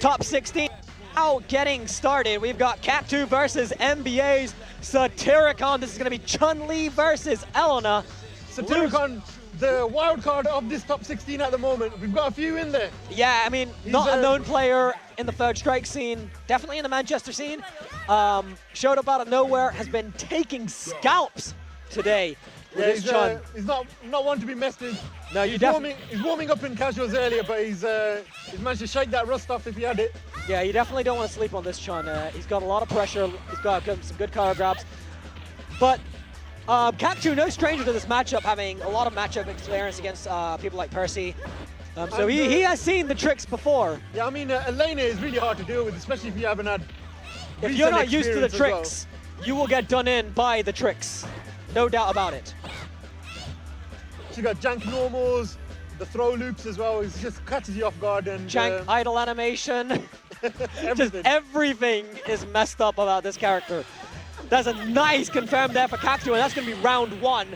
top 16 now getting started. We've got Cactu versus MBA's Satyricon. This is going to be Chun-Li versus Elena. Satyricon, the wild card of this top 16 at the moment. We've got a few in there. Yeah, I mean, not a known player in the Third Strike scene, definitely in the Manchester scene. Showed up out of nowhere, has been taking scalps today. Yeah, he's not one to be messed with. No, he's warming up in casuals earlier, but he's managed to shake that rust off if he had it. Yeah, you definitely don't want to sleep on this Chun. He's got a lot of pressure. He's got some good counter grabs. But Cactu, no stranger to this matchup, having a lot of matchup experience against people like Percy. So he has seen the tricks before. Yeah, I mean, Elena is really hard to deal with, especially if you haven't had If you're not used to the tricks, you will get done in by the tricks. No doubt about it. She's got jank normals, the throw loops as well. It just catches you off guard. And jank idle animation. Just everything is messed up about this character. That's a nice confirm there for Cactu, and that's going to be round 1.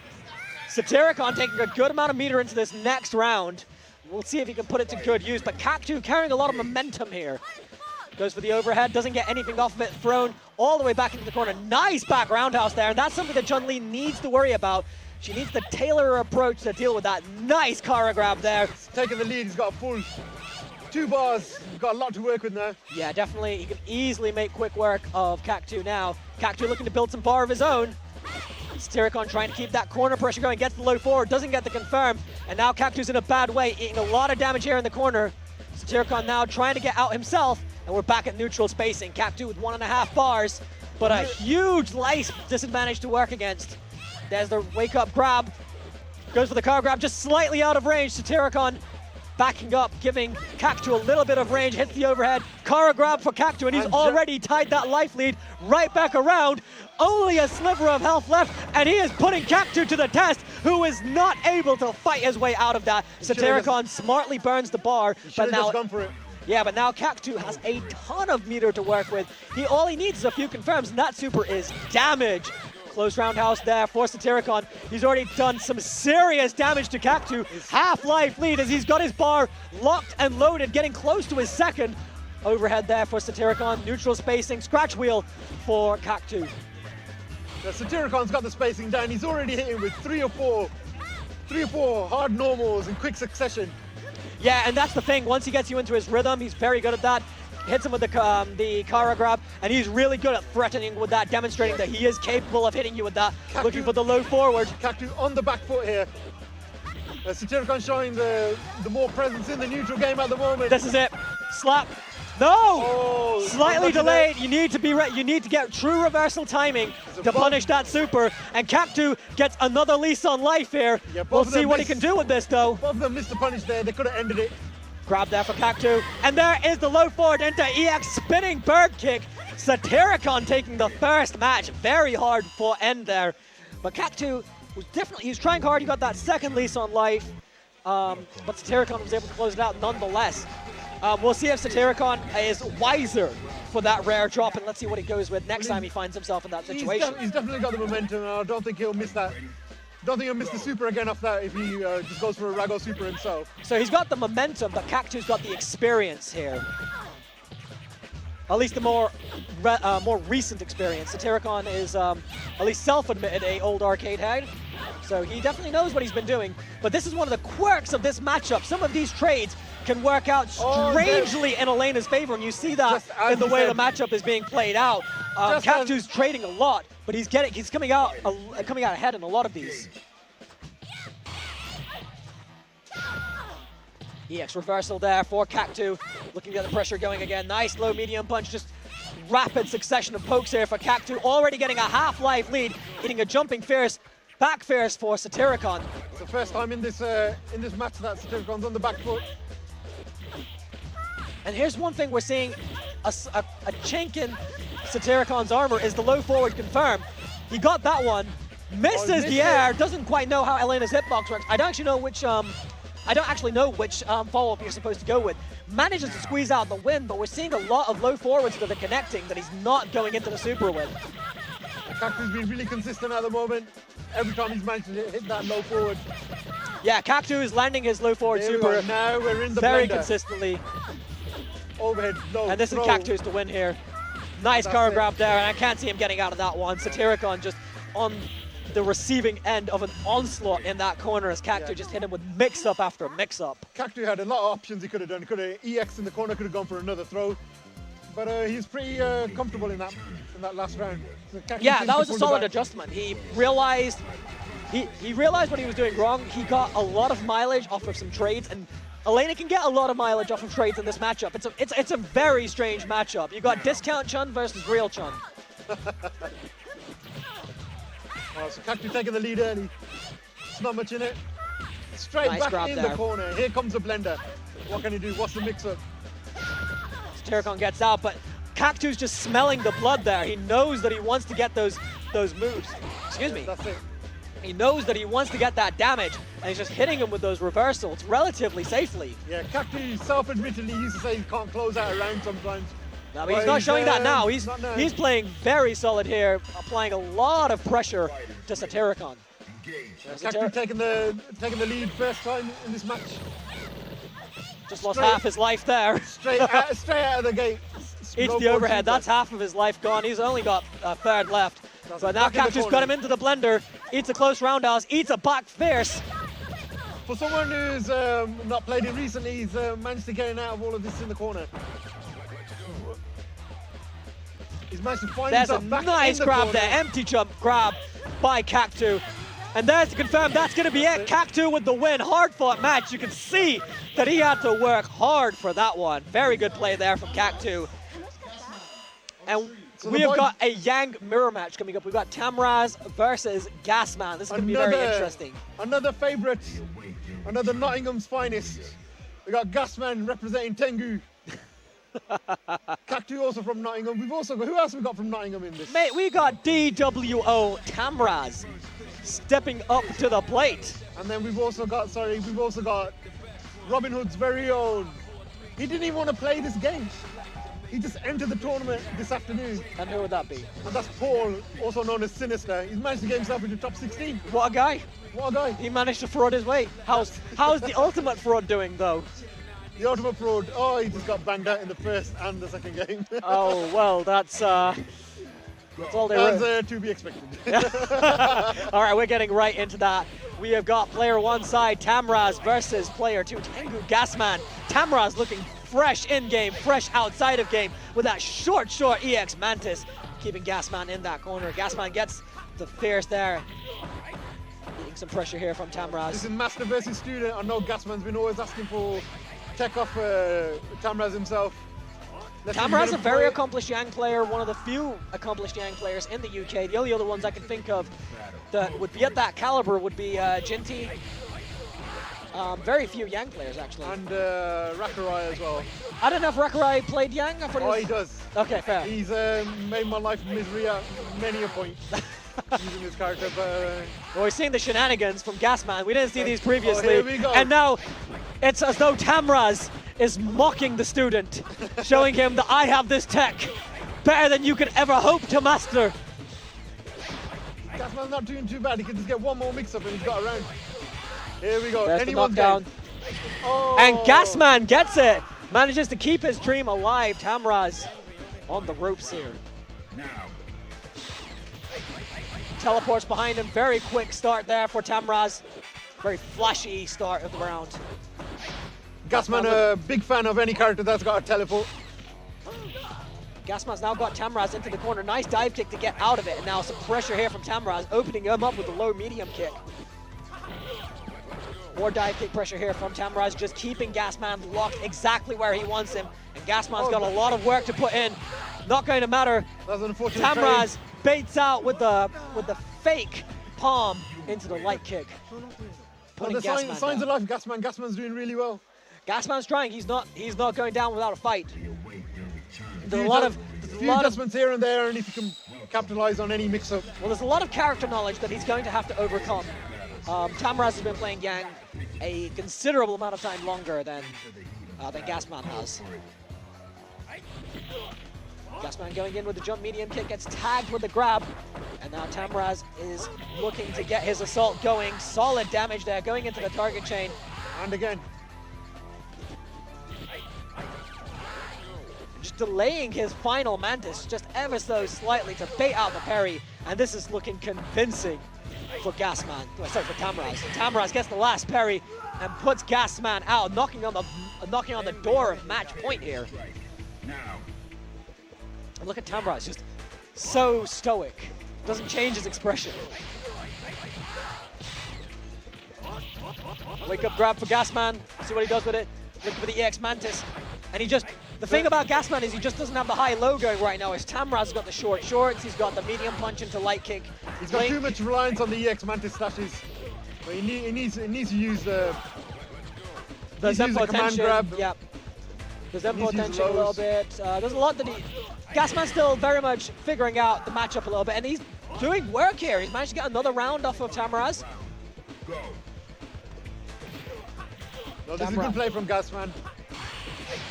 Satyricon taking a good amount of meter into this next round. We'll see if he can put it to good use, but Cactu carrying a lot of momentum here. Goes for the overhead, doesn't get anything off of it, thrown all the way back into the corner. Nice back roundhouse there, and that's something that Chun-Li needs to worry about. She needs to tailor her approach to deal with that. Nice Kara grab there. He's taking the lead, he's got a full 2 bars. He's got a lot to work with now. Yeah, definitely, he can easily make quick work of Cactu now. Cactu looking to build some bar of his own. Satyricon trying to keep that corner pressure going, gets the low forward, doesn't get the confirm, and now Cactu's in a bad way, eating a lot of damage here in the corner. Satyricon now trying to get out himself, and we're back at neutral spacing. Cactu with 1.5 bars, but a huge life disadvantage to work against. There's the wake-up grab. Goes for the car grab, just slightly out of range. Satyricon backing up, giving Cactu a little bit of range, hits the overhead. Kara grab for Cactu, and he's already tied that life lead right back around. Only a sliver of health left, and he is putting Cactu to the test, who is not able to fight his way out of that. Satyricon smartly burns the bar, but now gone for it. Yeah, but now Cactu has a ton of meter to work with. All he needs is a few confirms, and that super is damage. Close roundhouse there for Satyricon. He's already done some serious damage to Cactu. Half-life lead as he's got his bar locked and loaded, getting close to his second. Overhead there for Satyricon. Neutral spacing, scratch wheel for Cactu. Yeah, Satyricon's got the spacing down. He's already hitting with 3 or 4 hard normals in quick succession. Yeah, and that's the thing. Once he gets you into his rhythm, he's very good at that. Hits him with the Kara grab, and he's really good at threatening with that, demonstrating that he is capable of hitting you with that. Cactu, looking for the low forward. Cactu on the back foot here. Satyricon showing the more presence in the neutral game at the moment. This is it. Slap. No! Oh, slightly delayed. You need to be you need to get true reversal timing to punish that super. And Cactu gets another lease on life here. Yeah, we'll see what he can do with this, though. Both of them missed the punish there. They could have ended it. Grab there for Cactu, and there is the low forward into EX spinning bird kick. Satyricon taking the first match, very hard for end there. But Cactu was he's trying hard, he got that second lease on life, but Satyricon was able to close it out nonetheless. We'll see if Satyricon is wiser for that rare drop, and let's see what he goes with next time he finds himself in that situation. He's definitely got the momentum, and I don't think he'll miss that. Don't think he'll miss the super again off that if he just goes for a Rago super himself. So he's got the momentum, but Cactu's got the experience here. At least the more recent experience. Satyricon is at least self-admitted a old arcade head. So he definitely knows what he's been doing. But this is one of the quirks of this matchup. Some of these trades can work out strangely in Elena's favor, and you see that in the way the matchup is being played out. Cactu's trading a lot, but he's coming out ahead in a lot of these. EX reversal there for Cactu, looking to get the pressure going again. Nice low medium punch, just rapid succession of pokes here for Cactu, already getting a half-life lead, hitting a jumping fierce, back fierce for Satyricon. It's the first time in this match that Satyricon's on the back foot. And here's one thing we're seeing, a chink in Satyricon's armor is the low forward confirm. He got that one, misses the air, doesn't quite know how Elena's hitbox works. I don't actually know which follow-up you're supposed to go with. Manages to squeeze out the win, but we're seeing a lot of low forwards that are connecting that he's not going into the super with. Cactu's been really consistent at the moment. Every time he's managed to hit that low forward. Yeah, Cactu is landing his low forward super now we're in the very blender. consistently. overhead low. And this is Cactu's to win here. Nice cover grab there, and I can't see him getting out of that one. Satyricon just on the receiving end of an onslaught in that corner as Cactu just hit him with mix-up after mix-up. Cactu had a lot of options he could have done. He could have EX in the corner, could have gone for another throw. But he's pretty comfortable in that last round. So yeah, that was a solid adjustment. He realized what he was doing wrong. He got a lot of mileage off of some trades, and Elena can get a lot of mileage off of trades in this matchup. It's a very strange matchup. You got Discount Chun versus Real Chun. So Cactu taking the lead early. It's not much in it. Straight Nice back in there. the corner. Here comes the blender. What can he do? What's the mix-up? Satyricon gets out, but Cactu's just smelling the blood there. He knows that he wants to get those moves. Excuse me. That's it. He knows that he wants to get that damage, and he's just hitting him with those reversals relatively safely. Yeah, Cactu self-admittedly used to say he can't close out a round sometimes. No, but he's not showing that now. He's playing very solid here, applying a lot of pressure to Satyricon. Cactu taking the lead first time in this match. Just lost half his life there. Straight out of the gate. Eats the overhead. That's half of his life gone. He's only got a third left. But now Cactu's got him into the blender. Eats a close roundhouse. Eats a back fierce. For someone who's not played it recently, he's managed to get out of all of this in the corner. He's managed to find There's a himself back nice in the grab corner. there. Empty jump grab by Cactu. And there's to confirm that's going to be it. Cactu with the win. Hard fought match. You can see that he had to work hard for that one. Very good play there from Cactu. And so we have got a Yang mirror match coming up. We've got Tamraz versus Gasman. This is going to be very interesting. Another favourite, another Nottingham's finest. We got Gasman representing Tengu. Cactu also from Nottingham. We've also got, who else have we got from Nottingham in this? Mate, we got DWO Tamraz stepping up to the plate. And then we've also got Robin Hood's very own. He didn't even want to play this game. He just entered the tournament this afternoon. And who would that be? And that's Paul, also known as Synyster. He's managed to get himself into top 16. What a guy. What a guy. He managed to fraud his way. How's the ultimate fraud doing though? The ultimate fraud. Oh, he just got banged out in the first and the second game. Oh, well, that's all they were. That's to be expected. All right, we're getting right into that. We have got player one side, Tamraz versus player two, Tengu Gasman. Tamraz looking fresh in game, fresh outside of game with that short EX Mantis, keeping Gasman in that corner. Gasman gets the fierce there. Getting some pressure here from Tamraz. This is master versus student. I know Gasman's been always asking for tech off Tamraz himself. Tamraz a very accomplished Yang player, one of the few accomplished Yang players in the UK. The only other ones I can think of that would be at that caliber would be Jinty. Very few Yang players, actually. And Rakurai as well. I don't know if Rakurai played Yang. I thought he does. Okay, fair. He's made my life misery at many a point using this character. But well, we're seeing the shenanigans from Gasman. We didn't see these previously. Here we go. And now it's as though Tamraz is mocking the student, showing him that I have this tech better than you could ever hope to master. Gasman's not doing too bad. He can just get one more mix-up and he's got a round. Here we go. There's Anyone's the knockdown. Oh. And Gasman gets it. Manages to keep his dream alive. Tamraz on the ropes here. Teleports behind him. Very quick start there for Tamraz. Very flashy start of the round. Gasman, a big fan of any character that's got a teleport. Gasman's now got Tamraz into the corner. Nice dive kick to get out of it. And now some pressure here from Tamraz, opening him up with a low medium kick. More dive kick pressure here from Tamraz, just keeping Gasman locked exactly where he wants him. And Gasman's got a lot of work to put in. Not going to matter. That's an unfortunate Tamraz baits out with the fake palm into the light kick. Well, the signs of life, Gasman's doing really well. Gasman's trying. He's not going down without a fight. There's a few adjustments here and there, and if you can capitalize on any mix-up. Well, there's a lot of character knowledge that he's going to have to overcome. Tamraz has been playing Yang a considerable amount of time longer than Gasman has. Gasman going in with the jump medium kick, gets tagged with the grab, and now Tamraz is looking to get his assault going. Solid damage there, going into the target chain. And again. delaying his final Mantis just ever so slightly to bait out the parry, and this is looking convincing for Gasman. Sorry, for Tamraz. Tamraz gets the last parry and puts Gasman out, knocking on the door of match point here. And look at Tamraz, just so stoic. Doesn't change his expression. Wake up grab for Gasman. See what he does with it. Looking for the EX Mantis. And he just, the thing about Gasman is he just doesn't have the high-low going right now. As Tamraz got the short shorts, he's got the medium punch into light kick. He's got too much reliance on the EX Mantis slashes. But he needs to use the Zempo command tension. grab. Yeah. The Zempo tension a little bit. There's a lot that Gasman's still very much figuring out the matchup a little bit, and he's doing work here. He's managed to get another round off of Tamraz. No, this is a good play from Gasman.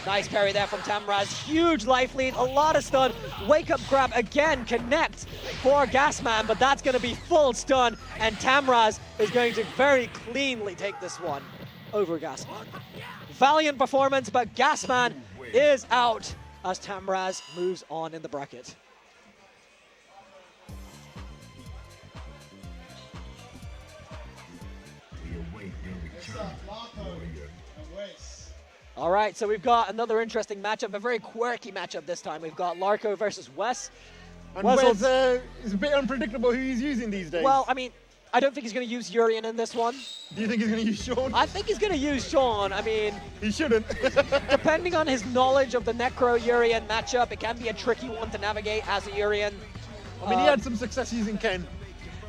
Nice parry there from Tamraz. Huge life lead, a lot of stun. Wake up grab again, connect for Gasman, but that's going to be full stun, and Tamraz is going to very cleanly take this one over Gasman. Valiant performance, but Gasman is out as Tamraz moves on in the bracket. All right, so we've got another interesting matchup, a very quirky matchup this time. We've got Larko versus Wes. And Wes is a bit unpredictable who he's using these days. Well, I mean, I don't think he's going to use Urien in this one. Do you think he's going to use Sean? I think he's going to use Sean. I mean, he shouldn't. Depending on his knowledge of the Necro-Urien matchup, it can be a tricky one to navigate as a Urien. I mean, he had some success using Ken.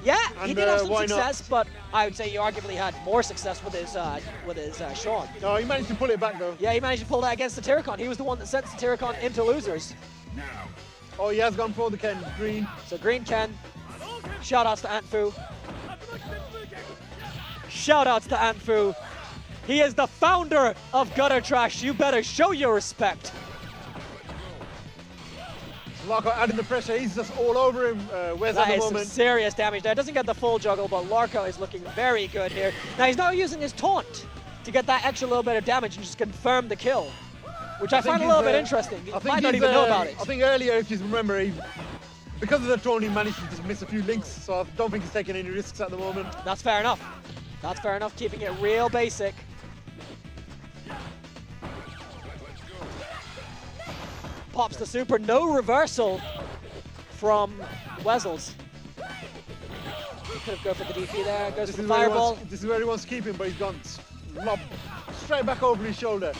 Yeah, he did have some success, not? but I would say he arguably had more success with his Sean. No, he managed to pull it back though. Yeah, he managed to pull that against Satyricon. He was the one that sent Satyricon into losers. Oh, he has gone for the Ken, green. So green Ken. Shoutouts to Antfu. Shoutouts to Antfu. He is the founder of Gutter Trash. You better show your respect. Larko adding the pressure, he's just all over him. Wes at the moment. Some serious damage there. Doesn't get the full juggle, but Larko is looking very good here. Now he's now using his taunt to get that extra little bit of damage and just confirm the kill, which I find a little bit interesting. He might not even know about it. I think earlier, if you remember, because of the taunt, he managed to just miss a few links, so I don't think he's taking any risks at the moment. That's fair enough. That's fair enough, keeping it real basic. Pops the super, no reversal from Wezuls. He could have gone for the DP there, goes for the fireball. This is where he wants to keep him, but he's gone straight back over his shoulder.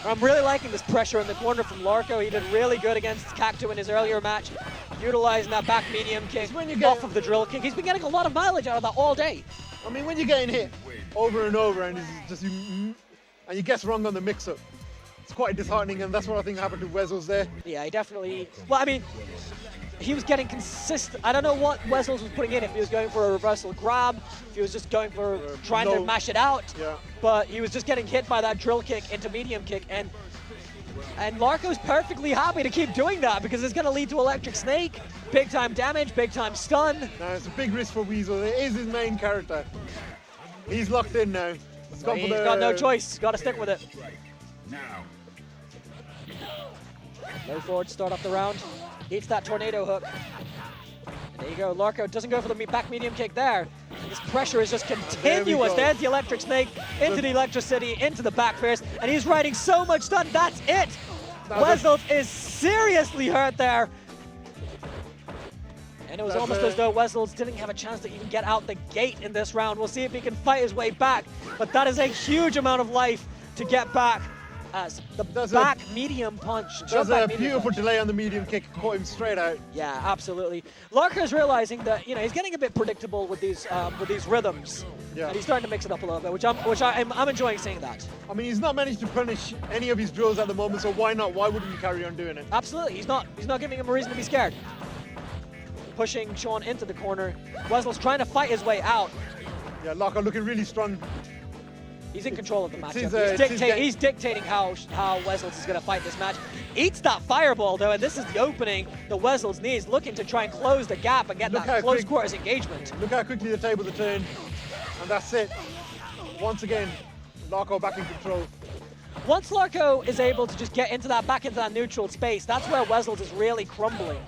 I'm really liking this pressure in the corner from Larko. He did really good against Cactu in his earlier match, utilizing that back medium kick off of the drill kick. He's been getting a lot of mileage out of that all day. I mean, when you're getting hit over and over and you guess wrong on the mix-up, it's quite disheartening, and that's what I think happened to Wezuls there. Yeah, he definitely, well, I mean, he was getting consistent. I don't know what Wezuls was putting in, if he was going for a reversal grab, if he was just going for trying to mash it out, but he was just getting hit by that drill kick into medium kick, and Larko's perfectly happy to keep doing that because it's going to lead to Electric Snake, big time damage, big time stun. No, it's a big risk for Weasel. It is his main character. He's locked in now. He's got no choice, got to stick with it. Low forward, start off the round. Eats that tornado hook. And there you go, Larko doesn't go for the back medium kick there. And this pressure is just continuous. There's the Electric Snake, into the Electricity, into the back fierce, and he's riding so much stun, that's it! Wezuls is seriously hurt there. And it was almost as though Wezuls didn't have a chance to even get out the gate in this round. We'll see if he can fight his way back, but that is a huge amount of life to get back. As the back medium punch. There's a beautiful delay on the medium kick, caught him straight out. Yeah, absolutely. Larko's realizing that he's getting a bit predictable with these rhythms, and he's starting to mix it up a little bit, which I'm enjoying seeing that. I mean, he's not managed to punish any of his drills at the moment, so why not? Why wouldn't he carry on doing it? Absolutely, he's not giving him a reason to be scared. Pushing Sean into the corner. Wezuls trying to fight his way out. Yeah, Larko looking really strong. He's in control of the matchup. He's dictating how Wezuls is going to fight this match. Eats that fireball, though, and this is the opening the Wezuls needs, looking to try and close the gap and get that close quarters engagement. Look how quickly the table turn, and that's it. Once again, Larko back in control. Once Larko is able to just get into that, back into that neutral space, that's where Wezuls is really crumbling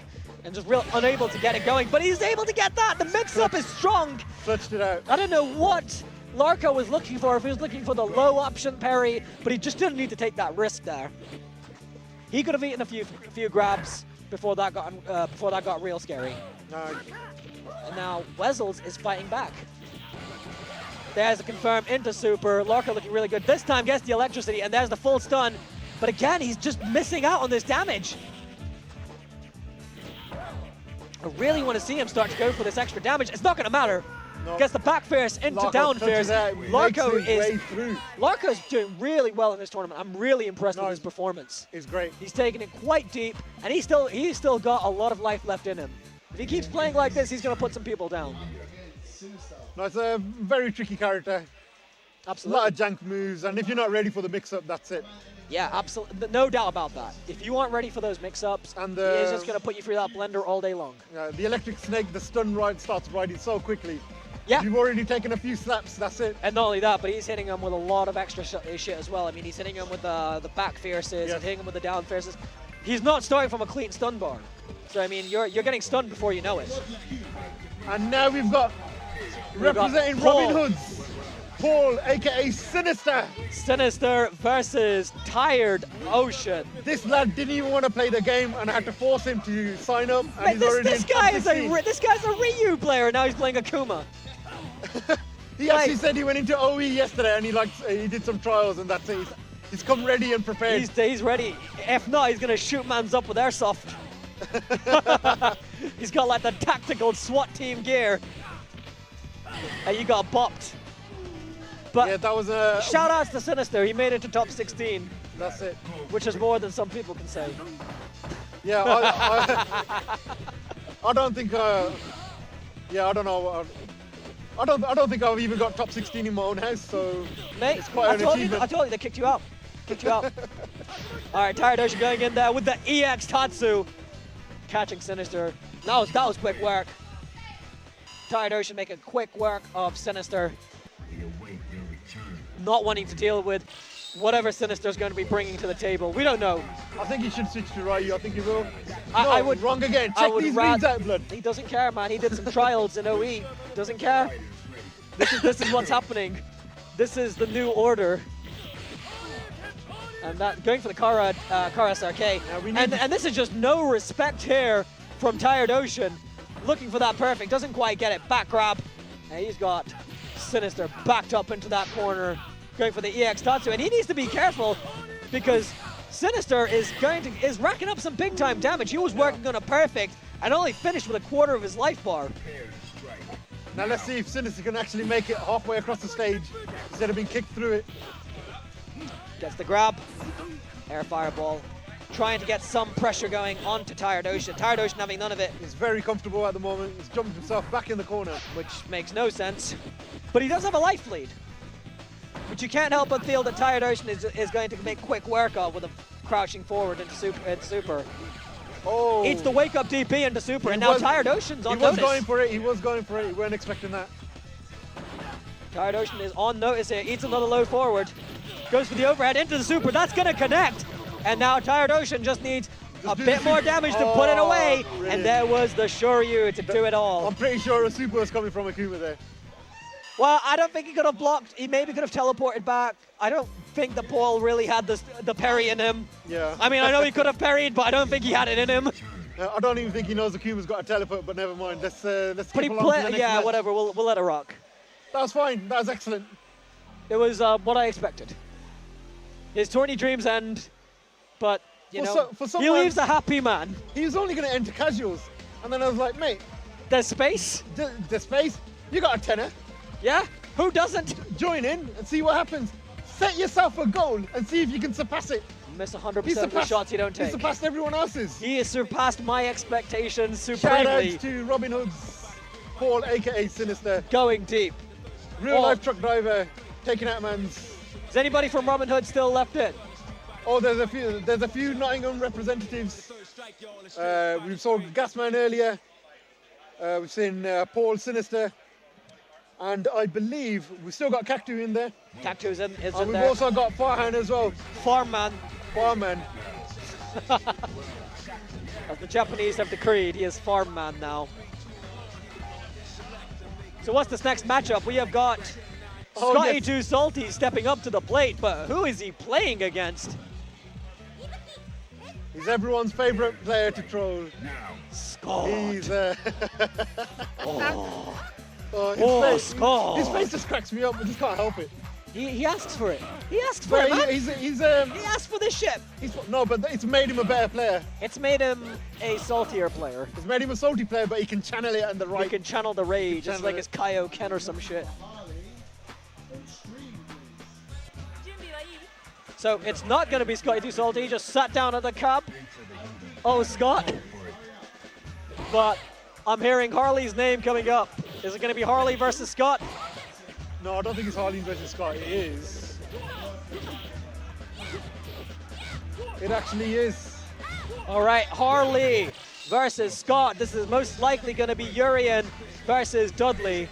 and just real unable to get it going. But he's able to get that. The mix-up is strong. Clutched it out. I don't know what Larko was looking for, if he was looking for the low option parry, but he just didn't need to take that risk there. He could have eaten a few grabs before that got real scary. No. And now Wezuls is fighting back. There's a confirm into super. Larko looking really good. This time gets the electricity, and there's the full stun. But again, he's just missing out on this damage. I really want to see him start to go for this extra damage. It's not going to matter. No. Gets the back fierce into down fierce. Larko's doing really well in this tournament. I'm really impressed with his performance. He's great. He's taking it quite deep, and he's still got a lot of life left in him. If he keeps playing like this, he's going to put some people down. No, it's a very tricky character. Absolutely. A lot of jank moves, and if you're not ready for the mix-up, that's it. Yeah, absolutely. No doubt about that. If you aren't ready for those mix-ups, and he is just going to put you through that blender all day long. The electric snake, the stun ride starts riding so quickly. Yeah. You've already taken a few slaps, that's it. And not only that, but he's hitting him with a lot of extra shit as well. I mean, he's hitting him with the back fierces, and hitting him with the down fierces. He's not starting from a clean stun bar. So, I mean, you're getting stunned before you know it. And now we've got representing Robin Hoods, Paul, aka Synyster. Synyster versus Tired Ocean. This lad didn't even want to play the game, and I had to force him to sign up. And Man, he's already this guy's a Ryu player, and now he's playing Akuma. He actually said he went into OE yesterday, and he did some trials, and that's it. He's come ready and prepared. He's ready. If not, he's gonna shoot mans up with airsoft. He's got like the tactical SWAT team gear. And you got bopped. But yeah, that was a shout outs to Synyster. He made it to top 16. That's it. Which is more than some people can say. Yeah, I don't think. Yeah, I don't know. I don't think I've even got top 16 in my own house. So mate, it's quite an achievement. I told you they kicked you out. All right, Tired Ocean going in there with the EX Tatsu, catching Synyster. That was quick work. Tired Ocean making quick work of Synyster, not wanting to deal with whatever Synyster is going to be bringing to the table. We don't know. I think he should switch to Ryu. I think he will. I would. Wrong again. Check these reads out, blood. He doesn't care, man. He did some trials in OE. Doesn't care. This is what's happening. This is the new order. And that going for the Kara SRK. And this is just no respect here from Tired Ocean. Looking for that perfect, doesn't quite get it. Back grab. And he's got Synyster backed up into that corner, going for the EX Tatsu. And he needs to be careful because Synyster is racking up some big time damage. He was working on a perfect and only finished with a quarter of his life bar. Now let's see if Synyster can actually make it halfway across the stage instead of being kicked through it. Gets the grab, air fireball, trying to get some pressure going onto Tired Ocean. Tired Ocean having none of it. He's very comfortable at the moment. He's jumped himself back in the corner. Which makes no sense. But he does have a life lead. But you can't help but feel that Tired Ocean is going to make quick work of with a crouching forward into super. Oh. Eats the wake up DP into super, and now Tired Ocean's on notice. He was going for it. He was going for it. We weren't expecting that. Tired Ocean is on notice here. Eats another low forward. Goes for the overhead into the super. That's going to connect. And now Tired Ocean just needs a bit more damage to put it away. Brilliant. And there was the Shoryu to do it all. I'm pretty sure a super was coming from Akuma there. Well, I don't think he could have blocked. He maybe could have teleported back. I don't think that Paul really had the parry in him. Yeah. I mean, I know he could have parried, but I don't think he had it in him. I don't even think he knows Akuma's got a teleport, but never mind. Let's but keep along to the next match. Whatever. We'll let it rock. That was fine. That was excellent. It was what I expected. His tourney dreams end, but you know, he leaves a happy man. He was only going to enter casuals, and then I was like, mate, there's space. There's space. You got a tenner. Yeah. Who doesn't? Join in and see what happens. Set yourself a goal and see if you can surpass it. Miss 100% of the shots you don't take. He surpassed everyone else's. He has surpassed my expectations supremely. Shout out to Robin Hood's Paul, aka Synyster. Going deep. Real life truck driver, taking out man's. Is anybody from Robin Hood still left in? Oh, there's a few Nottingham representatives. We saw Gasman earlier. We've seen Paul Synyster. And I believe we've still got Cactu in there. Cactu is in And we've there. also got Farman as well. Farman. Farman. As the Japanese have decreed, he is Farman now. So what's this next matchup? We have got Scotty Too Salty stepping up to the plate, but who is he playing against? He's everyone's favorite player to troll. Scott. He's Scott. His face just cracks me up. I just can't help it. He asks for it. He asks for it, man. He asked for this shit. No, but it's made him a better player. It's made him a saltier player. It's made him a salty player, but he can channel it and the right. He can channel the rage, just like his Kaioken or some shit. So it's not going to be Scotty Too Salty. He just sat down at the cab. Oh, Scott. But I'm hearing Harley's name coming up. Is it going to be Harley versus Scott? No, I don't think it's Harley versus Scott. It is. It actually is. All right, Harley versus Scott. This is most likely going to be Urian versus Dudley.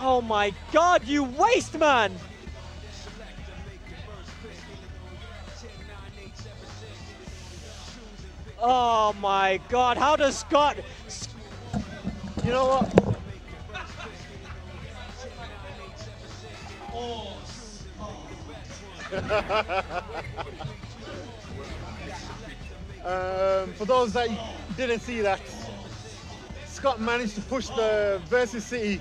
Oh my God, you waste, man! Oh my God, how does Scott... You know what? For those that didn't see that, Scott managed to push the Versus City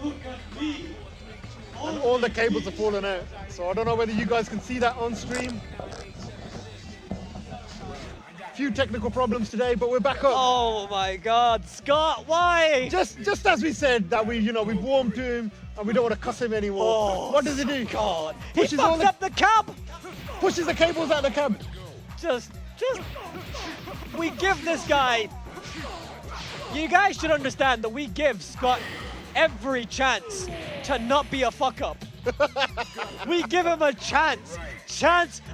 and all the cables have fallen out. So I don't know whether you guys can see that on stream. Few technical problems today, but we're back up. Oh my God, Scott, why? Just as we said that we've warmed to him and we don't want to cuss him anymore. Oh, what does he do? God, he Pushes fucked up the cab. Pushes the cables out of the cab. Just, we give this guy. You guys should understand that we give Scott every chance to not be a fuck up. We give him a chance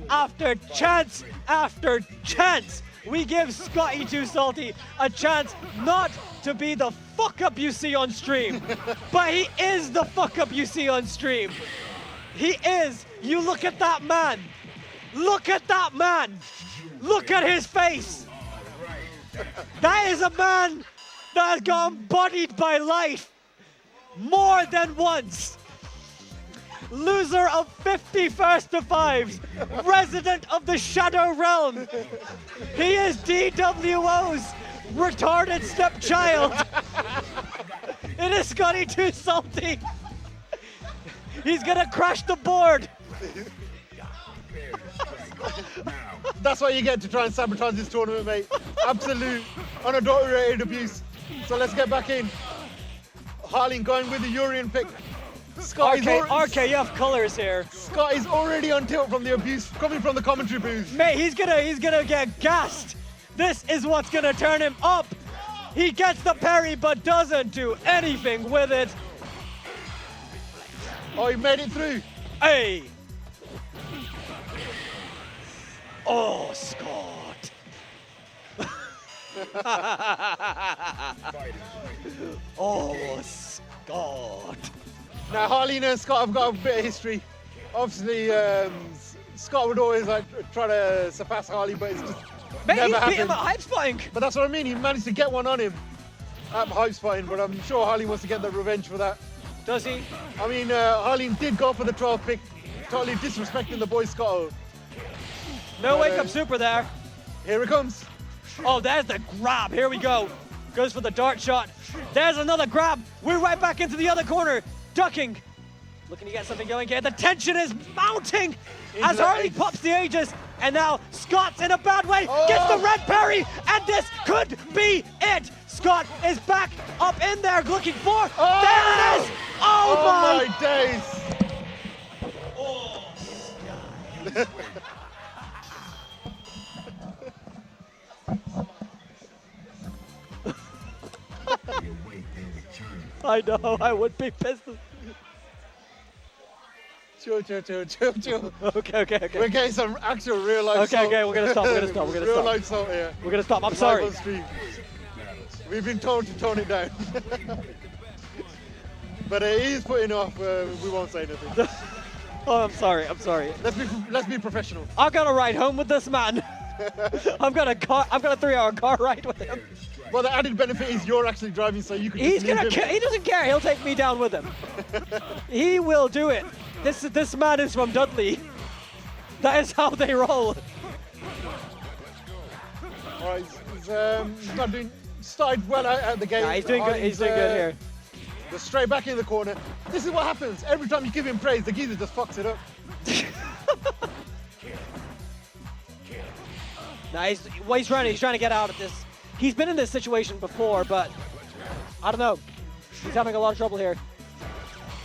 after chance after chance. We give Scotty Too Salty a chance not to be the fuck up you see on stream. But he is the fuck up you see on stream. He is. You look at that man. Look at that man. Look at his face. That is a man that has gone bodied by life more than once. Loser of 50 first to fives, resident of the Shadow Realm. He is DWO's retarded stepchild. It is Scotty Too Salty. He's gonna crash the board. That's what you get to try and sabotage this tournament, mate. Absolute, unadulterated abuse. So let's get back in. Harley going with the Urian pick. RKF colors here. Scott is already on tilt from the abuse coming from the commentary booth. Mate, he's gonna get gassed. This is what's gonna turn him up. He gets the parry but doesn't do anything with it. Oh, he made it through. Hey. Oh, Scott. Oh, Scott. Now, Harley and Scott have got a bit of history. Obviously, Scott would always try to surpass Harley, but it's just never happened. Beat him at hype spotting. But that's what I mean. He managed to get one on him at hype spotting, but I'm sure Harley wants to get the revenge for that. Does he? I mean, Harley did go for the 12 pick, totally disrespecting the boy Scott. No wake-up super there. Here it comes. Oh, there's the grab. Here we go. Goes for the dart shot. There's another grab. We're right back into the other corner. Ducking. Looking to get something going here. The tension is mounting as Harley pops the Aegis. And now Scott's in a bad way. Gets the red parry. And this could be it. Scott is back up in there looking for. There it is. Oh my days. I know, I would be pissed. Chill. Okay. We're getting some actual real life Okay, we're gonna stop. We're gonna stop. Real life salt here. We're gonna stop. I'm sorry. We We've been told to tone it down. But he is putting off. We won't say anything. Oh, I'm sorry. I'm sorry. Let's be professional. I gotta ride home with this man. I've got a 3-hour car ride with him. Well, the added benefit is you're actually driving, so you can. He doesn't care. He'll take me down with him. He will do it. This man is from Dudley. That is how they roll. All right, he's not doing. Started well out at the game. Yeah, he's doing good. He's doing good here. Just straight back in the corner. This is what happens every time you give him praise. The geezer just fucks it up. Nah, he's trying to get out of this. He's been in this situation before, but I don't know. He's having a lot of trouble here.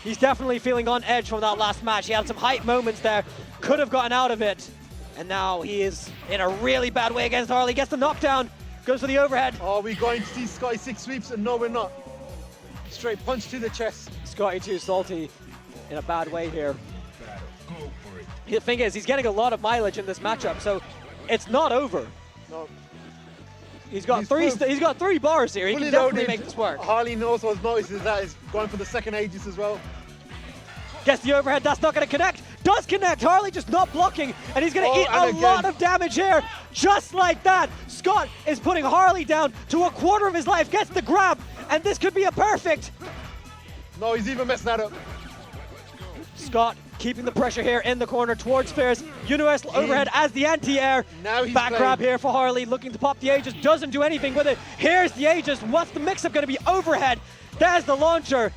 He's definitely feeling on edge from that last match. He had some hype moments there, could have gotten out of it, and now he is in a really bad way against Harley. Gets the knockdown, goes for the overhead. Are we going to see Scotty 6 sweeps? And no, we're not. Straight punch to the chest. Scotty too salty in a bad way here. The thing is, he's getting a lot of mileage in this matchup, so it's not over. No. He's got three bars here. He can definitely make this work. Harley also notices that he's going for the second Aegis as well. Gets the overhead. That's not going to connect. Does connect. Harley just not blocking, and he's going to eat a lot of damage here. Just like that, Scott is putting Harley down to a quarter of his life. Gets the grab, and this could be a perfect. No, he's even messed that up. Scott keeping the pressure here in the corner towards Feuras. Universal overhead as the anti-air. Back grab here for Harley, looking to pop the Aegis. Doesn't do anything with it. Here's the Aegis. What's the mix-up going to be? Overhead. There's the launcher.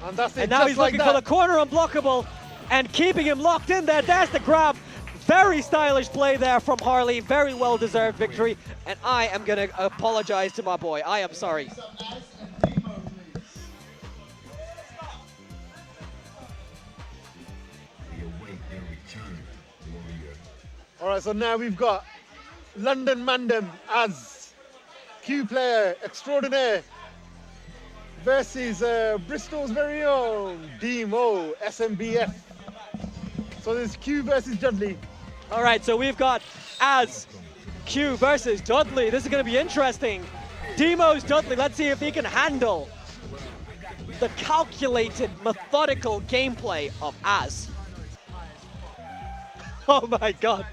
And that's it. And now he's looking for the corner unblockable and keeping him locked in there. There's the grab. Very stylish play there from Harley. Very well-deserved victory. And I am going to apologize to my boy. I am sorry. All right, so now we've got London Mandem as Q player extraordinaire versus Bristol's very own Deemo, SMBF. So there's Q versus Dudley. All right, so we've got as Q versus Dudley. This is going to be interesting. Deemo's Dudley. Let's see if he can handle the calculated, methodical gameplay of Az. Oh my God.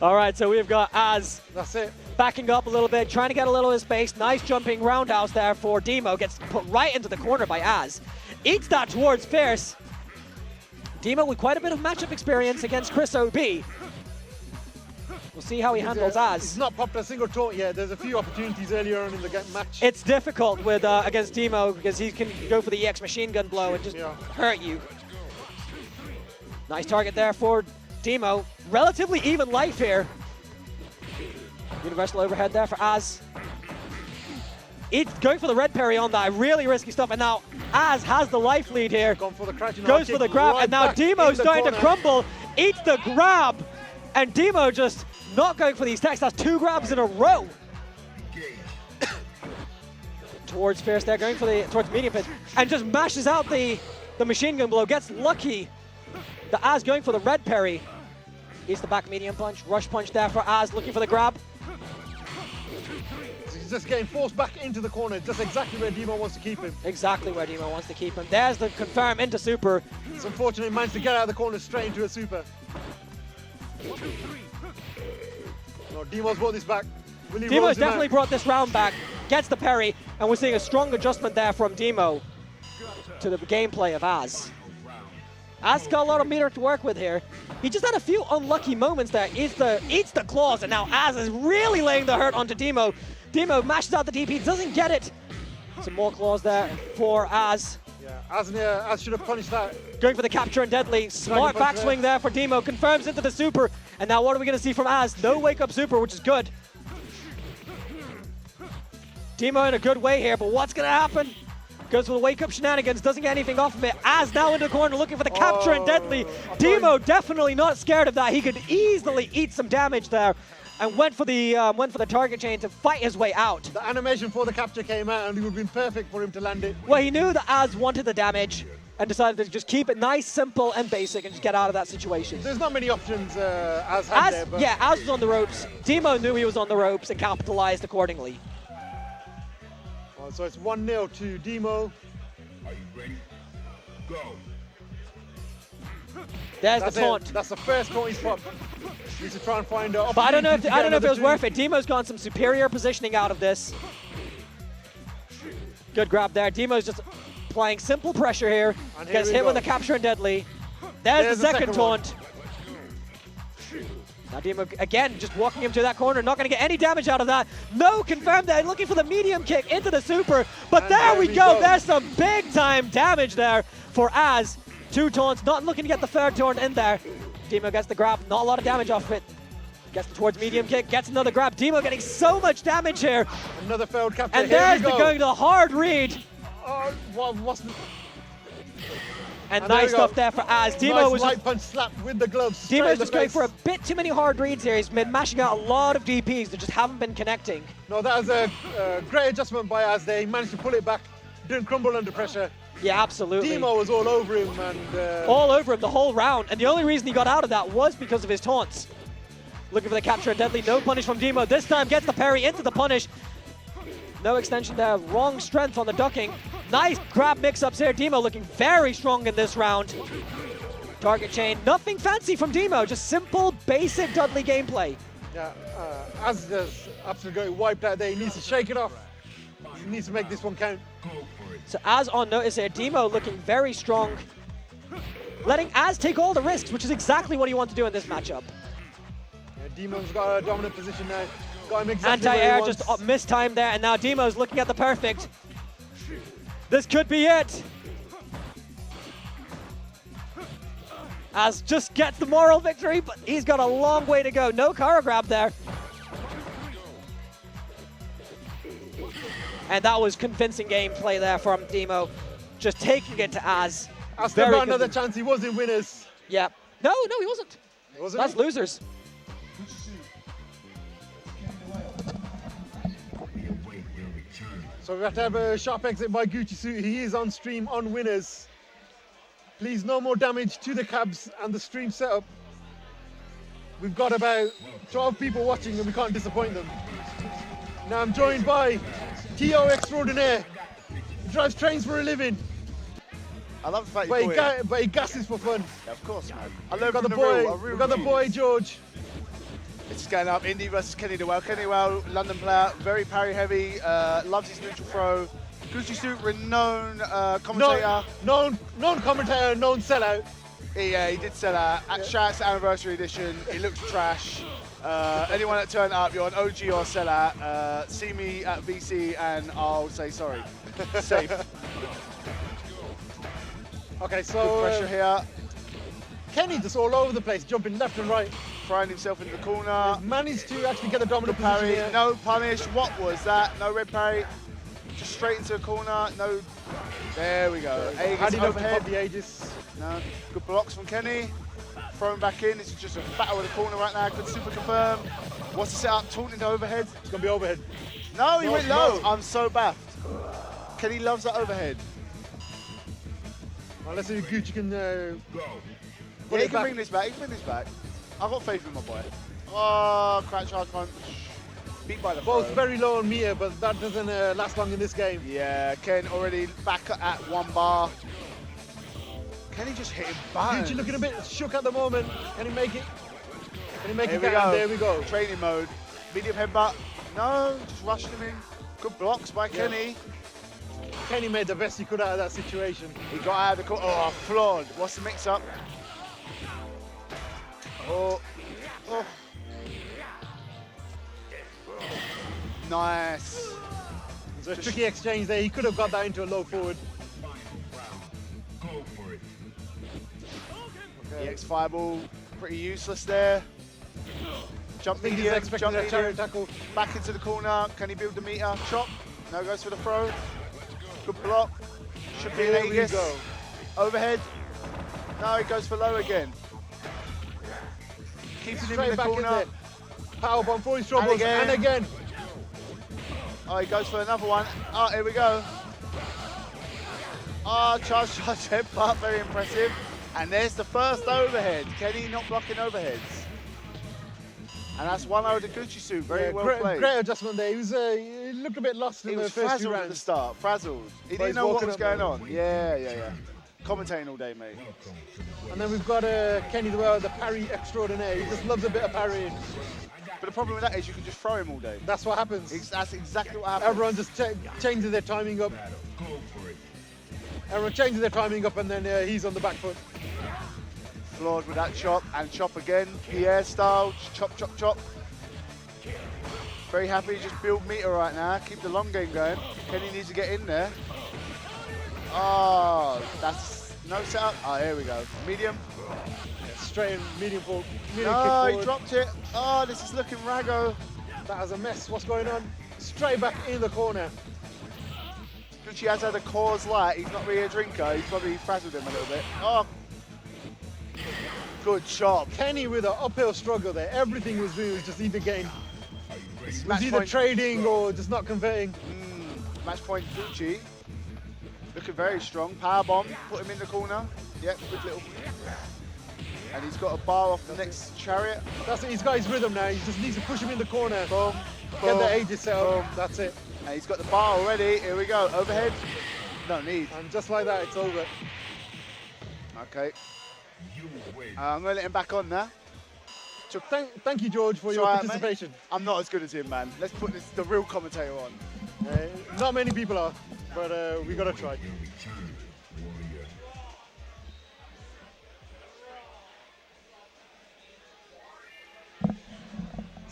All right, so we've got Az. That's it. Backing up a little bit, trying to get a little of space. Nice jumping roundhouse there for Deemo. Gets put right into the corner by Az. Eats that towards Fierce. Deemo with quite a bit of matchup experience against Chris OB. We'll see how he handles Az. He's not popped a single taunt yet. There's a few opportunities earlier on in the match. It's difficult with against Deemo because he can go for the EX machine gun blow and just hurt you. Nice target there for Deemo. Relatively even life here. Universal overhead there for Az. It's going for the red parry on that. Really risky stuff. And now Az has the life lead here. Gone for the goes for the grab. And now Deemo's starting to crumble. Eats the grab. And Deemo just not going for these attacks. That's 2 grabs in a row. Towards Fierce there, going for towards medium pitch. And just mashes out the machine gun blow. Gets lucky. The Az going for the red parry. Eats the back medium punch. Rush punch there for Az, looking for the grab. He's just getting forced back into the corner, just exactly where Deemo wants to keep him. Exactly where Deemo wants to keep him. There's the confirm into super. It's unfortunate he managed to get out of the corner straight into a super. No, Deemo's brought this back. Deemo's definitely brought this round back. Gets the parry, and we're seeing a strong adjustment there from Deemo to the gameplay of Az. Az got a lot of meter to work with here. He just had a few unlucky moments there. Eats the claws, and now Az is really laying the hurt onto Deemo. Deemo mashes out the DP, doesn't get it. Some more claws there for Az. Yeah, Az should have punished that. Going for the capture and deadly. Smart backswing there for Deemo. Confirms into the super. And now what are we going to see from Az? No wake up super, which is good. Deemo in a good way here, but what's going to happen? Goes for the wake up shenanigans, doesn't get anything off of it. Az now into the corner looking for the capture and deadly. Deemo definitely not scared of that. He could easily eat some damage there. And went for the target chain to fight his way out. The animation for the capture came out and it would have been perfect for him to land it. Well, he knew that Az wanted the damage. and decided to just keep it nice, simple, and basic and just get out of that situation. There's not many options as had there, but Yeah, Az was on the ropes. Deemo knew he was on the ropes and capitalized accordingly. So it's 1-0 to Deemo. Are you ready? Go. There's the taunt. That's the first taunt he's popped. Needs to try and find a But I don't know if it was two. worth it. Deemo's gotten some superior positioning out of this. Good grab there. Deemo's just applying simple pressure here. And here Gets we hit go. with a capture and deadly. There's the second taunt. Now Deemo, again, just walking him to that corner, not going to get any damage out of that. No, confirmed there, looking for the medium kick into the super. But And there we go. go. There's some big time damage there for Az. 2 taunts, not looking to get the third taunt in there. Deemo gets the grab, not a lot of damage off it. Gets towards medium kick, gets another grab. Deemo getting so much damage here. Another failed capture. And Here there's we the go. going to the hard read. Oh, what's the... And And nice there we go. stuff there for Az. Deemo Nice was light just, punch slap with the gloves. straight in Deemo's the just going face. for a bit too many hard reads here. He's been mashing out a lot of DPs that just haven't been connecting. No, that was a great adjustment by Az there. He managed to pull it back, didn't crumble under pressure. Yeah, absolutely. Deemo was all over him and... All over him the whole round. And the only reason he got out of that was because of his taunts. Looking for the capture and deadly. No punish from Deemo. This time gets the parry into the punish. No extension there. Wrong strength on the ducking. Nice grab mix-ups here. Deemo looking very strong in this round. Target chain. Nothing fancy from Deemo. Just simple, basic Dudley gameplay. Yeah, Az just absolutely got wiped out there. He needs to shake it off. He needs to make this one count. So Az on notice here. Deemo looking very strong. Letting Az take all the risks, which is exactly what he wants to do in this matchup. Yeah, Deemo's got a dominant position now. Got him exactly where he Anti-air wants. just mistimed there, and now Deemo's looking at the perfect. This could be it. Az just gets the moral victory, but he's got a long way to go. No Kara grab there. And that was convincing gameplay there from Deemo. Just taking it to Az. Az still Very got another convincing. chance. He was in winners. Yeah. No, he wasn't. Wasn't That's he? losers. So we have to have a sharp exit by Gucci Suit. He is on stream on winners. Please, no more damage to the cabs and the stream setup. We've got about 12 people watching and we can't disappoint them. Now I'm joined by T.O. Extraordinaire. He drives trains for a living, I love the fact you call it. but he gasses for fun. Yeah, of course, man. I We've learned got from the the real. boy, we've got the boy George. It's just going up. Indy versus Kenny Dewell. Kenny Dewell, London player, very parry heavy, loves his neutral throw. Gucci Suit, renowned commentator. Known commentator, known sellout. Yeah, he did sell out. At Shout's Anniversary Edition, he looks trash. Anyone that turned up, you're an OG or sellout. See me at VC and I'll say sorry. Safe. Okay, Good so pressure here. Kenny just all over the place, jumping left and right. Throwing himself into the corner. Managed to actually get the dominant position Parry, here. no punish. What was that? No red parry. Just straight into the corner. No. There we go. Aegis How do you know overhead. the Aegis? No. Good blocks from Kenny. Thrown back in. This is just a battle with the corner right now. Good super confirm. What's the setup? Taunting to overhead. It's gonna be overhead. No, he No, went low. no. I'm so baffed. Kenny loves that overhead. Well, let's see if Gucci can. Yeah, Put he it can back. bring this back. He can bring this back. I've got faith in my boy. Oh, crouch hard punch. Beat by the Both throw. very low on meter, but that doesn't last long in this game. Yeah, Ken already back at 1 bar. Kenny just hit him bang. Gucci looking a bit shook at the moment. Can he make it? Can he make Here it we count? go. There we go. Training mode. Medium headbutt. No, just rushing him in. Good blocks by Yeah. Kenny. Kenny made the best he could out of that situation. He got out of the corner. Oh, flawed. What's the mix up? Oh. Oh. Nice. So a tricky exchange there. He could have got that into a low forward. Go for it. The X fireball, pretty useless there. Jump I think he's medium, expecting jump a chariot medium, tackle. back into the corner. Can he build the meter? Chop. No, goes for the throw. Good block. Should be an Here we Aegis. go. Overhead. No, he goes for low again. Keeping him in Straight the back in corner. there. Powerbomb for his troubles. again. And again. Oh, he goes for another one. Oh, here we go. Oh, charge, headbutt, very impressive. And there's the first overhead. Kenny not blocking overheads. And that's 1-0 to Gucci suit. Very well played. Great adjustment there. He looked a bit lost in the first 2 rounds. He was frazzled at the start, frazzled. He didn't know what was going on. Yeah. Commentating all day, mate. And then we've got Kenny the parry extraordinaire. He just loves a bit of parrying. But the problem with that is you can just throw him all day. That's what happens. That's exactly what happens. Everyone just changes their timing up. Everyone changes their timing up and then he's on the back foot. Floored with that chop and chop again. Pierre style, chop, chop, chop. Very happy to just build meter right now. Keep the long game going. Kenny needs to get in there. Oh, that's no setup. Oh, here we go. Medium. Yeah, straight in, medium kick No, forward. he dropped it. Oh, this is looking raggo. That was a mess. What's going on? Straight back in the corner. Gucci has had a Coors Light. He's not really a drinker. He's probably frazzled him a little bit. Oh, good chop. Kenny with an uphill struggle there. Everything he was doing was just either getting, was Match either point. trading or just not converting. Match point Gucci. Looking very strong. Power bomb. Put him in the corner. Yep, good little. And he's got a bar off the next chariot. That's it. He's got his rhythm now. He just needs to push him in the corner. Boom. Get boom, the ages set up. boom. That's it. And he's got the bar already. Here we go. Overhead. No need. And just like that, it's over. Okay. I'm going to let him back on now. So thank you, George, for your Sorry, participation. mate. I'm not as good as him, man. Let's put the real commentator on. Not many people are, but we got to try.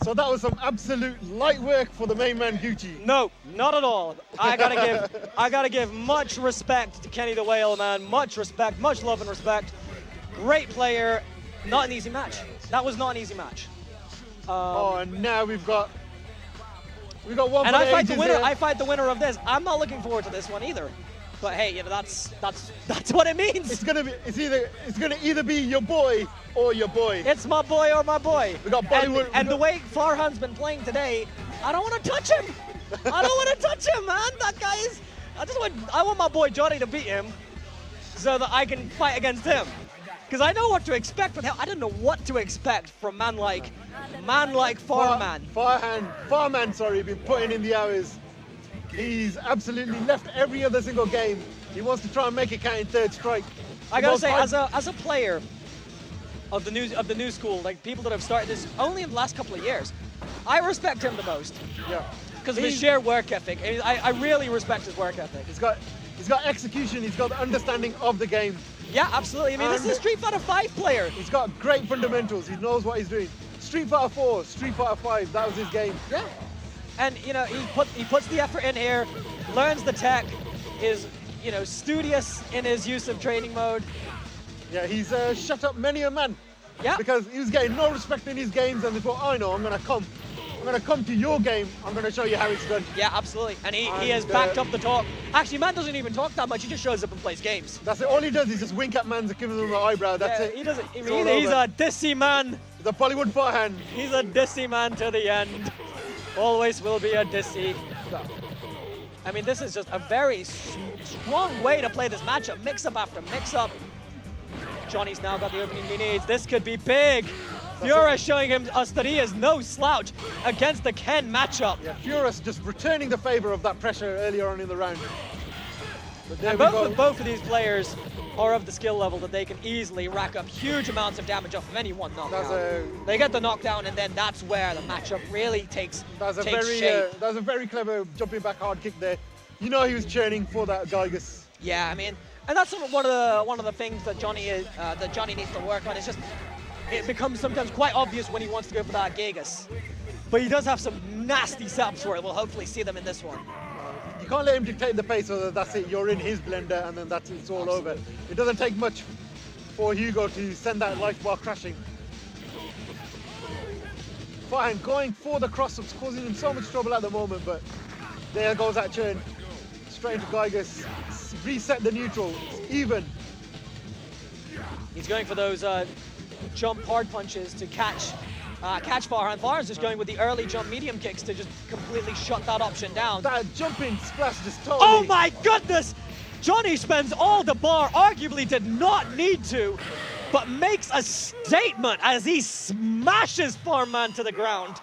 So that was some absolute light work for the main man, Gucci. No, not at all. I gotta give much respect to Kenny the Whale, man. Much respect, much love and respect. Great player. Not an easy match. That was not an easy match. And now we've got one. And for I fight the ages winner. here. I fight the winner of this. I'm not looking forward to this one either. But hey, you know that's what it means. It's gonna either be your boy or your boy. It's my boy or my boy. We got Bollywood. And the way Farhan's been playing today, I don't want to touch him. I don't want to touch him, man. That guy is. I want my boy Johnny to beat him, so that I can fight against him. Because I know what to expect from him. I don't know what to expect from man like Farman. Farman, sorry, been putting in the hours. He's absolutely left every other single game. He wants to try and make it count in third strike. I gotta say, as a player of the new school, like people that have started this only in the last couple of years, I respect him the most. Yeah. Because of his sheer work ethic. I really respect his work ethic. He's got execution. He's got the understanding of the game. Yeah, absolutely. I mean, this is a Street Fighter 5 player. He's got great fundamentals. He knows what he's doing. Street Fighter 4, Street Fighter 5, that was his game. Yeah. And you know, he puts the effort in here, learns the tech, is studious in his use of training mode. Yeah, he's shut up many a man. Yeah. Because he was getting no respect in his games, and they thought, I know, I'm gonna come to your game. I'm gonna show you how it's done. Yeah, absolutely. And he has backed up the talk. Actually, man doesn't even talk that much. He just shows up and plays games. That's it. All he does is just wink at man and give him an eyebrow. That's it. He doesn't. It's He's all a over. dissy man. The Bollywood forehand. He's a dissy man to the end. Always will be a dissy. I mean, this is just a very strong way to play this matchup. Mix-up after mix-up. Johnny's now got the opening he needs. This could be big. Feuras showing us that he is no slouch against the Ken matchup. Yeah, Feuras just returning the favor of that pressure earlier on in the round. But there And we go. both of these players are of the skill level that they can easily rack up huge amounts of damage off of any one knockdown. They get the knockdown, and then that's where the matchup really takes shape. That was a very clever jumping back hard kick there. You know he was churning for that Geigus. Yeah, I mean, and that's one of the things that Johnny needs to work on. It's just it becomes sometimes quite obvious when he wants to go for that Geigus, but he does have some nasty setups for it. We'll hopefully see them in this one. You can't let him dictate the pace, so that's it. You're in his blender, and then it's all over. It doesn't take much for Hugo to send that life bar crashing. Fine, going for the cross-ups, causing him so much trouble at the moment, but there goes that churn. Straight into Geigus, reset the neutral, it's even. He's going for those jump hard punches to catch Farhan. Farhan's just going with the early jump medium kicks to just completely shut that option down. That jumping splash just totally... Oh my goodness! Johnny spends all the bar, arguably did not need to, but makes a statement as he smashes Farman to the ground.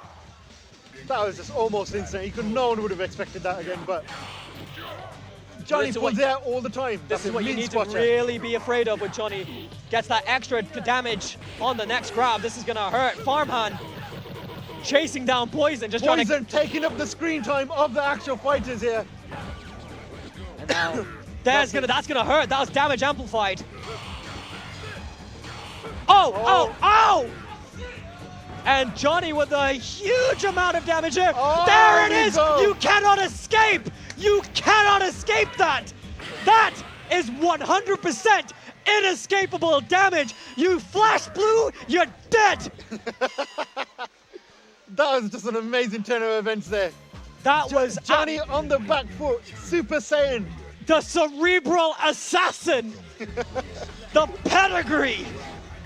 That was just almost insane. No one would have expected that again, but Johnny pulls it out all the time. This is what you need to really be afraid of with Johnny. Gets that extra damage on the next grab. This is gonna hurt. Farman chasing down Poison, just trying to... Poison taking up the screen time of the actual fighters here. And now, that's gonna hurt. That was damage amplified. Oh! And Johnny with a huge amount of damage here. Oh, there it is! go. You cannot escape! You cannot escape that! That is 100% inescapable damage! You flash blue, you're dead! That was just an amazing turn of events there. That was Johnny on the back foot, Super Saiyan. The cerebral assassin! The pedigree!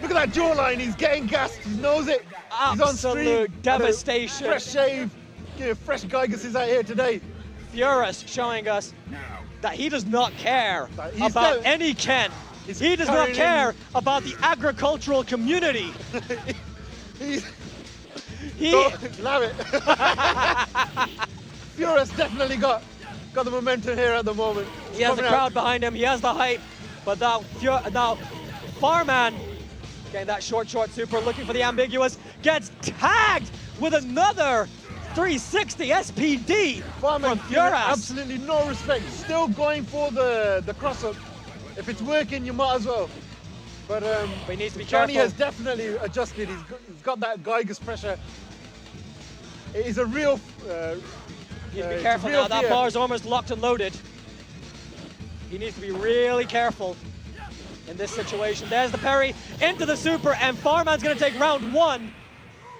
Look at that jawline, he's getting gassed, he knows it. He's on Absolute stream. devastation. Fresh shave, fresh Gygases out here today. Feuras showing us that he does not care He's about the- any Ken. He's He does not carrying care about the agricultural community. He, Love it. Feuras definitely got the momentum here at the moment. he has the crowd behind him. He has the hype. But now Farman, getting that short super, looking for the ambiguous, gets tagged with another 360 SPD Farman from giving Feuras. absolutely no respect. Still going for the cross-up. If it's working, you might as well. But he needs to be Johnny careful. has definitely adjusted. He's got that Geiger's pressure. It is a real. He needs to be careful now. That bar's almost locked and loaded. He needs to be really careful in this situation. There's the parry into the super, and Farman's going to take round one.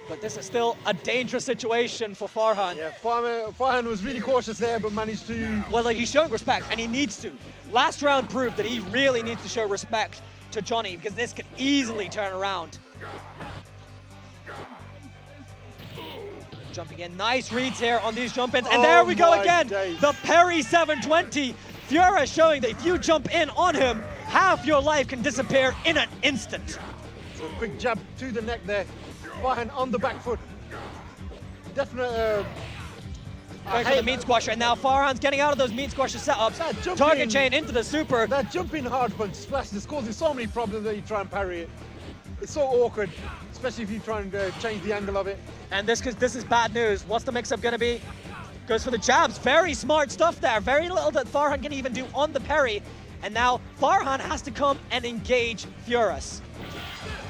But this is still a dangerous situation for Farhan. Yeah, Farhan was really cautious there, but managed to. Well, he's showing respect, and he needs to. Last round proved that he really needs to show respect to Johnny, because this could easily turn around. Jumping in, nice reads here on these jump-ins, and there we go again. Days. The parry 720. Feuras showing that if you jump in on him, half your life can disappear in an instant. So a quick jab to the neck there. Farhan on the back foot. Definite. Going for the meat squasher, and now Farhan's getting out of those meat squasher setups. Target chain into the super. That jumping hard punch splash is causing so many problems that you try and parry it. It's so awkward, especially if you try and change the angle of it. And this is bad news. What's the mix-up gonna be? Goes for the jabs. Very smart stuff there. Very little that Farhan can even do on the parry. And now Farhan has to come and engage Feuras.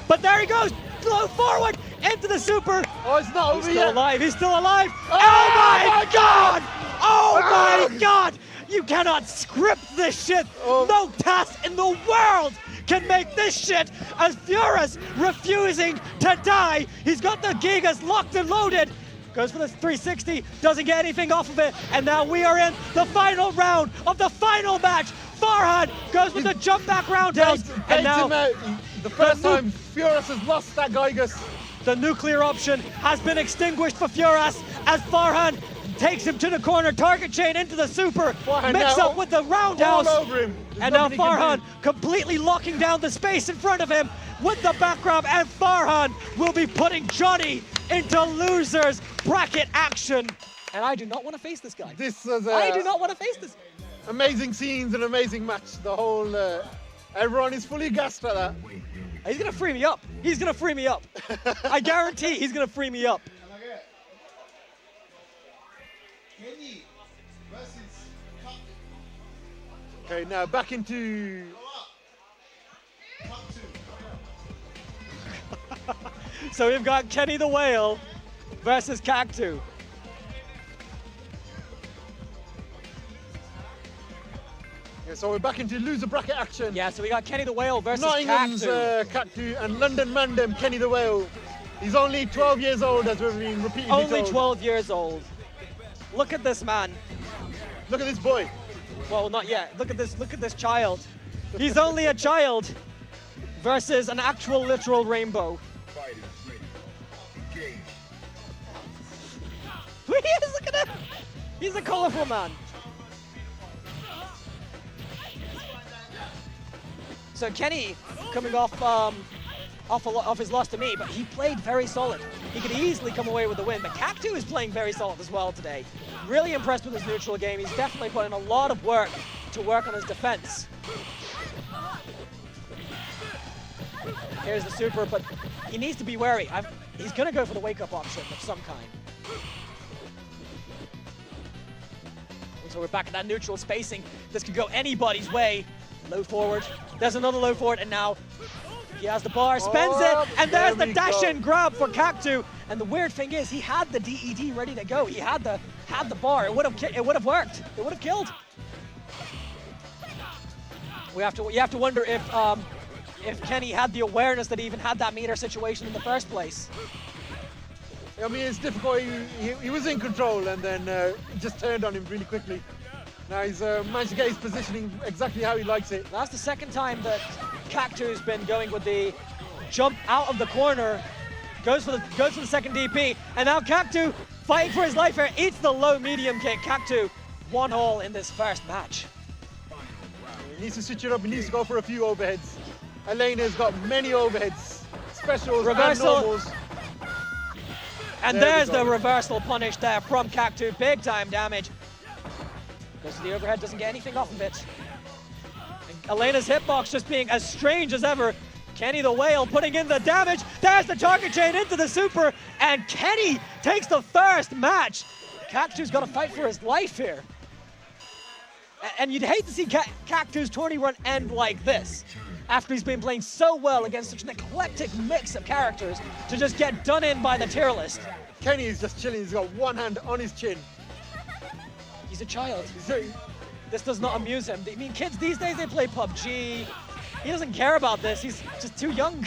But there he goes, blow forward into the super. Oh, it's not over He's yet. still alive, he's still alive. Oh my God! Oh my God! You cannot script this shit. No task in the world can make this shit as Feuras refusing to die. He's got the Gigas locked and loaded. Goes for the 360, doesn't get anything off of it. And now we are in the final round of the final match. Farhan goes with the jump back roundhouse. And now the first time Feuras has lost that Gygas. the nuclear option has been extinguished for Feuras as Farhan takes him to the corner, target chain into the super, mix up with the roundhouse. All over him. There's And now nothing he can Farhan do. completely locking down the space in front of him with the back grab, and Farhan will be putting Johnny into losers bracket action. And I do not want to face this guy. This was I do not want to face this. amazing scenes, an amazing match. The whole everyone is fully gassed at that. He's going to free me up. He's going to free me up. I guarantee he's going to free me up. Okay, now back into. So we've got Kenny the Whale versus Cactu. Yeah, so we're back into loser bracket action. Yeah, so we got Kenny the Whale versus Nottingham's Cactu. Cactu and London Mandem Kenny the Whale. He's only 12 years old, as we've been repeatedly Only told. 12 years old. Look at this man. Look at this boy. Well, not yet. Look at this child. He's only a child versus an actual literal rainbow. Fight is ready. Engage. Look at him. He's a colorful man. So Kenny coming off off his loss to me, but he played very solid. He could easily come away with the win, but Cactu is playing very solid as well today. Really impressed with his neutral game. He's definitely put in a lot of work to work on his defense. Here's the super, but he needs to be wary. He's going to go for the wake-up option of some kind. So we're back at that neutral spacing. This could go anybody's way. Low forward. There's another low forward, and now he has the bar, spends it, and there's the dash-in grab for Cactu. And the weird thing is, he had the DED ready to go. He had the bar. It would have worked. It would have killed. You have to wonder if Kenny had the awareness that he even had that meter situation in the first place. I mean, it's difficult. He was in control, and then it just turned on him really quickly. Now he's managed to get his positioning exactly how he likes it. That's the second time that Cactu's been going with the jump out of the corner, goes for the second DP, and now Cactu fighting for his life here, eats the low medium kick. Cactu 1-all in this first match. He needs to switch it up. He needs to go for a few overheads. Elena's got many overheads, specials, reversal, and normals. And there's the reversal punish there from Cactu. Big time damage. Goes to the overhead, doesn't get anything off of it. And Elena's hitbox just being as strange as ever. Kenny the Whale putting in the damage. There's the target chain into the super, and Kenny takes the first match. Cactu's got to fight for his life here. And you'd hate to see Cactu's tourney run end like this, after he's been playing so well against such an eclectic mix of characters, to just get done in by the tier list. Kenny is just chilling. He's got one hand on his chin. He's a child. This does not amuse him. I mean, kids these days, they play PUBG. He doesn't care about this. He's just too young.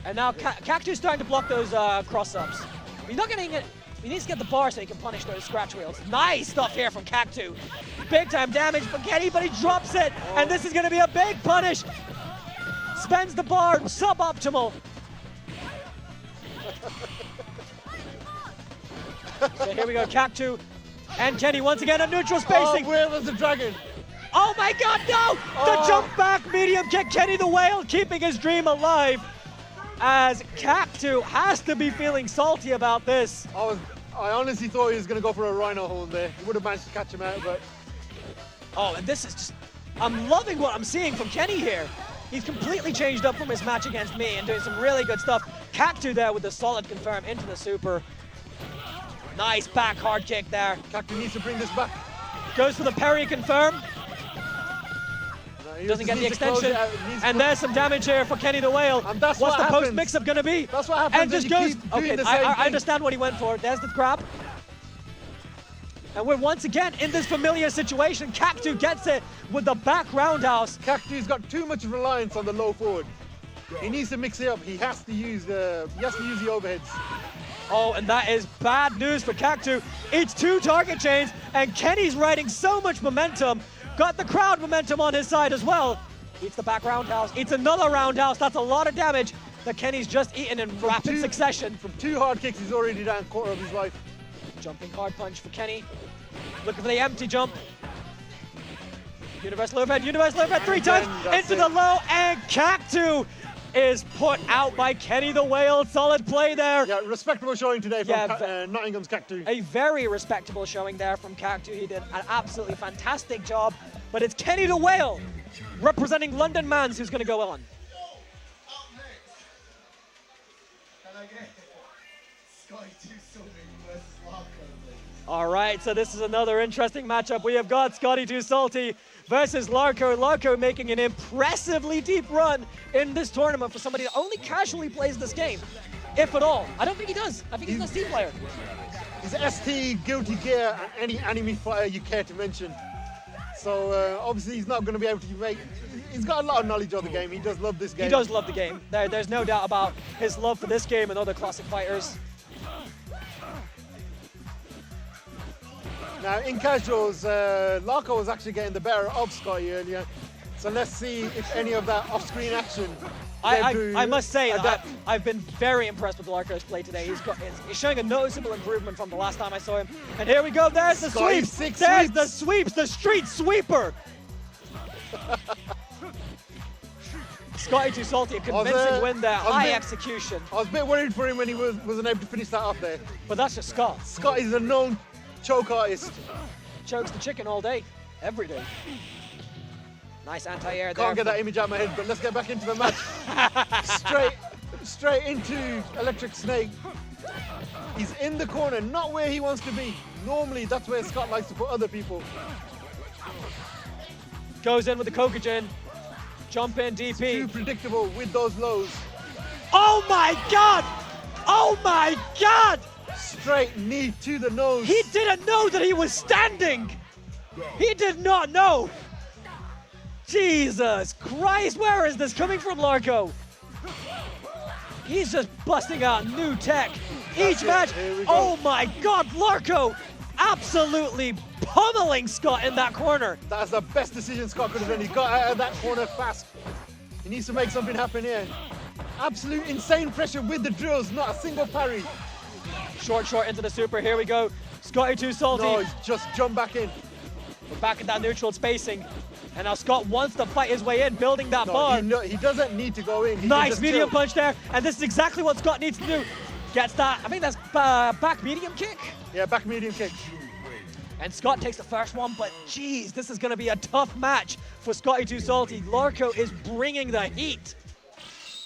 And now Cactu's starting to block those cross-ups. He's not getting it. He needs to get the bar so he can punish those scratch wheels. Nice stuff here from Cactu. Big time damage for Kenny, but he drops it. And this is going to be a big punish. Spends the bar, suboptimal. So here we go, Cactu and Kenny once again at neutral spacing. Oh, where was the dragon? Oh my God, no! The jump back medium kick, Kenny the Whale keeping his dream alive. As Cactu has to be feeling salty about this. I honestly thought he was going to go for a rhino hold there. He would have managed to catch him out, but... Oh, and this is just... I'm loving what I'm seeing from Kenny here. He's completely changed up from his match against me and doing some really good stuff. Cactu there with the solid confirm into the super. Nice back hard kick there. Cactu needs to bring this back. Goes for the parry confirm. Doesn't get the extension. And there's some damage here for Kenny the Whale. And that's What's what the happens. post mix-up going to be? That's what happens. And just goes. Okay, I understand what he went for. There's the grab. And we're once again in this familiar situation. Cactu gets it with the back roundhouse. Cactu's got too much reliance on the low forward. He needs to mix it up. He has to use the overheads. Oh, and that is bad news for Cactu. It's 2 target chains, and Kenny's riding so much momentum. Got the crowd momentum on his side as well. Eats the back roundhouse. Eats another roundhouse. That's a lot of damage that Kenny's just eaten in rapid succession. From 2 hard kicks, he's already down a quarter of his life. Jumping hard punch for Kenny. Looking for the empty jump. Universal overhead, 3 times into the low, and Cactu is put out by Kenny the Whale. Solid play there. Yeah, respectable showing today from Nottingham's Cactu. A very respectable showing there from Cactu. He did an absolutely fantastic job. But it's Kenny the Whale representing London Mans who's going to go on. All right, so this is another interesting matchup. We have got Scotty Too Salty versus Larko. Larko making an impressively deep run in this tournament for somebody that only casually plays this game, if at all. I don't think he does. I think he's a Steam player. He's ST, Guilty Gear, and any anime fighter you care to mention. So obviously he's not going to be able to make... He's got a lot of knowledge of the game. He does love this game. He does love the game. There's no doubt about his love for this game and other classic fighters. Now, in casuals, Larko was actually getting the better of Scotty earlier. So let's see if any of that off-screen action I must say that I've been very impressed with Larko's play today. He's showing a noticeable improvement from the last time I saw him. And here we go. There's the sweeps. There's the sweeps. The street sweeper. Scotty too salty. A convincing win there. High execution. I was a bit worried for him when he wasn't able to finish that up there. But that's just Scott. Scott is a known choke artist. Chokes the chicken all day, every day. Nice anti-air there. Can't get that image out of my head, but let's get back into the match. straight into Electric Snake. He's in the corner, not where he wants to be. Normally, that's where Scott likes to put other people. Goes in with the Kokujin. Jump in DP. Too predictable with those lows. Oh my God! Oh my God! Straight knee to the nose. He didn't know that he was standing. He did not know. Jesus Christ, where is this coming from, Larko? He's just busting out new tech. Each match. Oh my God, Larko absolutely pummeling Scott in that corner. That's the best decision Scott could have done. He got out of that corner fast. He needs to make something happen here. Absolute insane pressure with the drills, not a single parry. Short into the super, here we go. Scotty too salty. No, he's just jumped back in. We're back at that neutral spacing. And now Scott wants to fight his way in, building that bar. He doesn't need to go in. He nice medium punch there. And this is exactly what Scott needs to do. Gets that, I think that's back medium kick? Yeah, back medium kick. And Scott takes the first one, but geez, this is going to be a tough match for Scotty Too Salty. Larko is bringing the heat.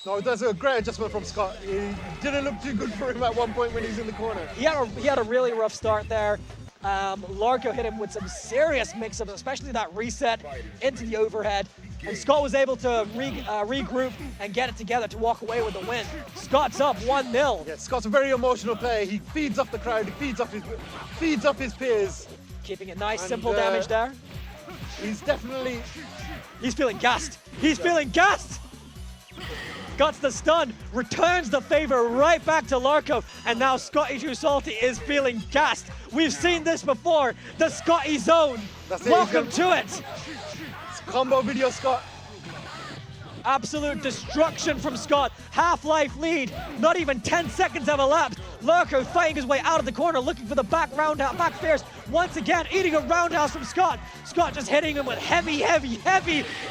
No, that's a great adjustment from Scott. He didn't look too good for him at one point when he's in the corner. He had a really rough start there. Larko hit him with some serious mix-ups, especially that reset into the overhead. And Scott was able to regroup and get it together to walk away with the win. Scott's up 1-0. Yeah, Scott's a very emotional player. He feeds off the crowd, he feeds off his peers. Keeping it nice, simple damage there. He's feeling gassed. He's feeling gassed. Got the stun, returns the favor right back to Larko, and now Scotty Too Salty is feeling gassed. We've seen this before, the Scotty zone. Welcome to it. It's combo video, Scott. Absolute destruction from Scott. Half-life lead. Not even 10 seconds have elapsed. Larko fighting his way out of the corner, looking for the back roundhouse, back fierce. Once again, eating a roundhouse from Scott. Scott just hitting him with heavy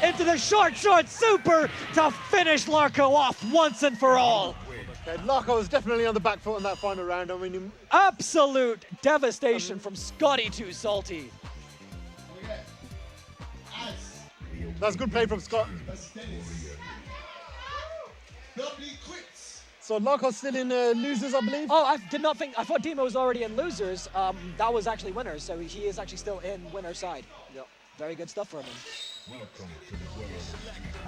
into the short super to finish Larko off once and for all. Okay, Larko was definitely on the back foot in that final round. I mean, absolute devastation from Scotty Too Salty. That's good play from Scott. So Larko's still in losers, I believe? Oh, I did not think, I thought Deemo was already in losers. That was actually winners, so he is actually still in winner's side. Yep. Very good stuff from him.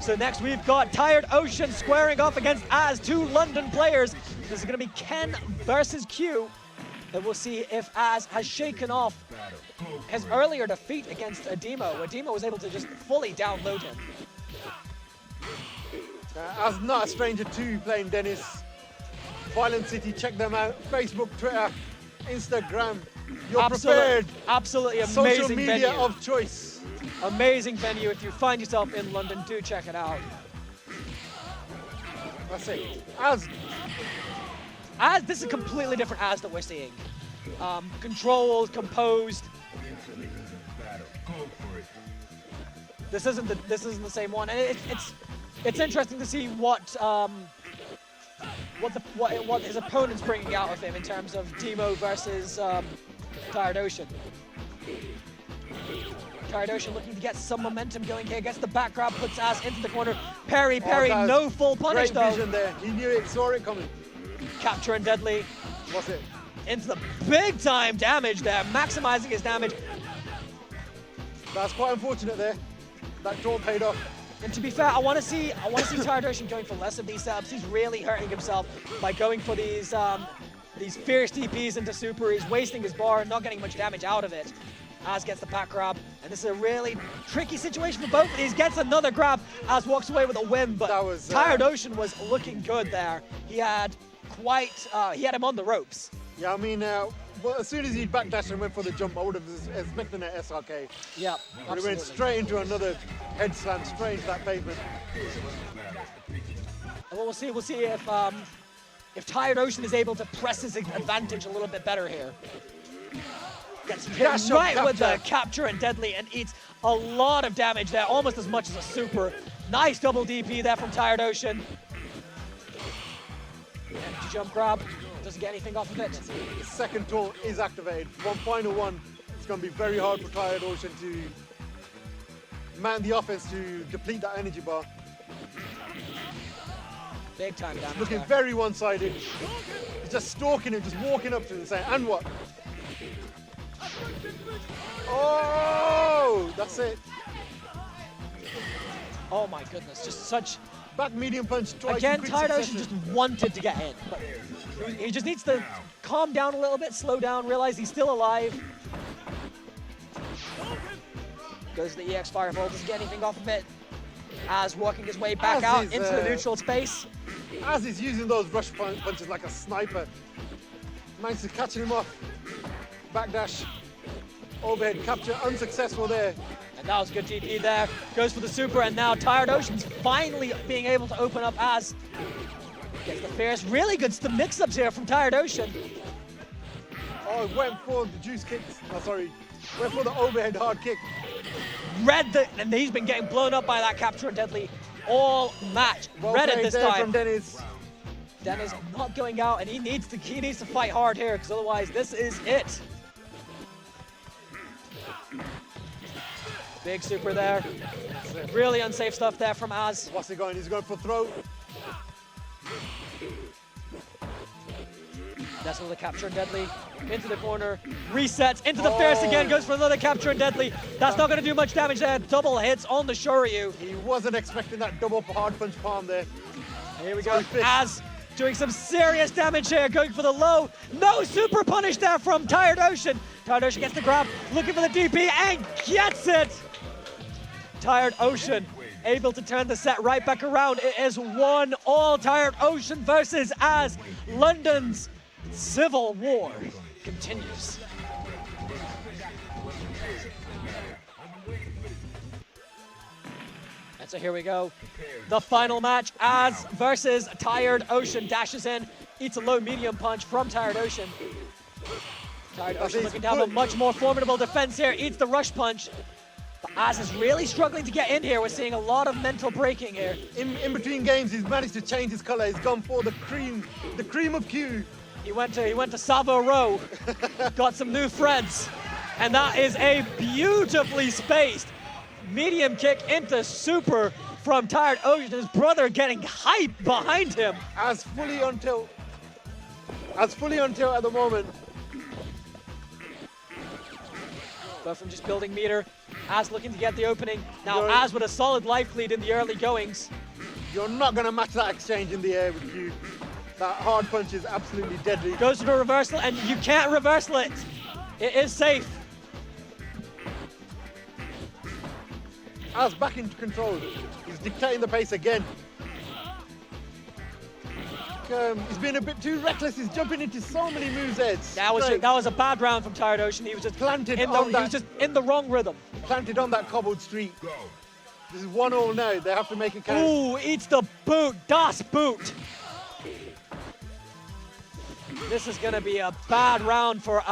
So next we've got Tired Ocean squaring off against Az, two London players. This is going to be Ken versus Q. And we'll see if Az has shaken off his earlier defeat against Deemo, where Deemo was able to just fully download him. Az not a stranger to playing Dennis. Violent City, check them out. Facebook, Twitter, Instagram. You're prepared. Absolutely amazing social media venue. Of choice. Amazing venue. If you find yourself in London, do check it out. That's it. Az, this is a completely different Az that we're seeing. Controlled, composed. This isn't the same one, and it's interesting to see what his opponent's bringing out of him in terms of Deemo versus Tired Ocean. Tired Ocean looking to get some momentum going here. Gets the back grab, puts Az into the corner. Parry, no full punish though. Great vision there. He knew it, saw it coming. Capture and deadly. What's it? Into the big time damage there, maximizing his damage. That's quite unfortunate there. That draw paid off. And to be fair, I want to see Tired Ocean going for less of these setups. He's really hurting himself by going for these fierce DPs into super. He's wasting his bar and not getting much damage out of it. Az gets the back grab, and this is a really tricky situation for both of these. Gets another grab. Az walks away with a win, but Tired Ocean was looking good there. He had him on the ropes. Yeah, I mean, well, as soon as he backdashed and went for the jump, I would have expected an SRK. Yeah, absolutely. He went straight into another head slam, straight into that pavement. Well, we'll see if Tired Ocean is able to press his advantage a little bit better here. Gets hit Dash right up with the capture. capture and deadly and eats a lot of damage there, almost as much as a super. Nice double DP there from Tired Ocean. Empty jump grab, doesn't get anything off of it. The second taunt is activated. One final one. It's going to be very hard for Tired Ocean to man the offense to deplete that energy bar. Big time damage Looking there. very one-sided. He's just stalking him, just walking up to him and saying, and what? Oh, that's it. Oh my goodness, just such... Back medium punch twice. Again, in quick Tired Ocean succession. just wanted to get in. But he just needs to calm down a little bit, slow down, realize he's still alive. Goes to the EX Fireball, doesn't get anything off of it. As working his way back As out is, into the neutral space. As he's using those rush punches like a sniper, managed to catch him off. Backdash, overhead capture, unsuccessful there. And that was good DP there. Goes for the super, and now Tired Ocean's finally being able to open up as gets the Feuras. Really good mix-ups here from Tired Ocean. Oh, went for the juice kicks. Oh, sorry. Went for the overhead hard kick. And he's been getting blown up by that capture and deadly all match. Well Read it played this there time. from Dennis. Dennis not going out, and he needs to fight hard here, because otherwise this is it. Big super there. Really unsafe stuff there from Az. What's he going? He's going for throw. That's with the capture and deadly. Into the corner, resets, into the Feuras again, goes for another capture and deadly. That's not going to do much damage there. Double hits on the Shoryu. He wasn't expecting that double hard punch palm there. Here we go. Sorry, Fish. Az doing some serious damage here, going for the low. No super punish there from Tired Ocean. Tired Ocean gets the grab, looking for the DP, and gets it! Tired Ocean able to turn the set right back around. It is 1-all Tired Ocean versus Az. London's civil war continues. And so here we go. The final match, Az versus Tired Ocean. Dashes in, eats a low medium punch from Tired Ocean. Tired Ocean looking to have a much more formidable defense here. Eats the rush punch. But Az is really struggling to get in here. We're seeing a lot of mental breaking here. In between games, he's managed to change his color. He's gone for the cream of Q. He went to Savo Row, got some new friends, and that is a beautifully spaced medium kick into super from Tired Ocean. His brother getting hype behind him. As fully on tilt at the moment. But from just building meter, Az looking to get the opening. Now Yo. Az with a solid life lead in the early goings. You're not going to match that exchange in the air with Q. That hard punch is absolutely deadly. Goes for the reversal, and you can't reversal it. It is safe. Az back into control. He's dictating the pace again. He's been a bit too reckless. He's jumping into so many moves heads. That was a bad round from Tired Ocean. He was just Planted in on he that- was just in the wrong rhythm. Planted on that cobbled street. This is 1-all now. They have to make it count. Ooh, eats the boot. Das Boot. This is going to be a bad round for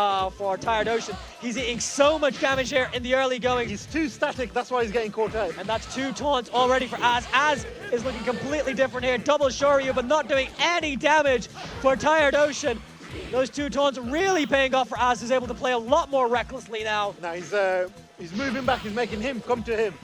Tired Ocean. He's eating so much damage here in the early going. He's too static. That's why he's getting caught out. And that's 2 taunts already for Az. Az is looking completely different here. Double Shoryu, but not doing any damage for Tired Ocean. Those 2 taunts really paying off for Az, who's able to play a lot more recklessly now. Now he's moving back. He's making him come to him.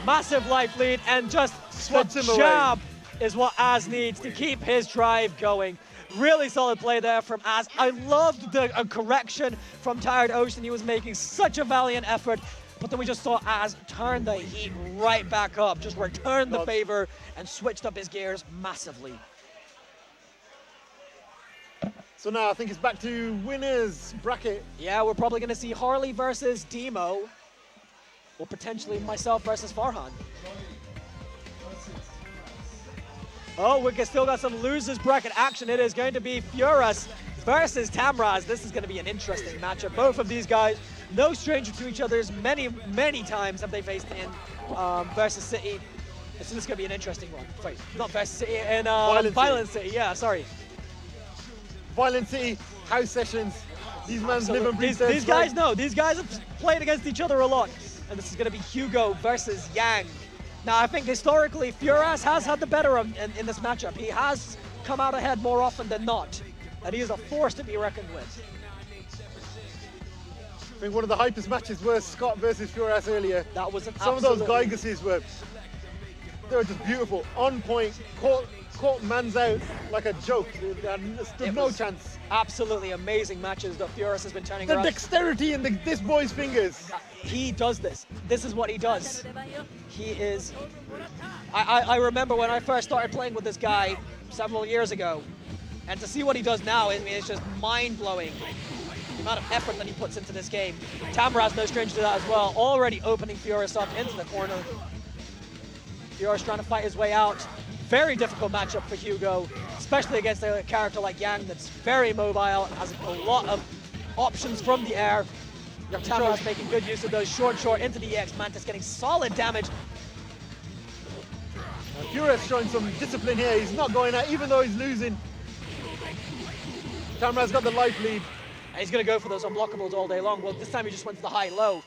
Massive life lead, and just Swats the him away. jab is what Az needs to keep his drive going. Really solid play there from Az. I loved the correction from Tired Ocean. He was making such a valiant effort, but then we just saw Az turn the heat right back up, just return the favor and switched up his gears massively. So now I think it's back to winners bracket. Yeah, we're probably going to see Halrey versus Deemo, or potentially myself versus Farman. Oh, we still got some losers bracket action. It is going to be Feuras versus Tamraz. This is going to be an interesting matchup. Both of these guys, no stranger to each other. Many times have they faced in Versus City. This is going to be an interesting one. Wait, not Versus City, in Violent Violent City. Yeah, sorry. Violent City, house sessions. These mans So live and breathe these guys know. These guys have played against each other a lot. And this is going to be Hugo versus Yang. Now, I think historically, Feuras has had the better of in this matchup. He has come out ahead more often than not. And he is a force to be reckoned with. I think one of the hypest matches was Scott versus Feuras earlier. That was an Some of those absolutely- Gygases were just beautiful, on point, caught man's out like a joke. There's no was chance. Absolutely amazing matches that Feuras has been turning The around. dexterity in this boy's fingers. He does this. This is what he does. He is... I remember when I first started playing with this guy several years ago, and to see what he does now, I mean, it's just mind-blowing. The amount of effort that he puts into this game. Tamraz, no stranger to that as well, already opening Feuras up into the corner. Feuras trying to fight his way out. Very difficult matchup for Hugo, especially against a character like Yang that's very mobile, has a lot of options from the air. You have Tamraz making good use of those short into the EX. Mantis getting solid damage. Feuras showing some discipline here. He's not going out, even though he's losing. Tamraz got the life lead. And he's going to go for those unblockables all day long. Well, this time he just went for the high-low.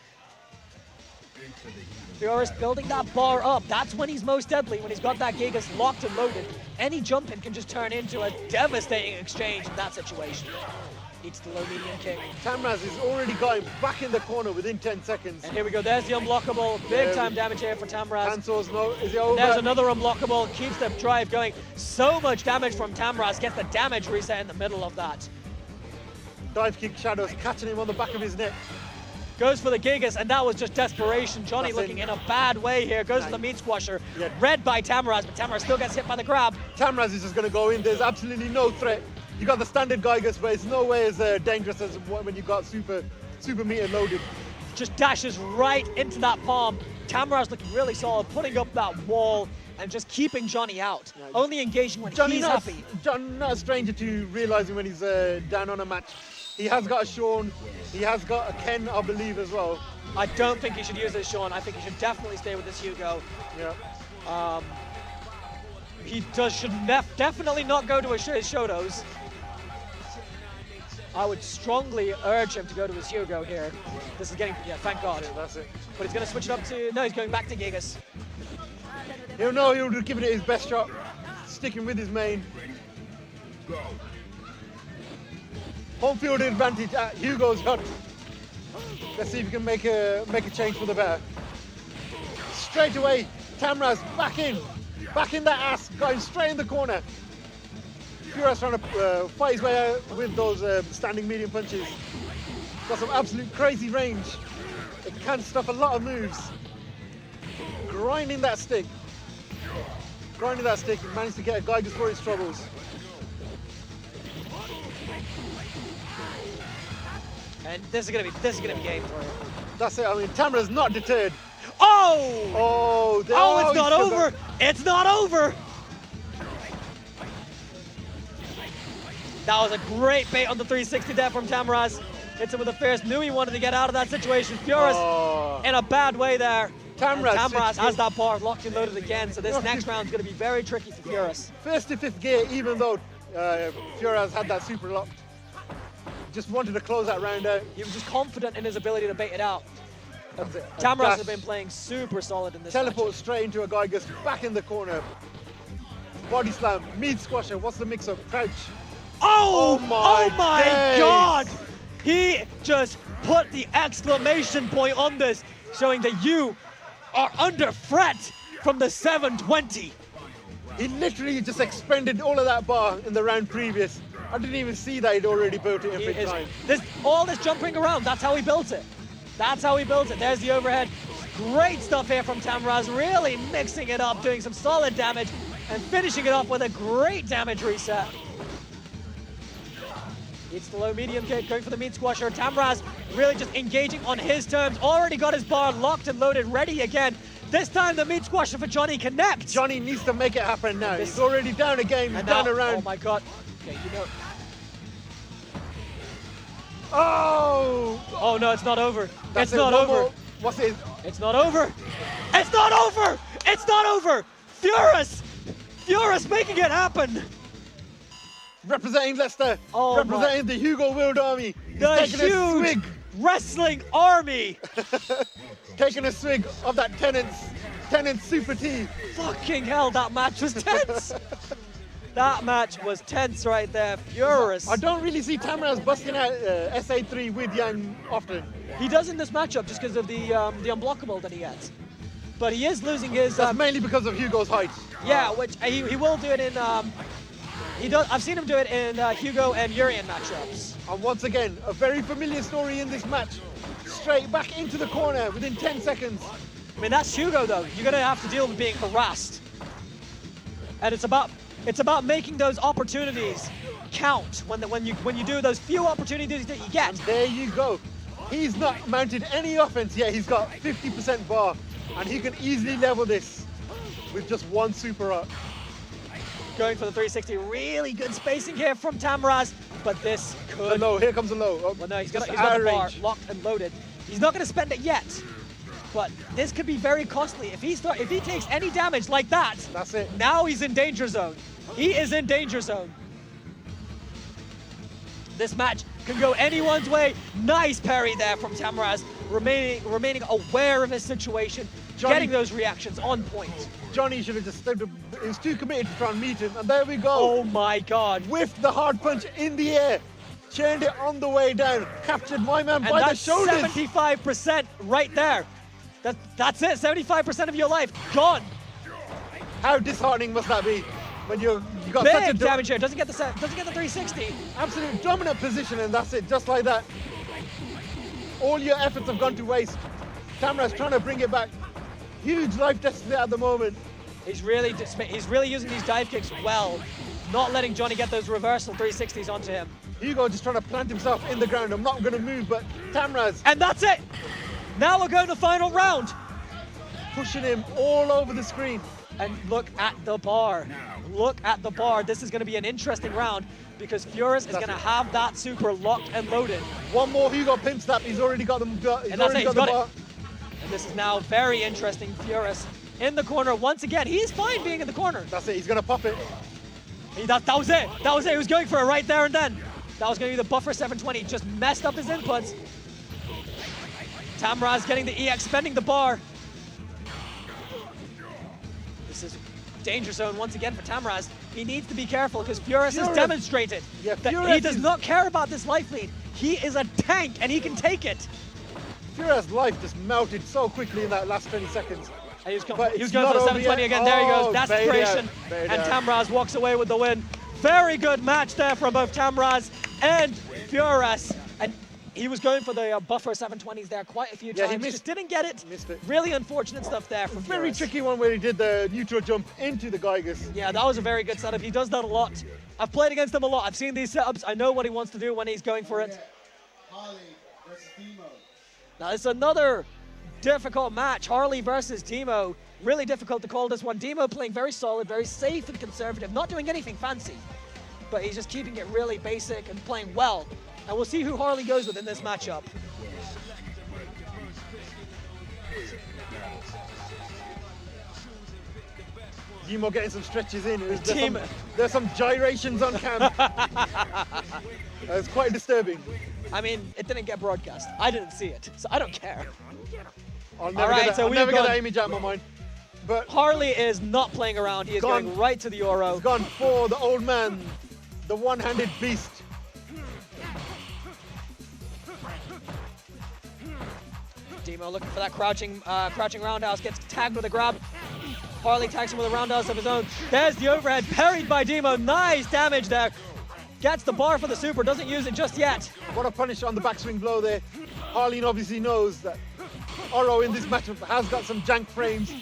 Feuras building that bar up. That's when he's most deadly, when he's got that Gigas locked and loaded. Any jump in can just turn into a devastating exchange in that situation. Eats the low medium kick. Tamraz has already got him back in the corner within 10 seconds. And here we go, there's the unblockable. Big time damage here for Tamraz. Hanso's no, is he over? There's another unblockable, keeps the drive going. So much damage from Tamraz, gets the damage reset in the middle of that. Dive kick Shadows, catching him on the back of his neck. Goes for the Gigas, and that was just desperation. Johnny That's looking it. in a bad way here. Goes for the meat squasher. Yeah. Read by Tamraz, but Tamraz still gets hit by the grab. Tamraz is just going to go in. There's absolutely no threat. You got the standard Gygas, but it's no way as dangerous as when you got super meter loaded. Just dashes right into that palm. Tamraz looking really solid, putting up that wall and just keeping Johnny out. Yeah. Only engaging when Johnny he's not, happy. John, not a stranger to realizing when he's down on a match. He has got a Sean. He has got a Ken, I believe, as well. I don't think he should use this Sean. I think he should definitely stay with this Hugo. Yeah. He should definitely not go to his Shotos. I would strongly urge him to go to his Hugo here. This is getting, yeah, thank God. Yeah, that's it. But he's going to switch it up to, no, he's going back to Gigas. He'll know he'll give it his best shot, sticking with his main. Go. Home field advantage at Hugo's got. Let's see if he can make a change for the better. Straight away, Tamraz back in that ass, got him straight in the corner. Feuras trying to fight his way out with those standing medium punches. Got some absolute crazy range. It can stuff a lot of moves. Grinding that stick. He managed to get a Gygas for his troubles. And this is gonna be game for him. That's it. I mean, Tamraz not deterred. Oh! Oh, It's not over! It's not over! That was a great bait on the 360 there from Tamraz. Hits him with a fierce. Knew he wanted to get out of that situation. Feuras in a bad way there. Tamraz And Tamraz switched has that bar locked and loaded again, so this Locked next in. round is going to be very tricky for Feuras. First to fifth gear, even though Feuras had that super lock. Just wanted to close that round out. He was just confident in his ability to bait it out. That's it. A Tamraz dash, has been playing super solid in this teleport match. straight into a Gygas, back in the corner. Body slam, meat squasher. What's the mix-up? Crouch. Oh my days. God! He just put the exclamation point on this, showing that you are under threat from the 720. He literally just expended all of that bar in the round previous. I didn't even see that he'd already built it in big time. All this jumping around, that's how he built it. That's how he built it. There's the overhead. Great stuff here from Tamraz, really mixing it up, doing some solid damage, and finishing it off with a great damage reset. It's the low medium kick, going for the meat squasher. Tamraz really just engaging on his terms. Already got his bar locked and loaded, ready again. This time the meat squasher for Johnny connects. Johnny needs to make it happen now. This- He's already down a game, he's And down now, a round. oh my God. Okay, you know. Oh! No, it's not over. That's It's not one over. more. What's it? It's not over. It's not over. It's not over. Feuras! Feuras making it happen! Representing Leicester, Oh representing the Hugo Wild army. He's The taking a huge swig, wrestling army! taking a swig of that Tenant's Super Tea. Fucking hell, that match was tense! That match was tense right there. Feuras. I don't really see Tamraz busting out SA3 with Yang often. He does in this matchup just because of the unblockable that he gets. But he is losing his... That's mainly because of Hugo's height. yeah, which he will do it in... I've seen him do it in Hugo and Urian matchups. And once again, a very familiar story in this match. Straight back into the corner within 10 seconds. I mean, that's Hugo, though. You're going to have to deal with being harassed. And it's about making those opportunities count when you do those few opportunities that you get. And there you go. He's not mounted any offense yet. He's got 50% bar, and he can easily level this with just one super art. Going for the 360. Really good spacing here from Tamraz, but this The could... low, here comes the low. Oh, Well, no, he's just got out the of bar range. locked and loaded. He's not going to spend it yet, but this could be very costly. If he takes any damage like that, That's it. now he's in danger zone. He is in danger zone. This match can go anyone's way. Nice parry there from Tamraz, remaining aware of his situation, Johnny- getting those reactions on point. Johnny should have just stepped up. He was too committed to try and meet him, and there we go. Oh my God. Whiffed the hard punch in the air, churned it on the way down, captured my man And by the that's shoulders. 75% right there. That's it, 75% of your life gone. How disheartening must that be when you got such a Big damage here, doesn't get the 360. absolute dominant position, and that's it, just like that. All your efforts have gone to waste. Tamraz trying to bring it back. Huge life deficit at the moment. He's really using these dive kicks well, not letting Johnny get those reversal 360s onto him. Hugo just trying to plant himself in the ground. I'm not going to move, but Tamraz And that's it. Now we're going to final round. pushing him all over the screen. And look at the bar. Look at the bar. This is going to be an interesting round because Feuras is going to have that super locked and loaded. One more Hugo pimp slap. He's already got them. He's And that's already it, he's got the got it. bar. And this is now very interesting. Feuras in the corner once again. He's fine being in the corner. That's it. He's going to pop it. That was it. That was it. He was going for it right there and then. That was going to be the buffer 720. Just messed up his inputs. Tamraz getting the EX, spending the bar. This is danger zone once again for Tamraz. He needs to be careful because Feuras has Feuras- demonstrated Yeah, that Feuras he does is- not care about this life lead. He is a tank and he can take it. Feuras' life just melted so quickly in that last 20 seconds. And he was But going it's for not the over 720 yet. again. There he Oh, goes. That's the bait creation. out, bait And out. Tamraz walks away with the win. Very good match there from both Tamraz and Feuras. And he was going for the buffer 720s there quite a few Yeah, he times. missed- Just didn't get it. missed it. Really unfortunate stuff there from Very Feuras. tricky one where he did the neutral jump into the Geiges. Yeah, that was a very good setup. He does that a lot. I've played against him a lot. I've seen these setups. I know what he wants to do when he's going for it. Halrey versus Deemo. Now, it's another difficult match. Halrey versus Deemo. Really difficult to call this one. Deemo playing very solid, very safe and conservative, not doing anything fancy. But he's just keeping it really basic and playing well. And we'll see who Halrey goes with in this matchup. Deemo getting some stretches in. Team- There's some gyrations on cam. It's quite disturbing. I mean, it didn't get broadcast. I didn't see it, so I don't care. I'll never, right, get, that, so I'll we've never get gone- that image out of my mind. But Halrey is not playing around. He is Gone. going right to the Oro. he's gone for the old man, the one-handed beast. Deemo looking for that crouching roundhouse, gets tagged with a grab. Halrey tags him with a roundhouse of his own. There's the overhead, parried by Deemo. Nice damage there. Gets the bar for the super, doesn't use it just yet. What a punish on the backswing blow there. Harleen obviously knows that Oro in this matchup has got some jank frames.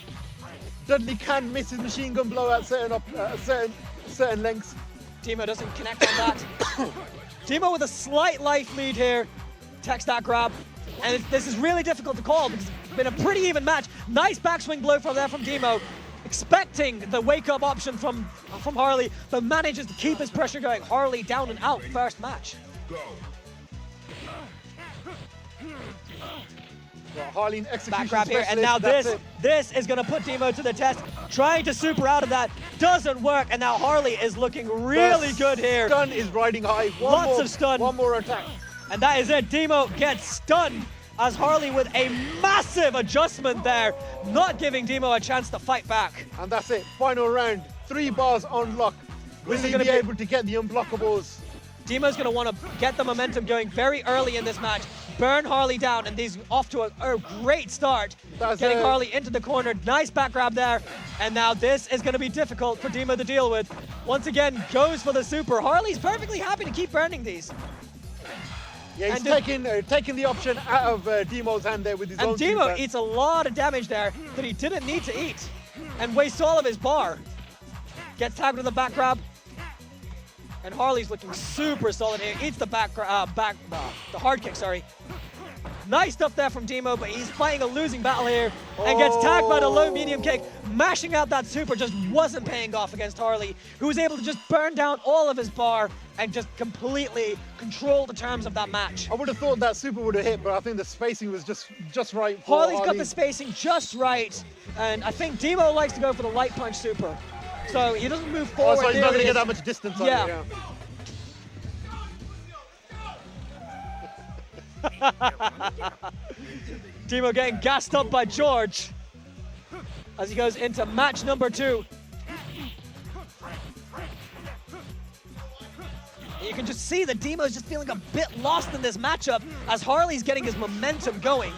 Dudley can miss his machine gun blow at certain lengths. Deemo doesn't connect on that. Deemo with a slight life lead here. Takes that grab. And this is really difficult to call because it's been a pretty even match. Nice backswing blow from Deemo. Expecting the wake-up option from Halrey, but manages to keep his pressure going. Halrey down and out first match. Well, Harley's execution Back grab here, and specialist, now that's this it. is going to put Deemo to the test. Trying to super out of that, doesn't work, and now Harley is looking really good here. Stun is riding high. Lots of stun. One more attack. And that is it. Deemo gets stunned as Harley with a massive adjustment there, not giving Deemo a chance to fight back. And that's it. Final round. 3 bars on lock. Will This is he gonna be be- able to get the unblockables? Deemo's going to want to get the momentum going very early in this match, burn Harley down, and he's off to a great start. That's Getting it. Harley into the corner, nice back grab there, and now this is going to be difficult for Deemo to deal with. Once again, goes for the super. Harley's perfectly happy to keep burning these. Yeah, he's And taking the option out of Deemo's hand there with his And own Deemo super. eats a lot of damage there that he didn't need to eat, and wastes all of his bar. Gets tagged with a back grab. And Harley's looking super solid here. Eats the the hard kick, sorry. Nice stuff there from Deemo, but he's fighting a losing battle here and gets tagged by the low medium kick. Mashing out that super just wasn't paying off against Harley, who was able to just burn down all of his bar and just completely control the terms of that match. I would have thought that super would have hit, but I think the spacing was just right. For Harley's got Harley. the spacing just right, and I think Deemo likes to go for the light punch super. So he doesn't move Oh, forward. so he's not going to nearly get as- that much distance on Yeah. it. Deemo getting gassed up by George as he goes into match number 2. You can just see that Deemo's just feeling a bit lost in this matchup as Harley's getting his momentum going.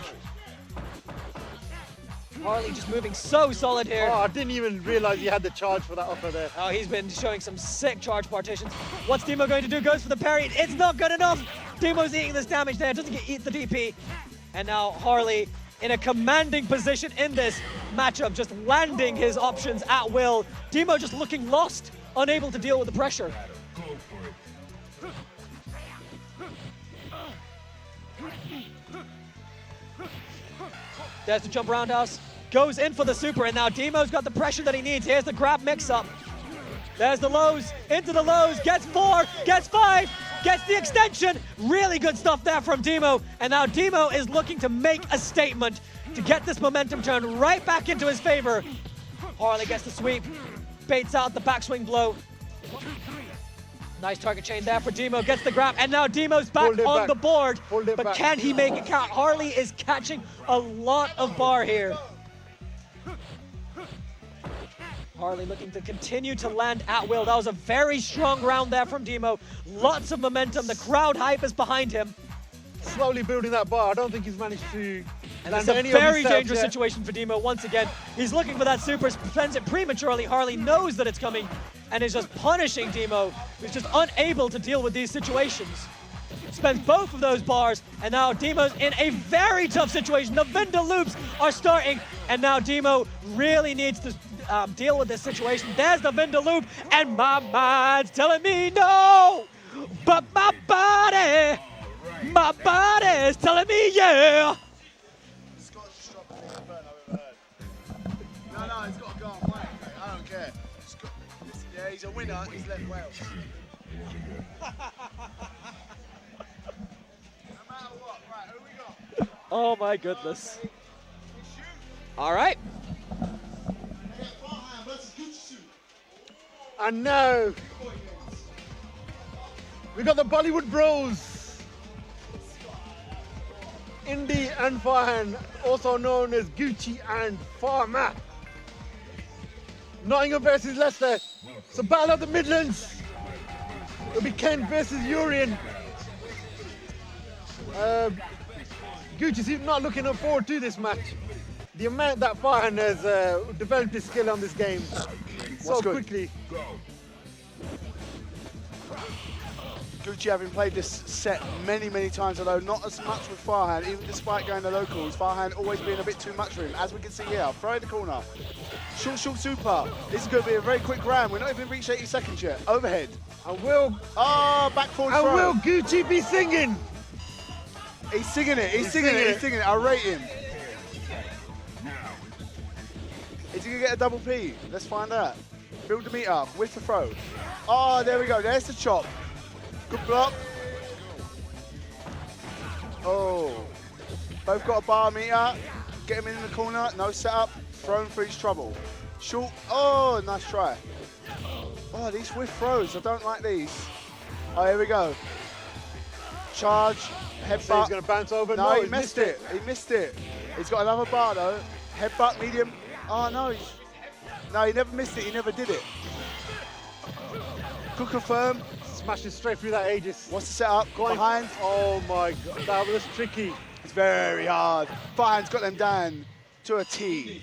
Harley just moving so solid here. Oh, I didn't even realize he had the charge for that upper there. Oh, he's been showing some sick charge partitions. What's Deemo going to do? Goes for the parry. It's not good enough. Deemo's eating this damage there. Doesn't eat the DP. And now Harley in a commanding position in this matchup, just landing his options at will. Deemo just looking lost, unable to deal with the pressure. There's the jump roundhouse. Goes in for the super, and now Deemo's got the pressure that he needs. Here's the grab mix-up. There's the lows, into the lows, gets 4, gets 5, gets the extension. Really good stuff there from Deemo. And now Deemo is looking to make a statement to get this momentum turned right back into his favor. Harley gets the sweep, baits out the backswing blow. Nice target chain there for Deemo, gets the grab, and now Deemo's back Pulled it on back. the board. Pulled it But back. can he make it count? Harley is catching a lot of bar here. Harley looking to continue to land at will. That was a very strong round there from Deemo. Lots of momentum. The crowd hype is behind him. Slowly building that bar. I don't think he's managed to And land it's a any of his very steps dangerous yet. situation for Deemo once again. He's looking for that super, spends it prematurely. Harley knows that it's coming and is just punishing Deemo, who's just unable to deal with these situations. Spends both of those bars, and now Deemo's in a very tough situation. The Vinda loops are starting, and now Deemo really needs to deal with this situation. There's the Vinda loop, and my mind's telling me no, but my body is telling me yeah. Scottish drop of the burn I've ever heard. No, he's got to go on white, mate. I don't care. Yeah, he's a winner. He's left Wales. No matter what. Right, who we got? Oh my goodness. All right. Farman versus Cactu. And now we got the Bollywood Bros. Indy and Farhan, also known as Gucci and Farman. Nottingham versus Leicester. It's a battle of the Midlands. It'll be Kent versus Urian. Gucci's not looking forward to this match. The amount that Farhan has developed his skill on this game so good? quickly. Gucci, having played this set many, many times, although not as much with Farhan, even despite going to locals, Farhan always being a bit too much for him, as we can see here. Throw in the corner. Short super. This is going to be a very quick round. We're not even reached 80 seconds yet. Overhead. And will Back forward throw. will Gucci be singing? He's singing it. He's singing singing it. it. He's singing it. I rate him. Is he going to get a double P? Let's find out. Build the meet up. With the throw. Oh, there we go. There's the chop. Good block. Oh. Both got a bar meter. Get him in the corner. No setup. Thrown for his trouble. Short. Oh, nice try. Oh, these whiff throws. I don't like these. Oh, here we go. Charge. Headbutt. So he's going to bounce over. No, he missed it. He missed it. He's got another bar though. Headbutt, medium. Oh no. No, he never missed it. He never did it. Good confirm. Smashes straight through that Aegis. What's the setup? Going Behind. Oh my God, that was tricky. It's very hard. Farman's got them down to a T.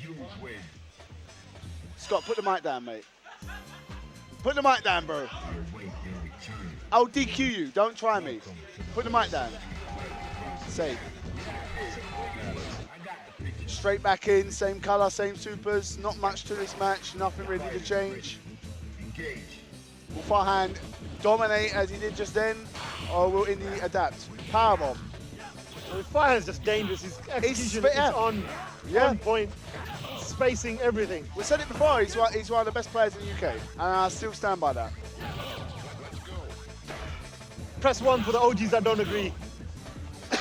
Scott, put the mic down, mate. Put the mic down, bro. I'll DQ you. Don't try me. Put the mic down. Safe. Straight back in, same colour, same supers. Not much to this match. Nothing really to change. Will Farhan dominate as he did just then, or will Indy adapt? Powerbomb. Well, Farhan's just dangerous. His execution is on point. Spacing, everything. We said it before, he's one of the best players in the UK, and I still stand by that. Press 1 for the OGs that don't agree.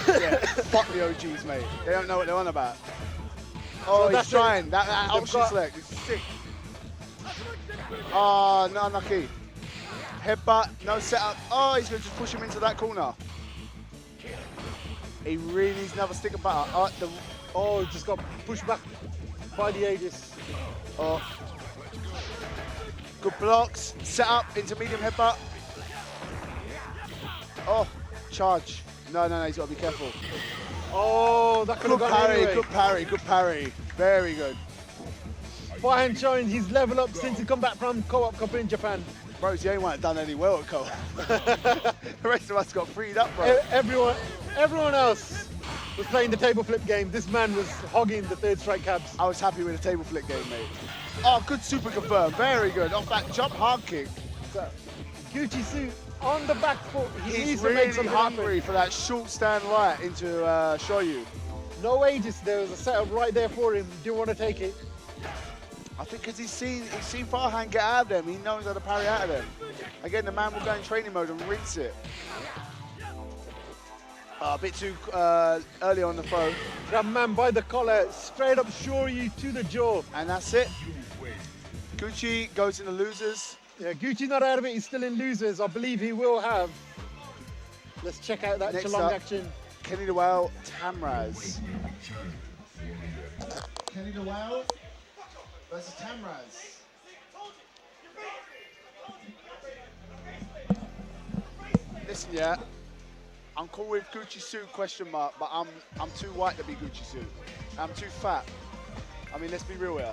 Yeah, fuck the OGs, mate. They don't know what they're on about. Oh, So he's that's trying. That option select is sick. Oh, no, unlucky. Headbutt, no setup. Oh, he's going to just push him into that corner. He really needs another stick of butter. Oh, just got pushed back by the Aegis. Oh. Good blocks. Set up into medium headbutt. Oh, charge. No, he's got to be careful. Oh, that could have Good gone parry, anyway. good parry, good parry. Very good. Farhan showing his level up since he come back from Co-op Cup in Japan. Bro, he's the only one that done any well at co-op. The rest of us got freed up, bro. Everyone else was playing the table flip game. This man was hogging the third strike cabs. I was happy with the table flip game, mate. Oh, good super confirm. Very good. Off that jump hard kick. So, Gucci suit on the back foot. He He's needs to make really something hungry happen. for that short stand light into Shoyu. No Aegis. There was a setup right there for him. Didn't want to take it. I think because he's seen Farhan get out of them, he knows how to parry out of them. Again, the man will go in training mode and rinse it. A bit too early on the throw. Grab man by the collar, straight up Shoryu to the jaw. And that's it. Gucci goes in the losers. Yeah, Gucci's not out of it, he's still in losers. I believe he will have. Let's check out that Next Chalong up, action. Kenny Dewell, Tamraz. Kenny Dewell versus Tamraz. Listen, yeah, I'm cool with Gucci suit question mark, but I'm too white to be Gucci suit. I'm too fat. I mean, let's be real here.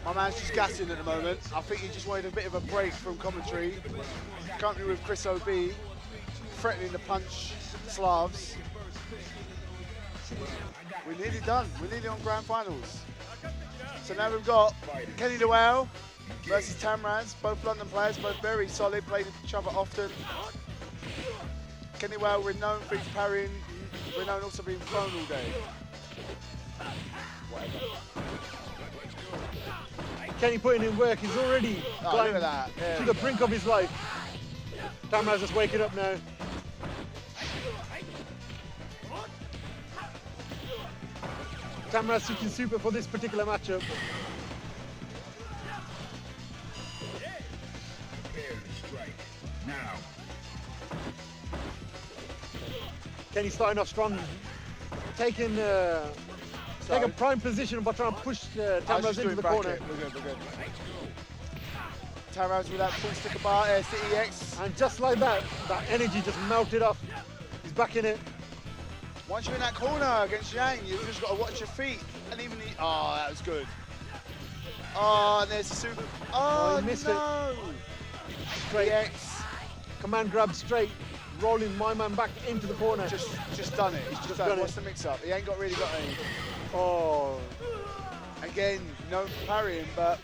My man's just gassing at the moment. I think he just wanted a bit of a break from commentary. Currently with Chris O.B. threatening to punch Slavs. We're nearly done. We're nearly on grand finals. So now we've got Kenny Dewell versus Tamraz, both London players, both very solid, played each other often. Kenny Dewell renowned for his parrying, renowned also being thrown all day. Whatever. Kenny putting in work, he's already look at that. to the brink of his life. Tamraz just waking up now. Tamraz switching super for this particular matchup. Kenny starting off strong, taking a prime position by trying to push Tamraz into the corner. We're good. Tamraz with that full sticker bar, City X. And just like that, that energy just melted off. He's back in it. Once you're in that corner against Yang, you've just got to watch your feet. And even the, oh, that was good. Oh, and there's the super. Oh, he missed no. Straight X. command grab straight, rolling my man back into the corner. Just done it. He's just done it. What's the mix-up? He ain't really got any. Oh. Again, no parrying, but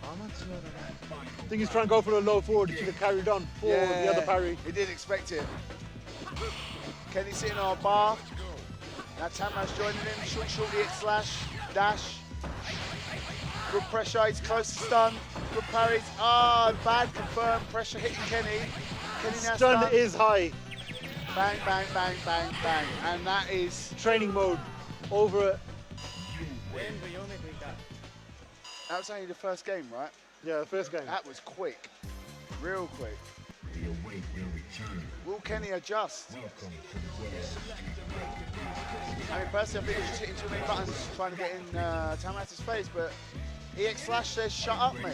I think he's trying to go for a low forward. He should have carried on for the other parry. He didn't expect it. Kenny sitting on a bar. Now Tamraz joining him. Short hit slash, dash. Good pressure, he's close to stun. Good parries. Ah, bad confirmed. Pressure hitting Kenny. Kenny now Stun stunned. is high. Bang, bang, bang, bang, bang. And that is... Training mode over. That was only the first game, right? Yeah, the first game. That was quick. Real quick. Will Kenny adjust? I mean, personally, I think he was just hitting too many buttons trying to get in Tamraz's face, but EX Slash says, shut up, mate.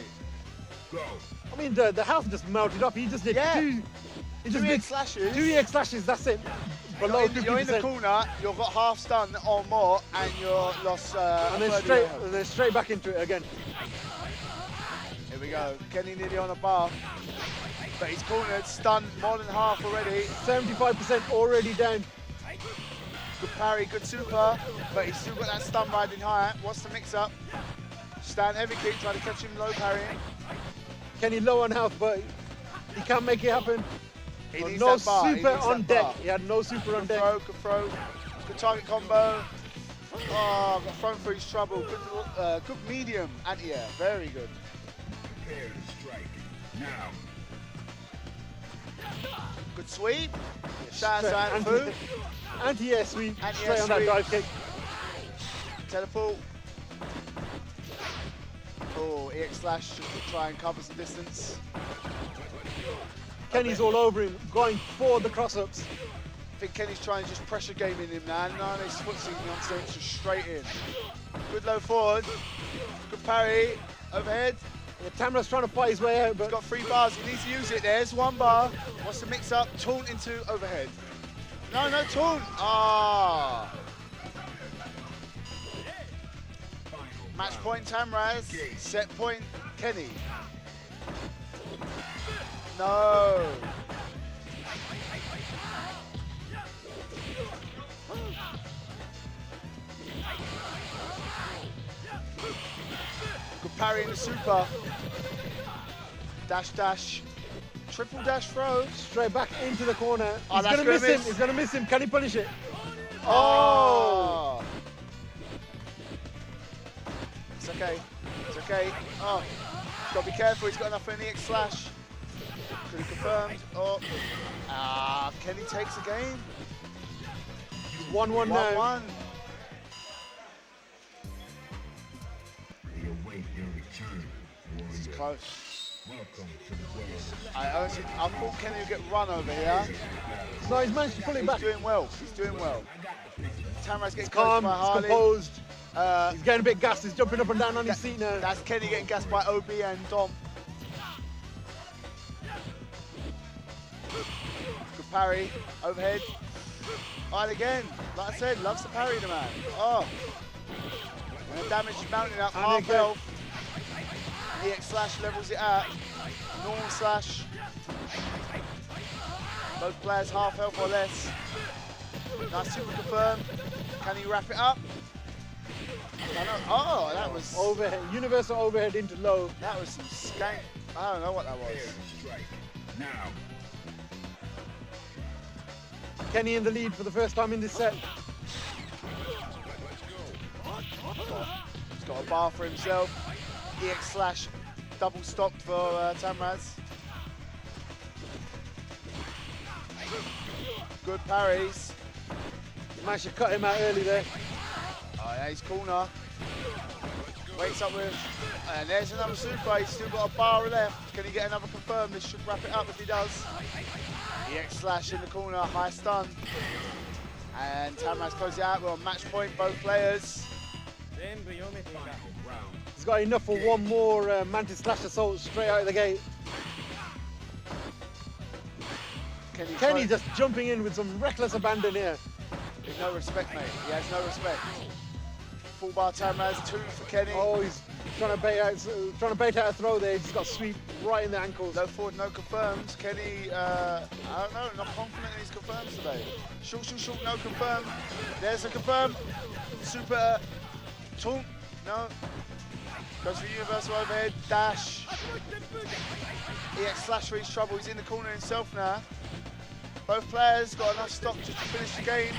I mean, the health just melted up. He just did two. He just Two did EX Slashes. 2 EX slashes. That's it. Below You're in the 50%. corner, you've got half stun or more, and you're lost. And then straight back into it again. Here we go. Kenny nearly on a bar, but he's cornered, stunned more than half already. 75% already down. Good parry, good super, but he's still got that stun riding high. What's the mix-up? Stand heavy kick, trying to catch him low parrying. Kenny low on health, but he can't make it happen. He needs No that bar. super on deck. Bar. He had no super on deck. Good throw. Good target combo. Oh, got thrown for his trouble. Good medium anti-air. Very good. Prepare to strike. Now. Good sweep. Shout out to Fu. Anti-air sweep. Anti-air Straight on that sweep. dive kick. Teleport. Oh, EX Slash just to try and cover some distance. Kenny's all over him, going for the cross-ups. I think Kenny's trying to just pressure gaming him now. None of his footsie nonsense, just straight in. Good low forward. Good parry. Overhead. Yeah, Tamraz trying to fight his way out, but He's got 3 bars. He needs to use it. There's 1 bar. What's the mix-up? Taunt into overhead. No taunt. Ah. Match point Tamraz. Set point Kenny. No. Good parry in the super. Dash, dash. Triple dash throw. straight back into the corner. Oh, He's that's gonna miss gonna him. miss. He's gonna miss him. Can he punish it? Oh! It's okay. It's okay. Oh, he's got to be careful. He's got enough for an EX Slash. Could have confirmed. Oh. Kenny takes the game. 1-1 now. 1-1. We await your return, This is warrior. close. Welcome to the world. I thought Kenny would get run over here. No, he's managed to pull it He's back. doing well. He's doing well. Tamraz getting Calm, close by he's Harley. composed. Uh, He's getting a bit gassed. He's jumping up and down on his seat now. That's Kenny getting gassed by OB and Dom. Good parry, overhead. And again, like I said, loves to parry the man. Oh. And the damage is mounting up, And half again. health. EX Slash levels it out. Normal Slash. Both players half health or less. Nice super confirm. Can he wrap it up? Oh, that was Overhead, universal overhead into low. that was some skank. I don't know what that was. Prepare to strike. Now. Kenny in the lead for the first time in this set. He's got a bar for himself. EX Slash double stopped for Tamraz. Good parries. Managed to cut him out early there. Oh, yeah, he's corner. Wakes up with, and there's another super. He's still got a bar left. Can he get another confirm? This should wrap it up if he does. EX Slash in the corner, high stun. And Tamraz closes it out. We're on match point, both players. He's got enough for one more Mantis Slash Assault straight out of the gate. Kenny just jumping in with some reckless abandon here. There's no respect, mate. He has no respect. Full bar Tamraz, 2 for Kenny. Oh, he's trying to bait out a throw there. He's got sweep right in the ankles. Low forward, no confirms. Kenny, I don't know, not confident in his confirms today. Short, no confirm. There's a confirm. Super taunt, no. Goes for universal overhead, dash. EX Slash for his trouble. He's in the corner himself now. Both players got enough stock just to finish the game.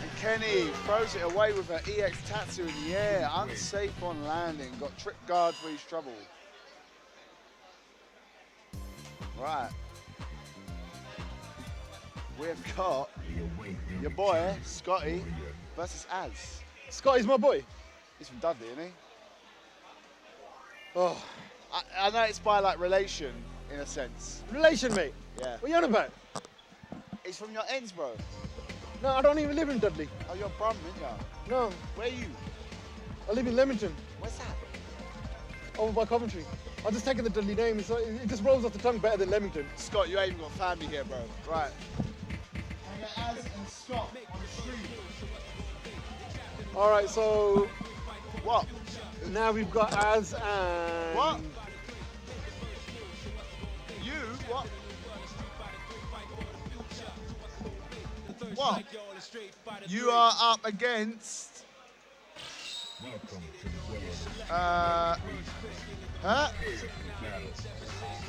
And Kenny throws it away with her EX Tatsu in the air. Unsafe on landing. Got trip guard for his trouble. Right. we've got your boy, Scotty, versus Az. Scotty's my boy. He's from Dudley, isn't he? Oh, I know it's by like relation, in a sense. relation, mate. Yeah. What are you on about? He's from your ends, bro. No, I don't even live in Dudley. Oh, you're from, isn't you? No, Where are you? I live in Leamington, Where's that? over by Coventry. I'm just taking the Dudley name. It just rolls off the tongue better than Leamington. Scott, you ain't even got family here, bro. Right. And get Az and Scott on the stream. All right, so What? now we've got Az and... What? You? What? What? You are up against... Welcome to the world. Huh?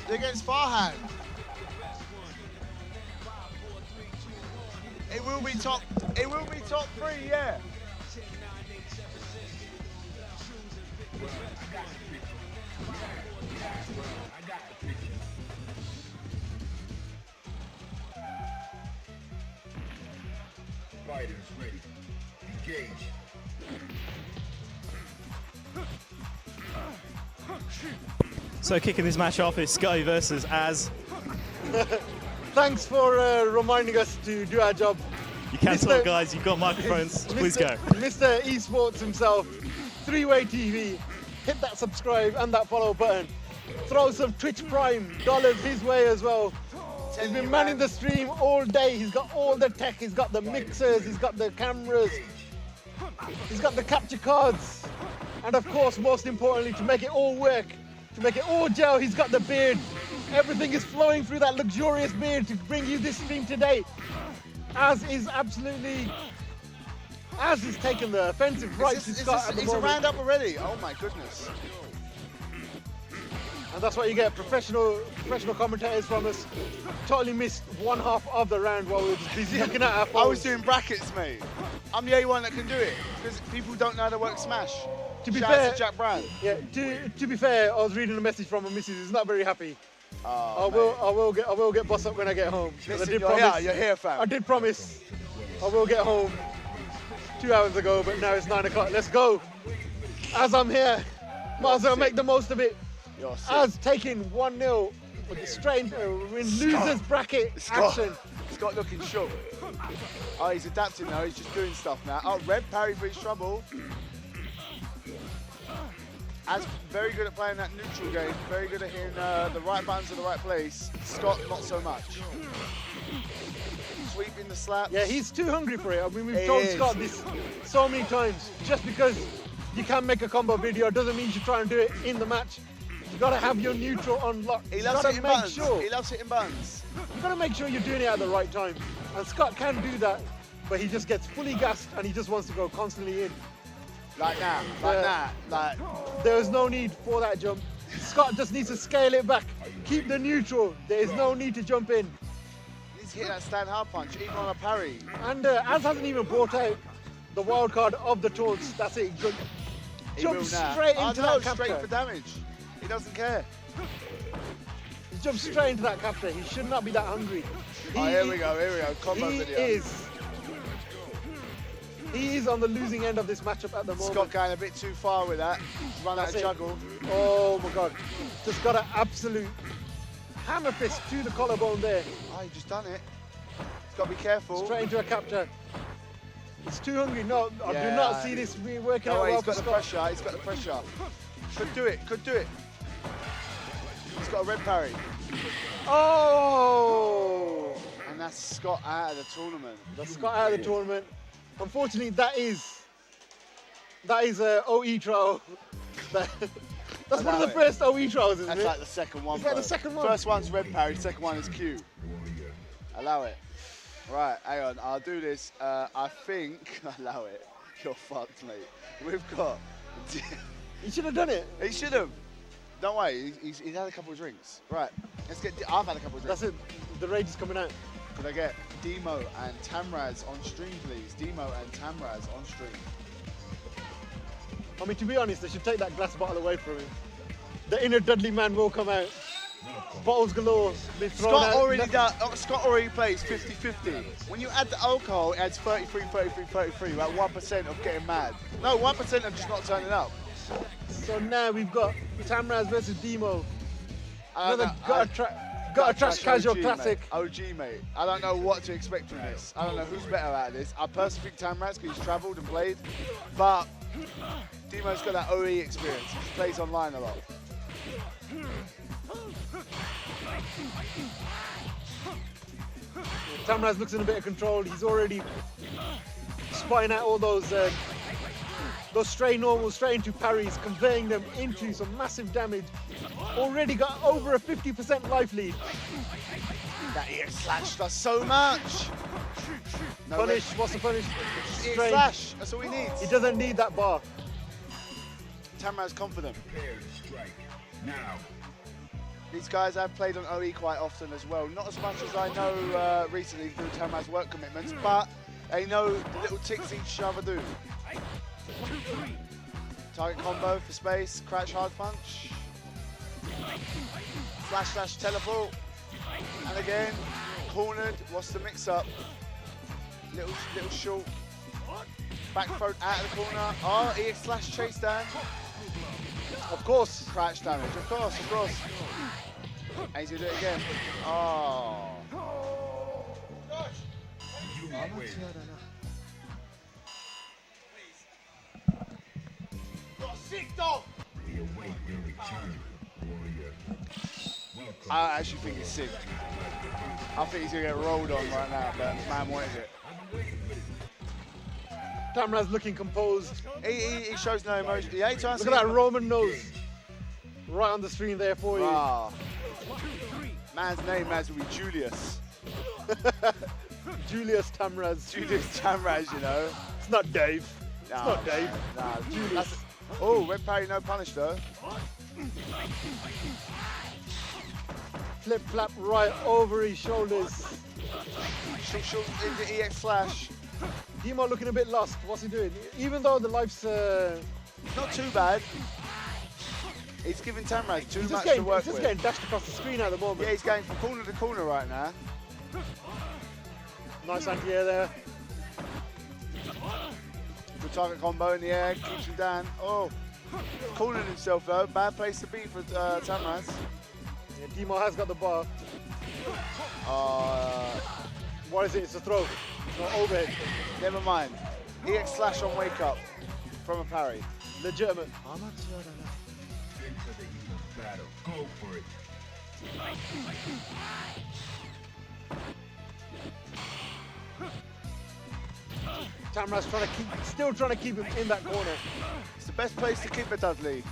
You're against Farhan. It will be top 3, yeah. Fighters ready. Engage. So kicking this match off is Scotty versus Az. Thanks for reminding us to do our job. You can Mr. talk, guys. You've got microphones. Please go. Mr. Esports himself, Three-Way TV. Hit that subscribe and that follow button. Throw some Twitch Prime dollars his way as well. He's been manning the stream all day. He's got all the tech. He's got the mixers. He's got the cameras. He's got the capture cards. And of course, most importantly, to make it all work, to make it all gel, he's got the beard. Everything is flowing through that luxurious beard to bring you this stream today. Az is taking the offensive right to Scott at the It's a moment. round up already. Oh my goodness. And that's why you get professional commentators from us. Totally missed one half of the round while we were just busy looking at our phones. I was doing brackets, mate. I'm the only one that can do it because people don't know how to work Smash. To be Shout out fair, to Jack Brown. yeah. To be fair, I was reading a message from my missus. Who's not very happy. I will get bossed up when I get home. 'Cause Listen, I did you're promise. here, you're here, fam. I did promise I will get home 2 hours ago, but now it's 9 o'clock. Let's go. As I'm here, might as well make the most of it. You're sick. As taking 1-0 with the straight in losers bracket action. Scott looking shook. Oh, he's adapting now. He's just doing stuff now. Oh, red parry for his trouble. Az very good at playing that neutral game. Very good at hitting the right buttons to the right place. Scott, not so much. Sweeping the slaps. Yeah, he's too hungry for it. I mean, we've He told is. Scott this so many times. Just because you can make a combo video doesn't mean you should try and do it in the match. You gotta have your neutral unlocked. He You loves gotta hitting make buttons. sure. He loves hitting buttons. You gotta make sure you're doing it at the right time. And Scott can do that, but he just gets fully gassed and he just wants to go constantly in. Like that, like that, like. There is no need for that jump. Scott just needs to scale it back. Keep the neutral. There is no need to jump in. He's hitting that stand hard punch, even on a parry. And Az hasn't even brought out the wild card of the taunts. That's it. Good. He Jump will now. straight Oh, into no, that straight capture. for damage. He doesn't care. He jumped straight into that capture. He should not be that hungry. Oh, here we go. Combo He video. He is on the losing end of this matchup at the moment. Scott going a bit too far with that. He's run out That's of it. juggle. Oh my God. Just got an absolute hammer fist to the collarbone there. Oh, he just done it. He's got to be careful. Straight into a capture. He's too hungry. No, I do Yeah. not see this working No out way, well he's for got the Scott. pressure. He's got the pressure. Could do it. Could do it. He's got a red parry. Oh! And that's Scott out of the tournament. That's Scott out of the tournament. Unfortunately, that is a OE trial. That's one of the first OE trials, isn't That's it? like the second one. Is that bro. the second one? First one's red parry, second one is Q. Allow it. Right, hang on, I'll do this. I think, allow it. You're fucked, mate. We've got, You should have done it. he should have. Don't worry, he's had a couple of drinks. Right, let's get, I've had a couple of drinks. That's it. The rage is coming out. Could I get Deemo and Tamraz on stream, please? Deemo and Tamraz on stream. I mean, to be honest, they should take that glass bottle away from him. The inner Dudley man will come out. Welcome bottles galore. Been thrown Scott out. Scott already plays 50-50. When you add the alcohol, it adds 33, 33, 33, about 1% of getting mad. No, 1% of just not turning up. So now we've got Tamraz versus Deemo. Another Got a trash casual OG, classic. Mate. OG, mate. I don't know what to expect from this. I don't know who's better at this. I personally think Tamraz, because he's travelled and played, but Deemo's got that OE experience. He plays online a lot. Tamraz looks in a bit of control. He's already spotting out all those stray normals straight into parries, conveying them into some massive damage. Already got over a 50% life lead. That EX slash does so much. No Punish, what's the punish? EX Strange. slash, that's all he needs. He doesn't need that bar. Tamraz confident. Prepare to strike. Now. These guys have played on OE quite often as well. Not as much as I know recently through Tamraz work commitments, but they know the little ticks each other do. Target combo for space, crouch hard punch. Flash dash teleport. And again, cornered, what's the mix up? Little short. Back throw out of the corner. Oh, EX slash chase down. Of course. Crouch damage, of course. And he's gonna do it again. Oh. You win. We await your return, warrior. Welcome. I actually think it's sick. I think he's gonna get rolled on right now, but man wanted it. Tamraz looking composed. He shows no emotion. Yeah, Look at that Roman nose. Right on the screen there for you. Ah. Man's name will be Julius. Julius Tamraz. Julius Tamraz, you know. It's not Dave. Nah, It's not Dave. Nah, Julius. Oh, red parry, no punish though. Flip flap right over his shoulders. Short into EX slash. Deemo looking a bit lost. What's he doing? Even though the life's Not too bad. He's giving Tamraz too much to work just with. getting dashed across the screen at the moment. Yeah, he's going from corner to corner right now. Nice anti-air there. Good target combo in the air, keeps him down. Oh, cornered himself though. Bad place to be for Tamraz. Yeah, Deemo has got the bar. What is it? It's a throw. It's not overhead. Never mind. EX slash on wake up from a parry. Legitimate. Into the heat of battle. Go for it. Tamraz still trying to keep him in that corner. It's the best place to keep a Dudley.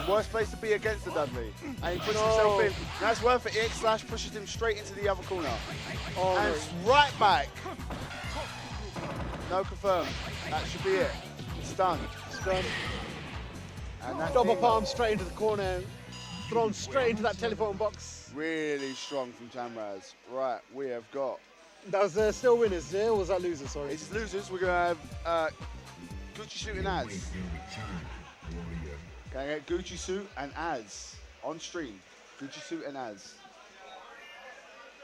The worst place to be against the Dudley. And he puts himself in. That's worth it. EX slash pushes him straight into the other corner. Oh, And no. it's right back. No confirm. That should be it. It's done. Stun. And that's Double Deemo. palm straight into the corner. Thrown straight into that telephone box. Really strong from Tamraz. Right, we have got. That was still winners, yeah? Or was that losers? Sorry. It's losers. We're going to have Gucci suit and ads. Await your return, warrior. Going to get Gucci suit and ads on stream. Gucci suit and ads.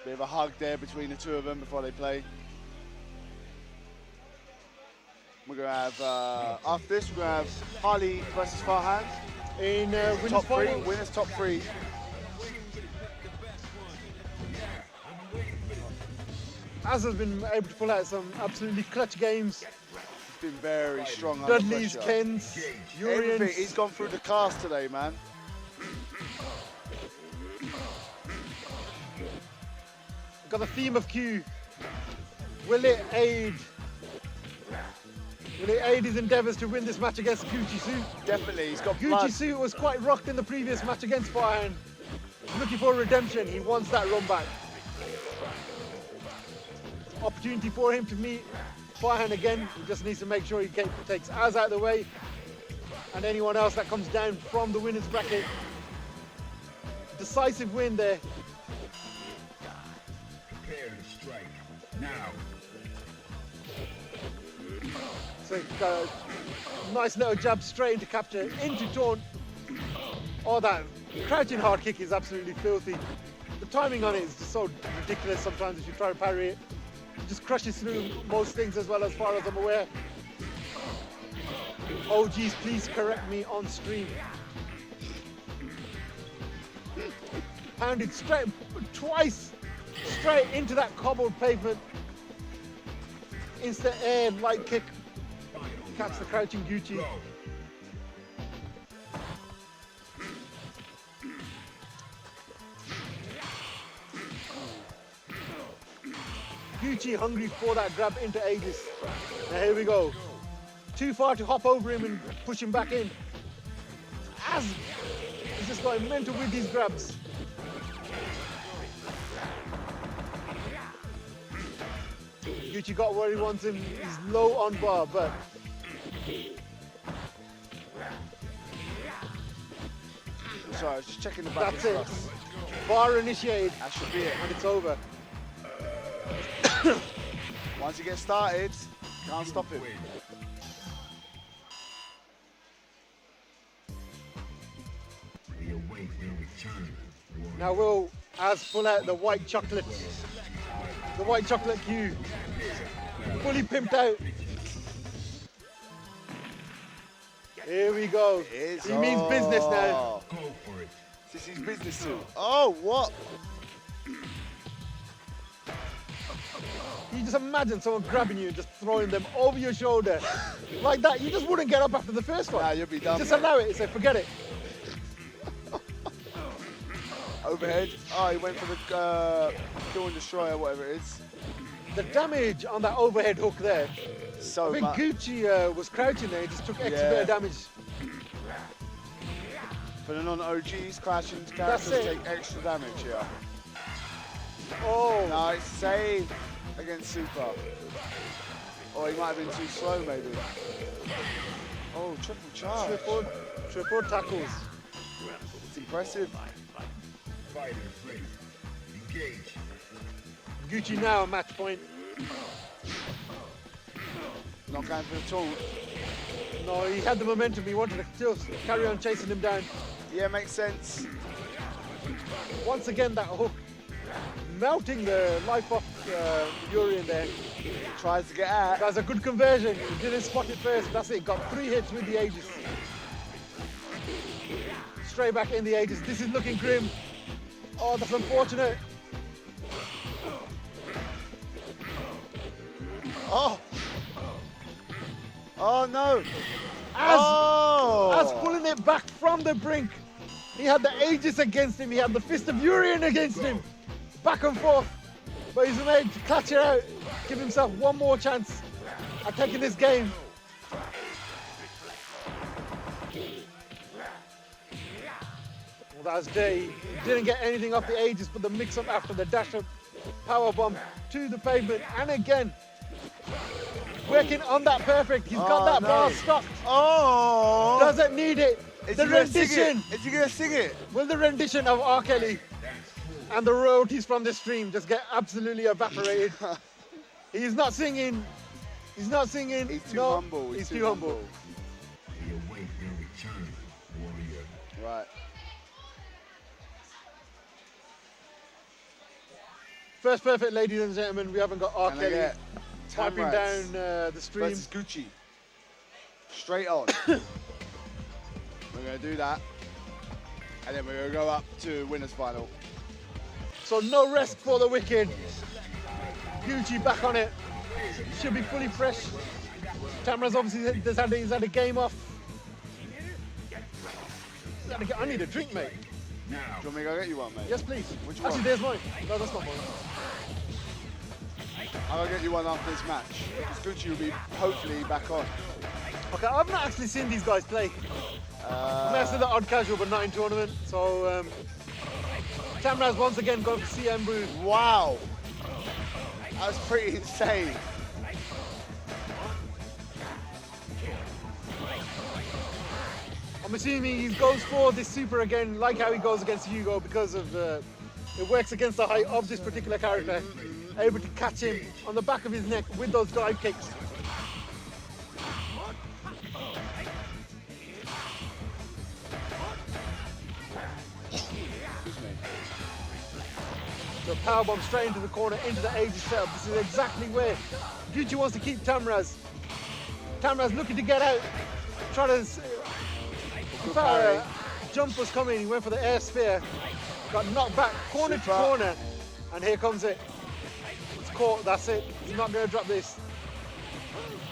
Bit of a hug there between the two of them before they play. We're going to have, after this, we're going to have Halrey versus Farman. In winners Top three, final. winners top three. Az has been able to pull out some absolutely clutch games. He's been very strong under Dudley's, pressure. Kens, Everything. Urians. He's gone through the cast today, man. Got the theme of Q. Will it aid his endeavours to win this match against Gucci Suit? Definitely, he's got Gucci blood. Suit was quite rocked in the previous match against Farman. Looking for redemption. He wants that run back. Opportunity for him to meet Farman again. He just needs to make sure he takes Az out of the way. And anyone else that comes down from the winner's bracket. Decisive win there. Prepare to strike. Now. So nice little jab straight into capture, into taunt. Oh, that crouching hard kick is absolutely filthy. timing on it is just so ridiculous sometimes if you try to parry it. It just crushes through most things as well, as far as I'm aware. Oh geez, please correct me on stream. Pounded straight, twice, straight into that cobbled pavement. Instant air, light kick. Catch the crouching Gucci. Gucci hungry for that grab into Aegis. Now here we go. Too far to hop over him and push him back in. Az is just going mental with these grabs. Gucci got where he wants him. He's low on bar, but sorry, I was just checking the back. that's it. Bar initiated, That should be it. and it's over. Once he gets started, can't stop him. We await your return, warrior. Now we'll pull out the white chocolate. The white chocolate cue. Fully pimped out. Here we go. It's He means business now. Go for it. This is business too. Oh, what? You just imagine someone grabbing you and just throwing them over your shoulder. Like that, you just wouldn't get up after the first one. Nah, you'll be done. Just mate. allow it and say, forget it. Overhead. Oh, he went for the kill and destroy or whatever it is. The damage on that overhead hook there. So I think much. Gucci was crouching there, he just took extra Yeah. bit of damage. For the non-OGs, clashing That's characters it. take extra damage here. Oh, Nice save against Super. Or he might have been too slow, maybe. Oh, triple charge. triple tackles. It's impressive. Fighter ready. Engage. Gucci now match point. Not going for the taunt. No, he had the momentum, he wanted to still carry on chasing him down. Yeah, makes sense. Once again, that hook melting the life off Urian there. Tries to get out. That's a good conversion. He didn't spot it first. That's it. Got 3 hits with the Aegis. Straight back in the Aegis. This is looking grim. Oh, that's unfortunate. Oh! Oh no! As pulling it back from the brink. He had the Aegis against him. He had the Fist of Urian against him. Back and forth. But he's made to clutch it out. Give himself one more chance at taking this game. Well, that was dirty. He didn't get anything off the Aegis, but the mix-up after the dash-up power bomb to the pavement. And again, working on that perfect. He's got that bar stocked. Oh! Doesn't need it. Is The he gonna sing rendition. it? Is he gonna sing it? Will the rendition of R. Kelly and the royalties from the stream just get absolutely evaporated? He's not singing. He's not singing. He's too No, humble. He's too humble. We await your return, warrior. Right. First perfect, ladies and gentlemen. We haven't got R. Can I Kelly get piping Tamraz down the stream. versus Gucci. Straight on. We're gonna do that. And then we're gonna go up to winners final. So no rest for the wicked. Gucci back on it. Should be fully fresh. Tamraz obviously he's had a game off. I need a drink, mate. Do you want me to go get you one, mate? Yes, please. Which Actually, one? there's mine. No, that's not mine. I'll go get you one after this match. Because Gucci will be hopefully back on. Okay, I've not actually seen these guys play. I've seen the odd casual, but not in tournament. So, Tamraz once again going for CM booth. Wow. That's pretty insane. I'm assuming he goes for this super again, like how he goes against Hugo, because of it works against the height of this particular character. Able to catch him on the back of his neck with those dive kicks. The powerbomb straight into the corner, into the Aegis setup. This is exactly where Gucci wants to keep Tamraz. Tamraz looking to get out, trying to... Jump was coming, he went for the air spear, got knocked back corner to corner, and here comes it. It's caught, that's it. He's not going to drop this.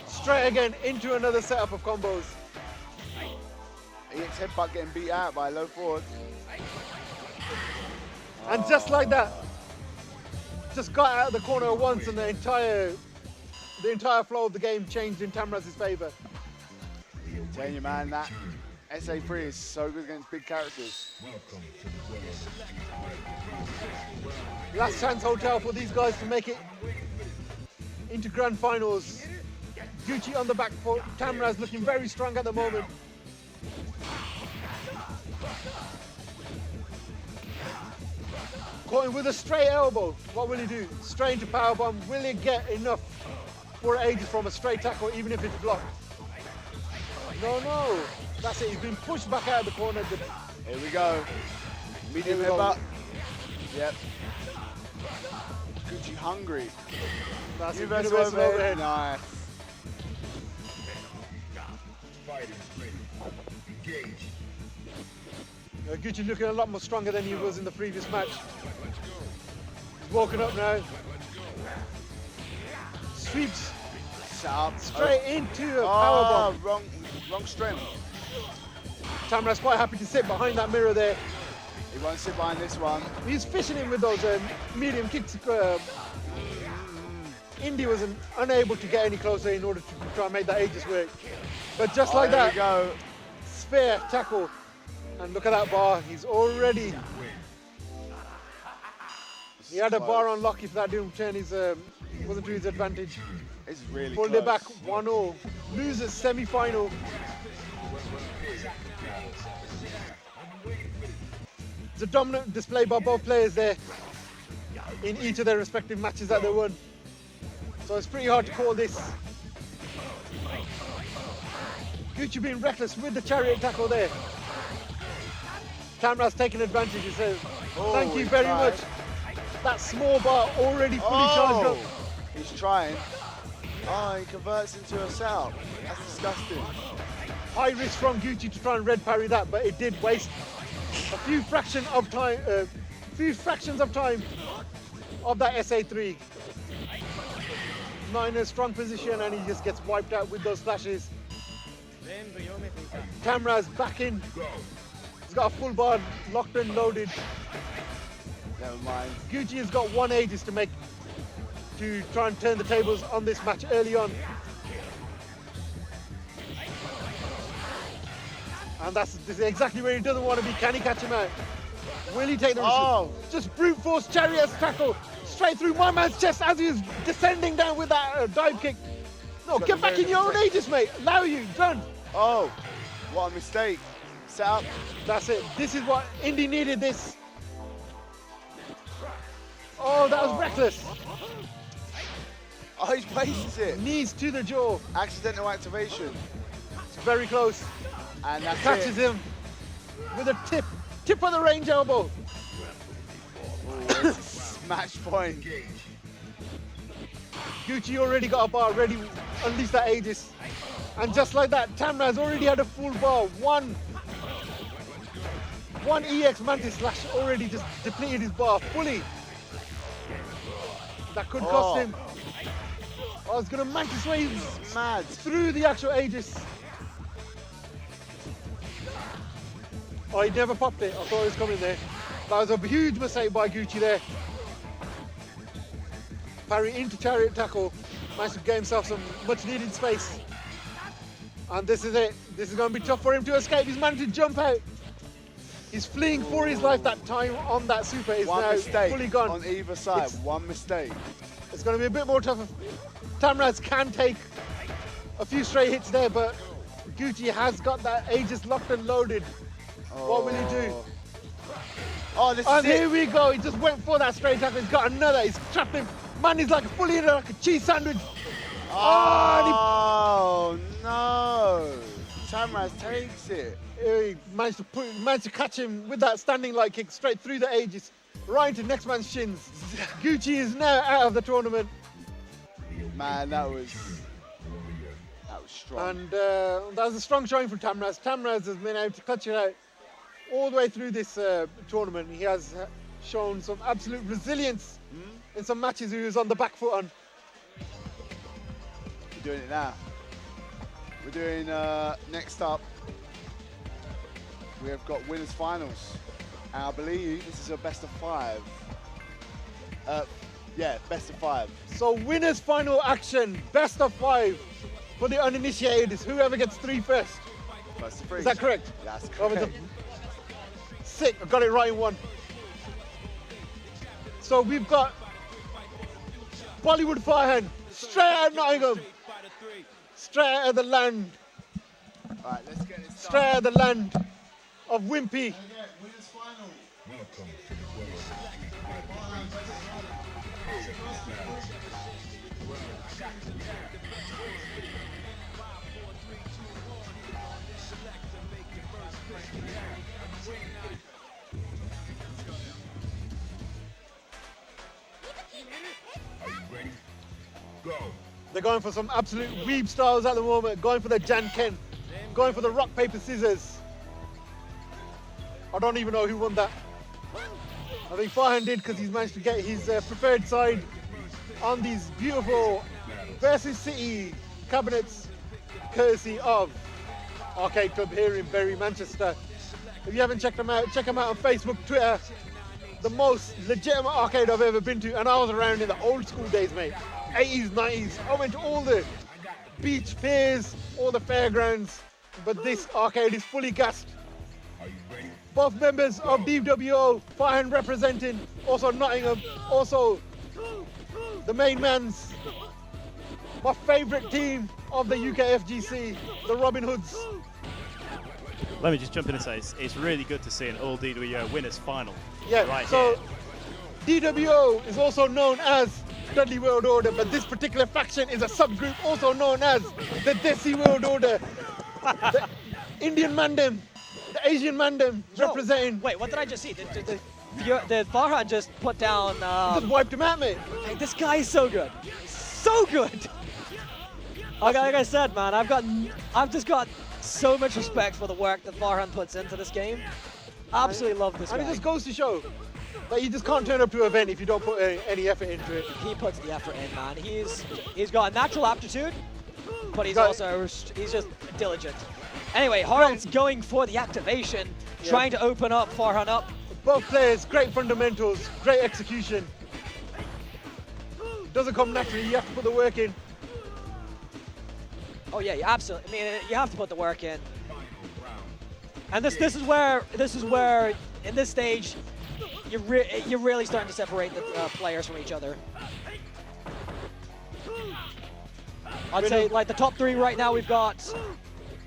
Straight again into another setup of combos. EX headbutt getting beat out by low forward. And just like that, just got out of the corner once, and the entire flow of the game changed in Tamraz's favor. Telling you, man, that SA3 is so good against big characters. Last chance hotel for these guys to make it into grand finals. Gucci on the back foot, Tamraz looking very strong at the moment. Caught him with a straight elbow. What will he do? Straight into powerbomb. Will he get enough for Aegis from a straight tackle, even if it's blocked? No. That's it. He's been pushed back out of the corner. Here we go. Medium headbutt. Yep. Gucci hungry. That's Universal overhead. Nice. Gucci looking a lot more stronger than he was in the previous match. He's walking up now. Sweeps straight into a powerbomb. Wrong strength. Tamraz quite happy to sit behind that mirror there. He won't sit behind this one. He's fishing in with those medium kicks. Indy was unable to get any closer in order to try and make that Aegis work. But just like that, there we go. Spear tackle. And look at that bar, he's already... He had a bar on lock if that didn't turn his... wasn't to his advantage. It's really Pulled close. it back 1-0. Losers semi-final. It's a dominant display by both players there in each of their respective matches that they won. So it's pretty hard to call this. Gucci being reckless with the chariot tackle there. Tamraz taking advantage. He says, thank you very much. That small bar already fully charged up. He's trying. Oh, he converts into a setup. That's disgusting. High risk from Gucci to try and red parry that, but it did waste a few fractions of time of that SA3. Nine in a strong position, and he just gets wiped out with those flashes. Tamraz back in. He's got a full bar locked and loaded. Never mind. Gucci has got one Aegis to make to try and turn the tables on this match early on. And this is exactly where he doesn't want to be. Can he catch him out? Will he take the risk? Just brute force chariot tackle straight through my man's chest as he is descending down with that dive kick. No, get back in your own Aegis, mate. Allow you, done. Oh, what a mistake. Set up. That's it. This is what Indy needed this. Oh, that was reckless. Oh, he places it. Knees to the jaw. Accidental activation. It's very close. And that's Catches it. him with a tip of the range elbow. Match point. Gucci already got a bar ready, unleashed that Aegis. And just like that, Tamraz already had a full bar. One EX Mantis Slash already just depleted his bar fully. That could cost him. Oh, it's gonna Mantis Wave Mad. through the actual Aegis. Oh, he never popped it. I thought it was coming there. That was a huge mistake by Gucci there. Parry into chariot tackle. Managed to get himself some much needed space. And this is it. This is going to be tough for him to escape. He's managed to jump out. He's fleeing for his life. That time on that super is One now mistake fully gone. on either side. One mistake. It's going to be a bit more tough. Tamraz can take a few straight hits there, but Gucci has got that Aegis locked and loaded. What will he do? Oh, this And is here it. we go. He just went for that straight tackle. He's got another. He's trapped him. Man, he's like fully in like a cheese sandwich. Oh, no. Tamraz takes it. He managed to catch him with that standing light kick straight through the Aegis. right into next man's shins. Gucci is now out of the tournament. Man, that was strong. And that was a strong showing from Tamraz. Tamraz has been able to clutch it out all the way through this tournament. He has shown some absolute resilience in some matches he was on the back foot on. We're doing it now. We're doing, next up, we have got winners finals. And I believe this is a best of 5. Yeah, best of 5. So winners final action, best of 5 for the uninitiated is whoever gets 3 first. Best of 3. Is that correct? That's Oh, correct. Sick, I got it right in one. So we've got Bollywood Farhan, straight out of Nottingham, straight out of the land, All right, let's get this straight started. out of the land of Wimpy. Okay, winners final. Welcome to the world of Are you ready? Go. They're going for some absolute weeb styles at the moment, going for the Jan Ken, going for the rock, paper, scissors. I don't even know who won that. I think Farhan did because he's managed to get his preferred side on these beautiful Versus City cabinets, courtesy of Arcade Club here in Bury, Manchester. If you haven't checked them out, check them out on Facebook, Twitter. The most legitimate arcade I've ever been to, and I was around in the old school days, mate. 80s, 90s. I went to all the beach fairs, all the fairgrounds, but this arcade is fully gassed. Are you ready? Both members of DWO, Farhan representing, also Nottingham, also the main man's, my favourite team of the UK FGC, the Robin Hoods. Let me just jump in and say it's really good to see an all DWO winners final. Yeah, right so here. DWO is also known as Dudley World Order, but this particular faction is a subgroup also known as the Desi World Order. The Indian Mandem, the Asian Mandem representing. Wait, what did I just see? Did Farhan just put down... Just wiped him out, mate. Hey, this guy is so good. So good. Like I said, man, I've just got so much respect for the work that Farhan puts into this game. Absolutely love this And guy. it just goes to show that you just can't turn up to an event if you don't put any effort into it. He puts the effort in, man. He's got a natural aptitude, but he's just diligent. Anyway, Harald's going for the activation, trying to open up Farhan up. Both players, great fundamentals, great execution. Doesn't come naturally, you have to put the work in. Oh yeah, absolutely. I mean, you have to put the work in. And this is where in this stage you're really starting to separate the players from each other. I'd say like the top 3 right now we've got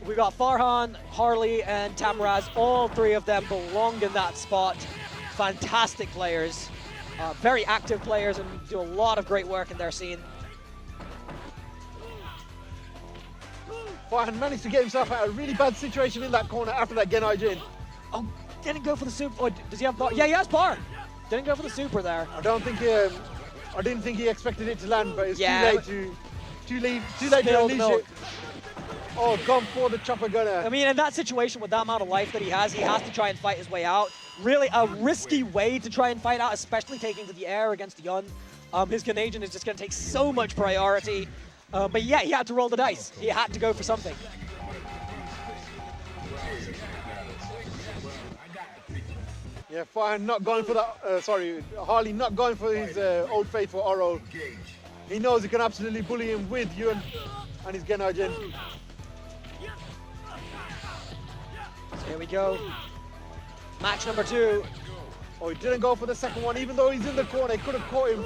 Farhan, Halrey, and Tamraz. All 3 of them belong in that spot. Fantastic players, very active players, and do a lot of great work in their scene. Farhan managed to get himself out of a really bad situation in that corner after that Genai Jin. Oh, didn't go for the super. Oh, does he have bar? Yeah, he has bar. Didn't go for the super there. I didn't think he expected it to land, but it's Yeah, too late to Spilled unleash milk. it. Oh, gone for the chopper gunner. I mean, in that situation with that amount of life that he has to try and fight his way out. Really a risky way to try and fight out, especially taking to the air against Yun. His Canadian is just going to take so much priority. But yeah, he had to roll the dice. He had to go for something. Yeah, Farhan not going for that. Halrey not going for his old faithful Oro. He knows he can absolutely bully him with Yun and his Genai Jin. So here we go. Match number 2. Oh, he didn't go for the second one, even though he's in the corner. He could have caught him.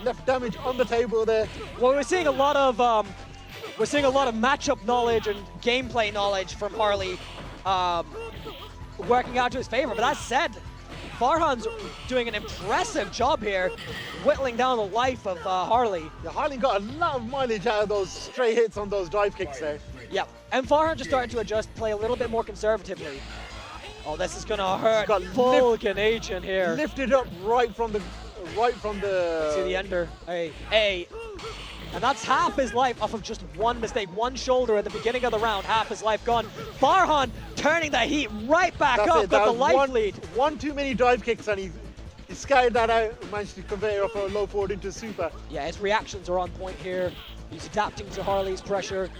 Left damage on the table there. Well, we're seeing a lot of matchup knowledge and gameplay knowledge from Halrey working out to his favor. But that said, Farhan's doing an impressive job here, whittling down the life of Halrey. Yeah, Halrey got a lot of mileage out of those stray hits on those dive kicks there. Yeah, and Farhan just started to adjust, play a little bit more conservatively. Oh, this is gonna hurt. got Full Canadian here. Lifted up right from the See the ender. Hey. And that's half his life off of just one mistake. One shoulder at the beginning of the round, half his life gone. Farman turning the heat right back up, got the life lead. One too many dive kicks and he scattered that out and managed to convert it off a low forward into super. Yeah, his reactions are on point here. He's adapting to Harley's pressure.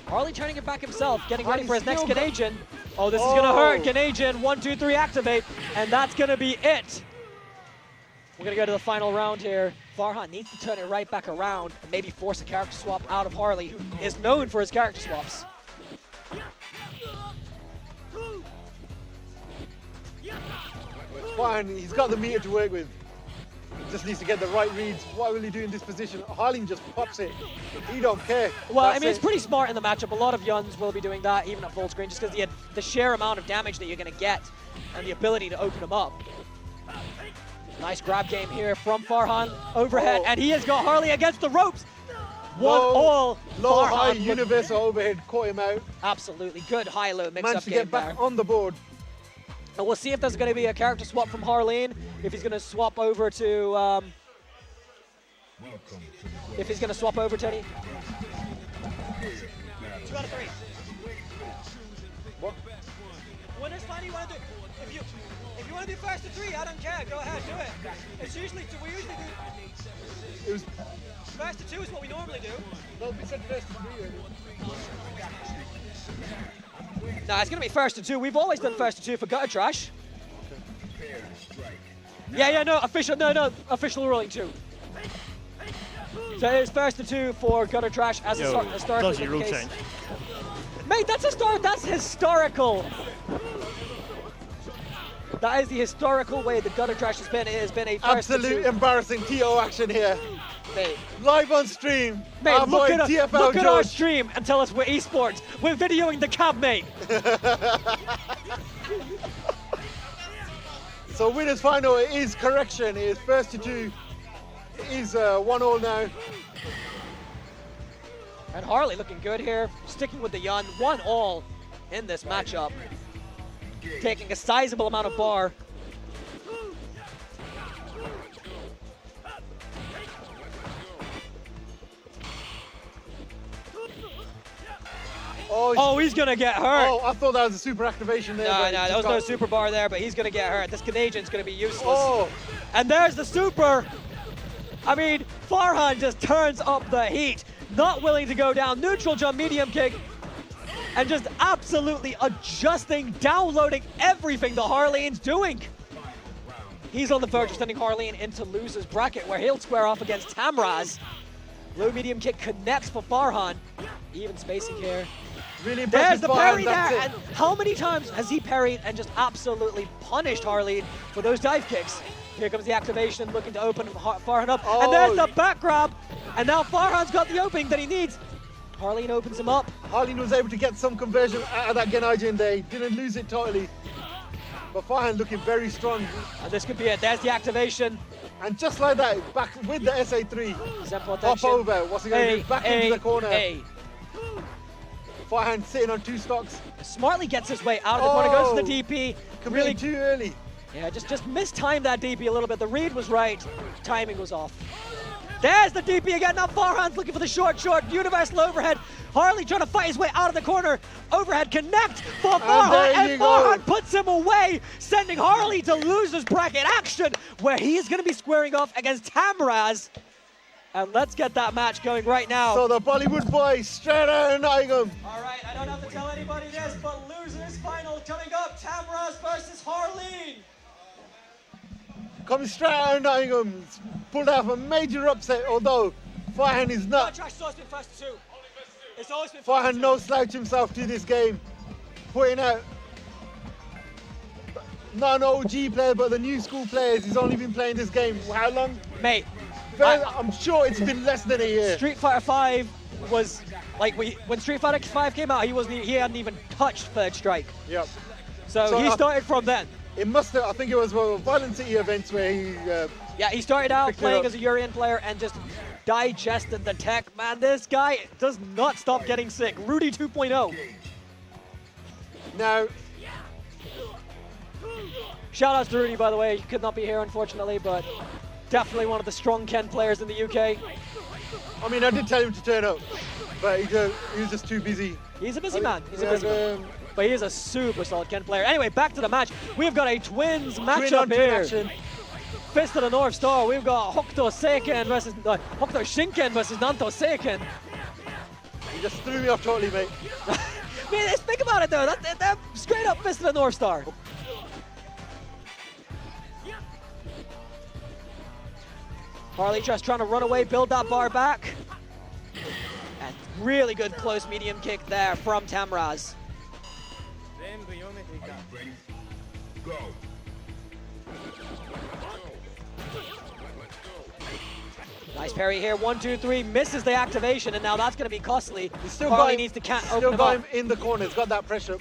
Harley turning it back himself, getting ready for his next Canadian. Oh, this is gonna hurt. Canadian, 1, 2, 3, activate, and that's gonna be it. We're gonna go to the final round here. Farman needs to turn it right back around and maybe force a character swap out of Harley, who is known for his character swaps. Fine, he's got the meter to work with. He just needs to get the right reads. What will he do in this position? Harley just pops it. He don't care. Well, I mean, it's pretty smart in the matchup. A lot of Yuns will be doing that, even at full screen, just because the sheer amount of damage that you're gonna get and the ability to open them up. Nice grab game here from Farman, overhead, and he has got Harley against the ropes. Low, high, Farman universal overhead, caught him out. Absolutely, good high-low mix-up Managed to game get back there. on the board. And we'll see if there's going to be a character swap from Harleen, if he's going to swap over to, if he's going to swap over, Tony. 2 out of 3. What? When it's fine, you want to do. If you want to do first to 3, I don't care. Go ahead, do it. It's usually we usually do. It was First to 2 is what we normally do. no, we said first to 3. No, it's going to be first to 2. We've always done first to 2 for gutter trash. Yeah, no, official ruling 2. So it is first to 2 for gutter trash as a historical dodgy rule case. change. Mate, that's historical. That is the historical way the gutter trash has been. It has been a first to 2. Absolute embarrassing TO action here. Mate, Live on stream. mate, Our look boy at TFL our George. stream and tell us we're esports. We're videoing the cab, mate. So winners final is correction. It is first to 2. It is 1-1 now. And Harley looking good here, sticking with the Yun, 1-1 in this matchup. Taking a sizable amount of bar. Oh, he's gonna get hurt. Oh, I thought that was a super activation there. No, but there was no super bar there, but he's gonna get hurt. This Canadian's gonna be useless. Oh, And there's the super. I mean, Farman just turns up the heat, not willing to go down. Neutral jump, medium kick, and just absolutely adjusting, downloading everything the Harleen's doing. He's on the verge of sending Harleen into loser's bracket, where he'll square off against Tamraz. Low medium kick connects for Farman. Even spacing here. really There's impressive the fire, parry that's there, it. and how many times has he parried and just absolutely punished Harleen for those dive kicks? Here comes the activation, looking to open Farhan up, and there's the back grab, and now Farhan's got the opening that he needs. Harleen opens him up. Harleen was able to get some conversion out of that Genajin there. He didn't lose it totally. But Farhan looking very strong. And this could be it. There's the activation. And just like that, back with the SA3. Simple Hop attention. over. What's he going to do? Back into the corner. Farhan sitting on 2 stocks. Smartly gets his way out of the corner, goes to the DP. Really too early. Yeah, just mistimed that DP a little bit. The read was right, timing was off. There's the DP again. Now Farhan's looking for the short, universal overhead. Harley trying to fight his way out of the corner. Overhead connect for Farhan, and Farhan puts him away, sending Harley to losers bracket action, where he is going to be squaring off against Tamraz. And let's get that match going right now. So the Bollywood boy, straight out of Nottingham. All right, I don't have to tell anybody this, but losers final coming up, Tamraz versus Harleen. Coming straight out of Nottingham. Pulled off a major upset, although Farhan is not. Trash always been first to 2. It's always been Farhan no slouch himself to this game. Putting out not an OG player, but the new school players. He's only been playing this game how long? Mate, I'm sure it's been less than a year. Street Fighter 5 was like when Street Fighter 5 came out, he hadn't even touched Third Strike. Yep. So he started from then. It must have. I think it was Violent City events where he. Yeah, he started out picked it playing up. as a Urian player and just digested the tech. Man, this guy does not stop getting sick. Rudy 2.0. Now, Shout outs to Rudy, by the way. He could not be here, unfortunately, but definitely one of the strong Ken players in the UK. I mean, I did tell him to turn up, but he was just too busy. He's a busy man. He's a busy man. But he is a super solid Ken player. Anyway, back to the match. We've got a twins matchup here. Action. Fist of the North Star. We've got Hokuto Shinken versus Nanto Seiken. You just threw me off totally, mate. I mean, think about it though. They're straight up Fist of the North Star. Harley just trying to run away, build that bar back. And really good close medium kick there from Tamraz. Are you ready? Go. Nice parry here, 1, 2, 3, misses the activation, and now that's going to be costly. He's still Harley got needs to still open him got up. him in the corner. He's got that pressure.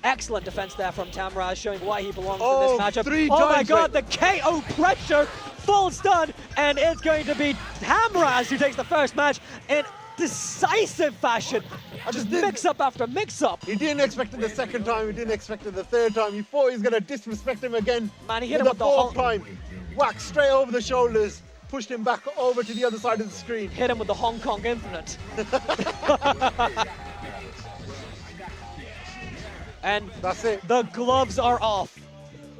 Excellent defense there from Tamraz, showing why he belongs in Oh, this matchup. 3 Oh my times, god, the KO pressure, full stun, and it's going to be Tamraz who takes the first match in decisive fashion. Just mix up after mix up. He didn't expect it the second time. He didn't expect it the third time. He thought he was going to disrespect him again. Man, he hit him the with the fourth whole... time. Whack straight over the shoulders. Pushed him back over to the other side of the screen. Hit him with the Hong Kong Infinite. And that's it. The gloves are off.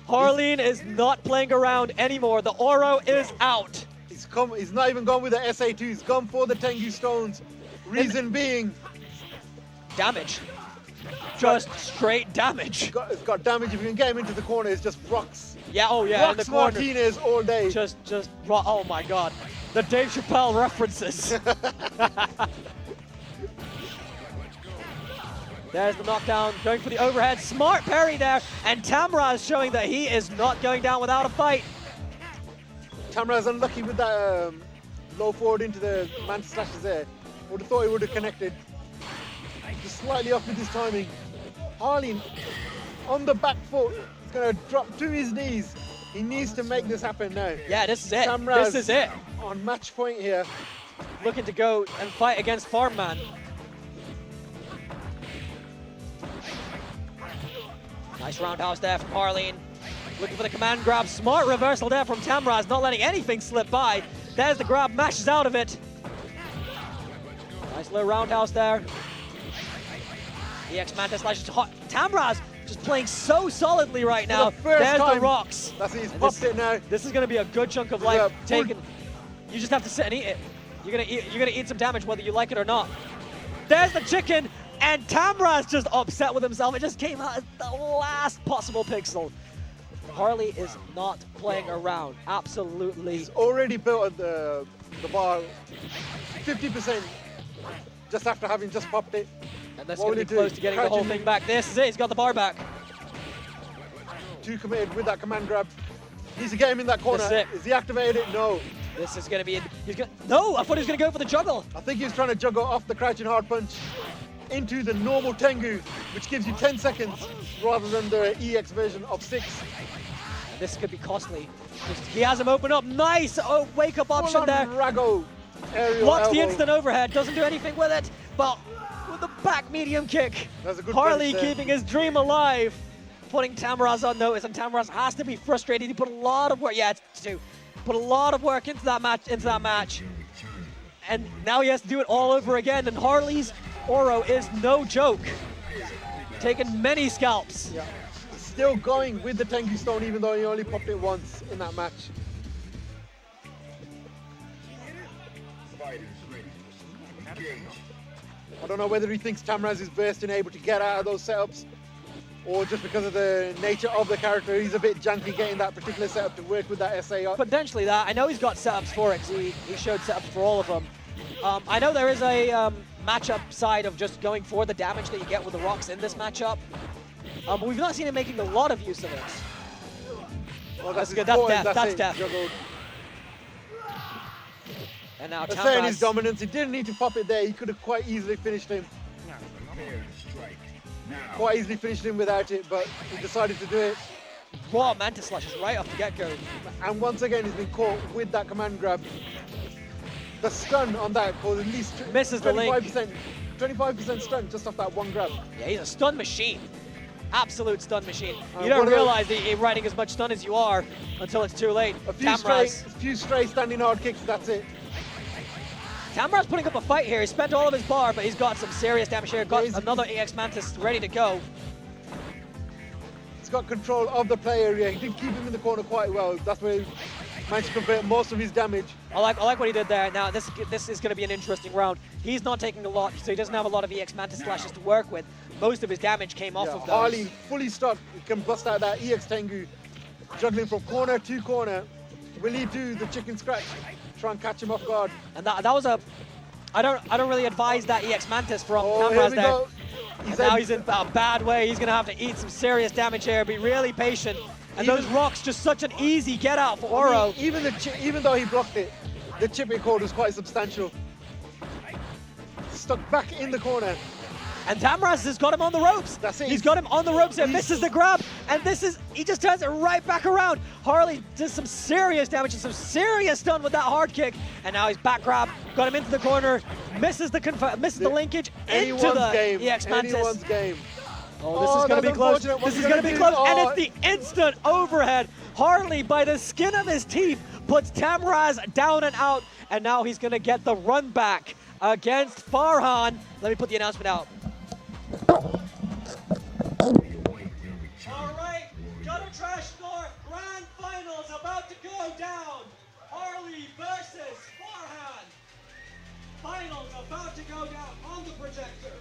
Harleen is not playing around anymore. The Oro is out. He's not even gone with the SA2. He's gone for the Tengu Stones. Reason being... damage. Just straight damage. It's got damage. If you can get him into the corner, it's just rocks. Yeah, oh yeah, in the Rocks corner. Martinez all day. Oh my god. The Dave Chappelle references. There's the knockdown, going for the overhead. Smart parry there, and Tamraz showing that he is not going down without a fight. Tamraz unlucky with that low forward into the mantis slashes there. Would have thought he would have connected. Just slightly off with his timing. Harleen on the back foot. He's going to drop to his knees. He needs to make this happen now. Yeah, this is it. Tamraz This is it. On match point here. Looking to go and fight against Farman. Nice roundhouse there from Harleen. Looking for the command grab. Smart reversal there from Tamraz, not letting anything slip by. There's the grab, mashes out of it. Nice little roundhouse there. EX Manta slashes hot. Tamraz just playing so solidly right now. There's the rocks. That's it, he's popped it now. This is going to be a good chunk of life taken. You just have to sit and eat it. You're gonna eat some damage whether you like it or not. There's the chicken, and Tamraz just upset with himself. It just came out at the last possible pixel. Harley is not playing around. Absolutely. He's already built the bar 50% just after having just popped it. And this is going to be close to getting the whole thing back. This is it. He's got the bar back. Too committed with that command grab. Needs to get him in that corner. This is it. Is he activated it? No. This is going to be... No, I thought he was going to go for the juggle. I think he was trying to juggle off the crouching hard punch into the normal Tengu, which gives you 10 seconds rather than the EX version of 6. And this could be costly. He has him open up. Nice wake-up option there. Rago aerial Blocks the elbow. instant overhead. Doesn't do anything with it. But with the back medium kick, That's a good Harley punch there. keeping his dream alive. Putting Tamraz on notice, and Tamraz has to be frustrated. He put a lot of work. Yeah, it's 2. Put a lot of work into that match. And now he has to do it all over again. And Harley's Oro is no joke. Taking many scalps. Yeah. Still going with the Tengu Stone, even though he only popped it once in that match. I don't know whether he thinks Tamraz is bursting able to get out of those setups, or just because of the nature of the character, he's a bit janky getting that particular setup to work with that SA. Potentially that. I know he's got setups for it, because he showed setups for all of them. I know there is a matchup side of just going for the damage that you get with the rocks in this matchup. But we've not seen him making a lot of use of it. Well, that's good. That's death. That's it. death. Juggled. And now They're saying his Tamraz. dominance. He didn't need to pop it there. He could have quite easily finished him. Quite easily finished him without it, but he decided to do it. Raw Mantis slashes right off the get-go. And once again, he's been caught with that command grab. The stun on that for at least Misses the link. 25% stun just off that one grab. Yeah, he's a stun machine. absolute stun machine. You what don't are realize that you're riding as much stun as you are until it's too late. A few Tamraz. stray standing hard kicks, that's it. Tamraz putting up a fight here. He spent all of his bar, but he's got some serious damage here. Got He's- another EX Mantis ready to go. He's got control of the play area. He did keep him in the corner quite well. That's where he managed to convert most of his damage. I like what he did there. Now, this is going to be an interesting round. He's not taking a lot, so he doesn't have a lot of EX Mantis flashes to work with. Most of his damage came off of those. Harley fully stocked. He can bust out that EX Tengu, juggling from corner to corner. Will he do the chicken scratch? Try and catch him off guard. And that was a... I don't really advise that EX Mantis from Oh, here Tamraz we there. go. And now he's in a bad way. He's going to have to eat some serious damage here. Be really patient. And those rocks, just such an easy get out for Oro. Even though he blocked it, the chipping cord was quite substantial. Stuck back in the corner. And Tamraz has got him on the ropes. That's it. He's got him on the ropes and misses the grab. And he just turns it right back around. Harley does some serious damage and some serious stun with that hard kick. And now he's back grab, got him into the corner, misses the linkage into the game. EX Mantis. Anyone's game. Oh, this is going to be close. unfortunate. What's This he is going to gonna be do? close. And Oh. it's the instant overhead. Harley, by the skin of his teeth, puts Tamraz down and out. And now he's going to get the run back against Farman. Let me put the announcement out. All right, Gutter Trash North Grand Finals about to go down. Harley versus Farman. Finals about to go down on the projector.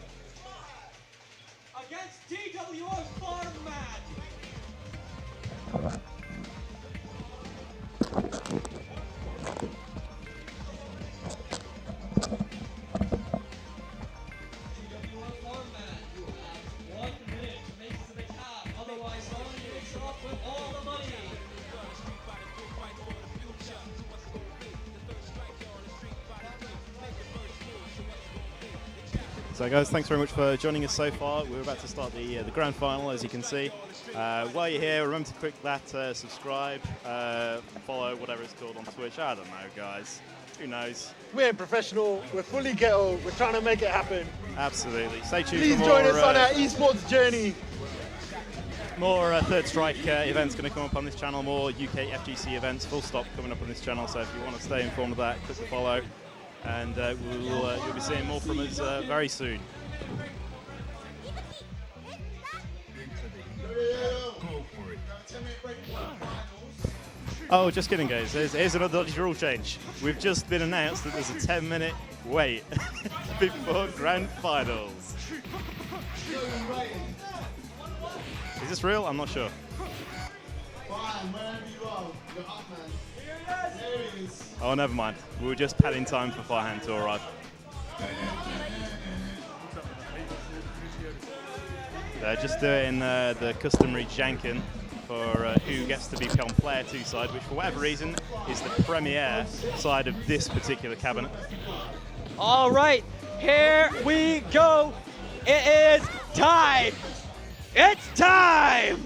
Against DWO Farman. So guys, thanks very much for joining us so far. We're about to start the grand final, as you can see. While you're here, remember to click that subscribe, follow, whatever it's called on Twitch. I don't know, guys. Who knows? We're professional. We're fully ghetto. We're trying to make it happen. Absolutely. Stay tuned Please for join more, us on our esports journey. more Third Strike events going to come up on this channel. More UK FGC events, full stop, coming up on this channel. So if you want to stay informed of that, click the follow. And you'll be seeing more from us very soon. Go for it. Oh, just kidding, guys. Here's another dodgy rule change. We've just been announced that there's a 10-minute wait before grand finals. Is this real? I'm not sure. Fine, wherever you are, you're up, man. There he is. Oh, never mind. We were just padding time for Farhan to arrive. They're just doing the customary janken for who gets to become player 2 side, which for whatever reason is the premier side of this particular cabinet. All right, here we go. It is time. It's time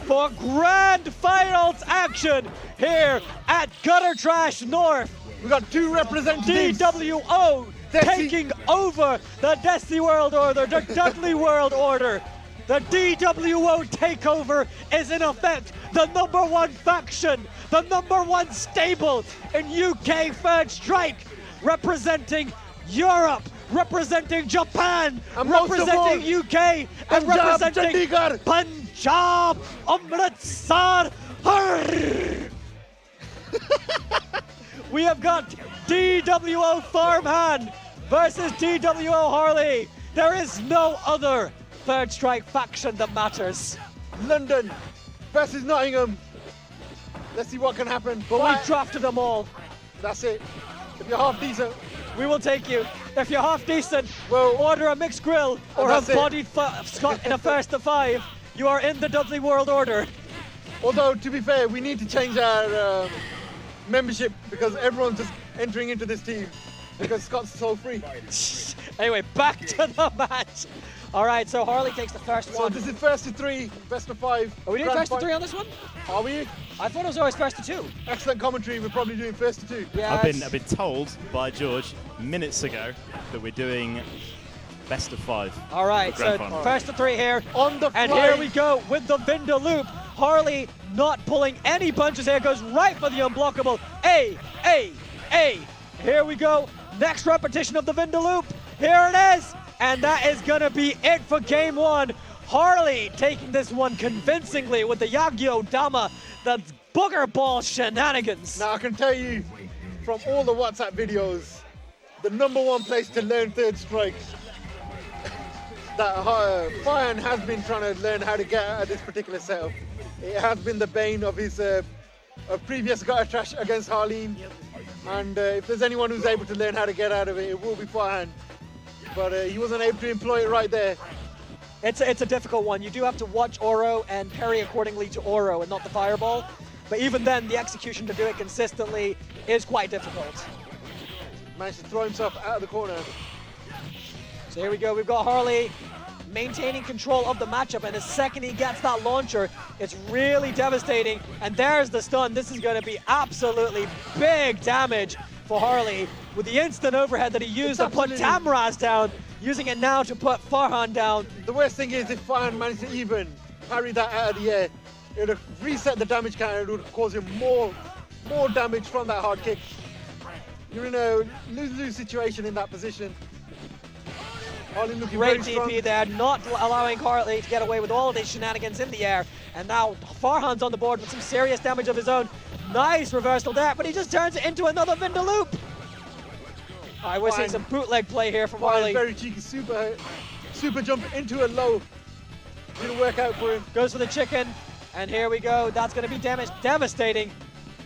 for grand finals action here at Gutter Trash North. We got two representatives. DWO taking over the Destiny World Order, the Dudley World Order. The DWO takeover is in effect. The #1 faction, the #1 stable in UK Third Strike, representing Europe, representing Japan, And most of representing all, UK, and Punjab, representing Chandigarh. Punjab, Amritsar. Harrey. We have got DWO Farman versus DWO Harley. There is no other Third Strike faction that matters. London versus Nottingham. Let's see what can happen. But Why- we've drafted them all. That's it. If you're half decent, We will take you. If you're half decent, Well, order a mixed grill or that's have it. bodied Scott in a first to 5. You are in the Dudley World Order. although to be fair, we need to change our membership because everyone's just entering into this team because Scott's so free. Anyway, back to the match. All right, so Harley takes the first So one. this is first to 3, best of 5. Are we doing grand first to 3 fi- on this one? Are we? I thought it was always first to 2. Excellent commentary. We're probably doing first to 2. Yeah, I've been told by George minutes ago that we're doing best of 5. All right, Grand so final. first to 3 here. On the And fly. here we go with the Vinda loop. Harley not pulling any punches here, goes right for the unblockable. Here we go. Next repetition of the Vinda loop. Here it is. And that is going to be it for game 1. Harley taking this one convincingly with the Yagyo Dama, the booger ball shenanigans. Now I can tell you from all the WhatsApp videos, the #1 place to learn third strike that Farman has been trying to learn how to get out of this particular setup. It has been the bane of his previous gutter trash against Harleen. And if there's anyone who's able to learn how to get out of it, it will be Farman. But he wasn't able to employ it right there. It's a difficult one. You do have to watch Oro and parry accordingly to Oro and not the fireball. But even then, the execution to do it consistently is quite difficult. Managed to throw himself out of the corner. So here we go. We've got Harley maintaining control of the matchup, and the second he gets that launcher, it's really devastating. And there's the stun. This is going to be absolutely big damage for Harley with the instant overhead that he used to put Tamraz down, using it now to put Farman down. The worst thing is if Farman managed to even parry that out of the air, it would have reset the damage counter. It would have caused him more damage from that hard kick. You're in a lose-lose situation in that position. Harley looking Great very strong. DP there, not allowing Harley to get away with all of these shenanigans in the air. And now Farhan's on the board with some serious damage of his own. Nice reversal there, but he just turns it into another Vinda loop. All right, we're seeing some bootleg play here from Harley. Very cheeky super jump into a low. Didn't work out for him. Goes for the chicken, and here we go. That's going to be devastating.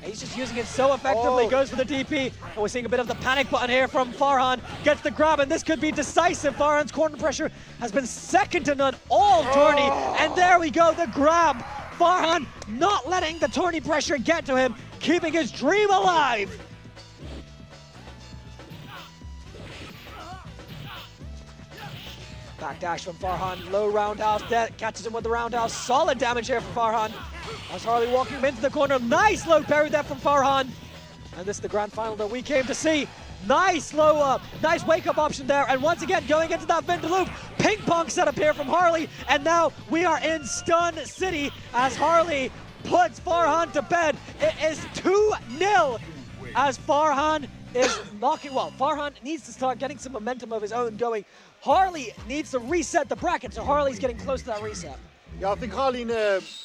He's just using it so effectively. Goes for the DP, and we're seeing a bit of the panic button here from Farman. Gets the grab, and this could be decisive. Farhan's corner pressure has been second to none all tourney, and there we go, the grab. Farman not letting the tourney pressure get to him, keeping his dream alive. Backdash from Farhan, low roundhouse, catches him with the roundhouse. Solid damage here from Farhan. As Harley walking him into the corner, nice low parry there from Farhan. And this is the grand final that we came to see. Nice low up, nice wake up option there. And once again, going into that Vinda loop, ping pong setup here from Harley. And now we are in Stun City as Harley puts Farhan to bed. It is 2-0 as Farhan is knocking, well, Farhan needs to start getting some momentum of his own going. Harley needs to reset the bracket, so Harley's getting close to that reset. Yeah, I think Harley...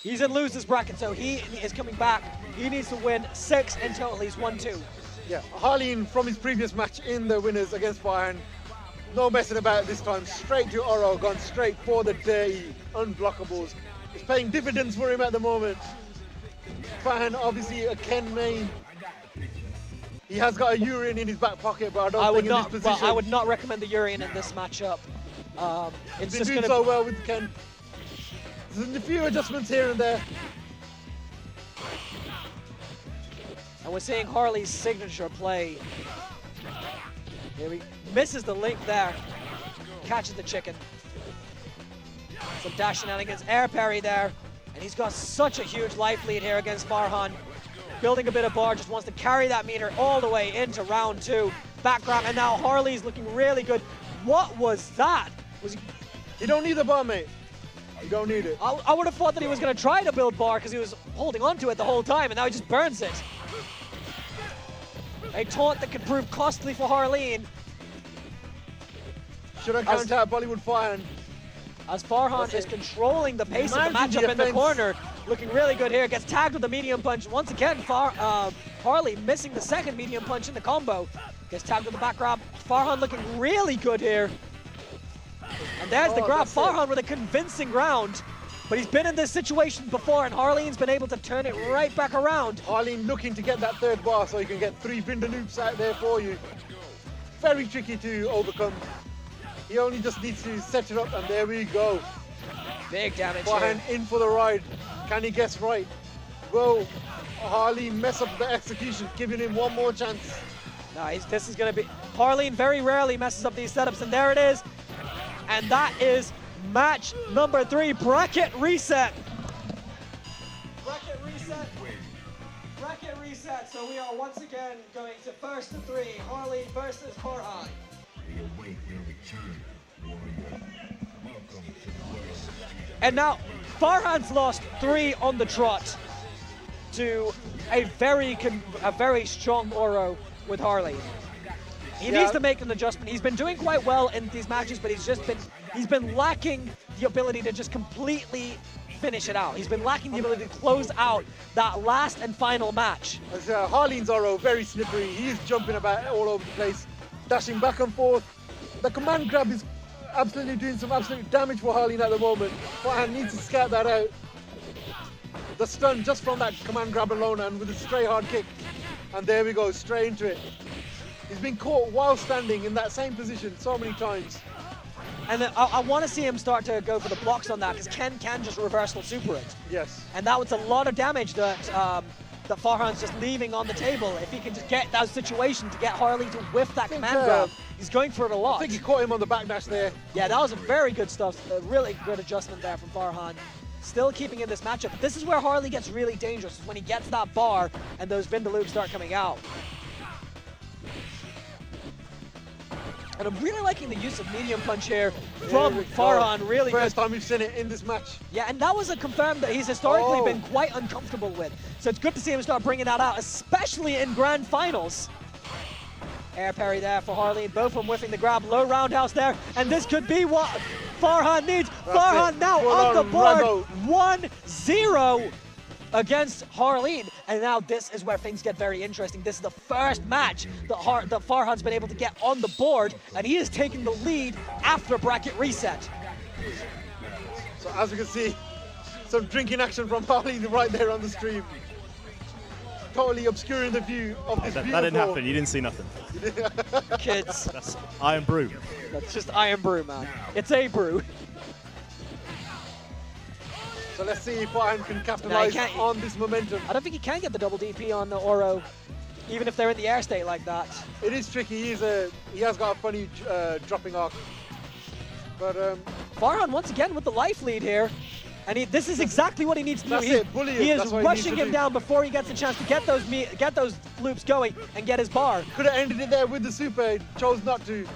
He's in losers bracket, so he is coming back. He needs to win 6 in total. He's 1-2. Yeah, Harley from his previous match in the winners against Farhan, no messing about this time. Straight to Oro, gone straight for the dirty unblockables. It's paying dividends for him at the moment. Farhan, obviously a Ken main. He has got a Urian in his back pocket, but I don't think in this position. Well, I would not recommend the Urian in this matchup. It's He's just been doing so well with Ken. There's a few adjustments here and there. And we're seeing Harley's signature play. Here he misses the link there. Catches the chicken. Some dash shenanigans, air parry there. And he's got such a huge life lead here against Farhan. Building a bit of bar, just wants to carry that meter all the way into round 2. Background, and now Harley's looking really good. What was that? You don't need the bar, mate. You don't need it. I would have thought that he was going to try to build bar because he was holding on to it the whole time, and now he just burns it. A taunt that could prove costly for Harleen. Should have counted out Bollywood Farhan. As Farhan is controlling the pace of the Managing matchup the in the offense. corner. Looking really good here. Gets tagged with the medium punch. Once again, Harley missing the second medium punch in the combo. Gets tagged with the back grab. Farhan looking really good here. And there's the grab. Farhan with a convincing round. But he's been in this situation before, and Harleen's been able to turn it right back around. Harleen looking to get that third bar so he can get 3 Vinda loops out there for you. Very tricky to overcome. He only just needs to set it up, and there we go. Big damage Farhan here. in for the ride. Can he guess right? Will Harleen mess up the execution, giving him one more chance? Nice. This is going to be... Harleen very rarely messes up these setups, and there it is. And that is match number 3, bracket reset. Bracket reset. Bracket reset. So we are once again going to first to 3. Harley versus Farhan. We await your return. And now, Farhan's lost 3 on the trot to a very strong Oro with Halrey. He needs to make an adjustment. He's been doing quite well in these matches, but he's been lacking the ability to just completely finish it out. He's been lacking the ability to close out that last and final match. Harleen's Oro, very slippery. He's jumping about all over the place, dashing back and forth. The command grab is absolutely doing some absolute damage for Halrey at the moment. Farhan needs to scout that out. The stun just from that command grab alone and with a straight hard kick. And there we go, straight into it. He's been caught while standing in that same position so many times. And I want to see him start to go for the blocks on that, because Ken can just reversal super it. Yes. And that was a lot of damage that that Farhan's just leaving on the table. If he can just get that situation to get Halrey to whiff that command grab, he's going for it a lot. I think he caught him on the backdash there. Yeah, that was a very good stuff. A really good adjustment there from Farhan. Still keeping in this matchup. But this is where Halrey gets really dangerous, is when he gets that bar and those Vindaloops start coming out. And I'm really liking the use of medium punch here from Farhan. Really good. First time we've seen it in this match. Yeah, and that was a confirmed that he's historically been quite uncomfortable with. So it's good to see him start bringing that out, especially in grand finals. Air parry there for Halrey. Both of them whiffing the grab. Low roundhouse there. And this could be what Farhan needs. Farhan now on the board. 1-0 against Halrey. And now this is where things get very interesting. This is the first match that Farhan's been able to get on the board, and he is taking the lead after bracket reset. So as we can see, some drinking action from Halrey right there on the stream. Totally obscuring the view of this beautiful... That didn't happen, you didn't see nothing. Kids. That's Iron Brew. That's just Iron Brew, man. It's a brew. So let's see if Farhan can capitalize on this momentum. I don't think he can get the double DP on the Oro, even if they're in the air state like that. It is tricky. He has got a funny dropping arc. But Farhan once again with the life lead here. And this is exactly what he needs to do. He is rushing him down before he gets a chance to get those loops going and get his bar. Could have ended it there with the super, chose not to.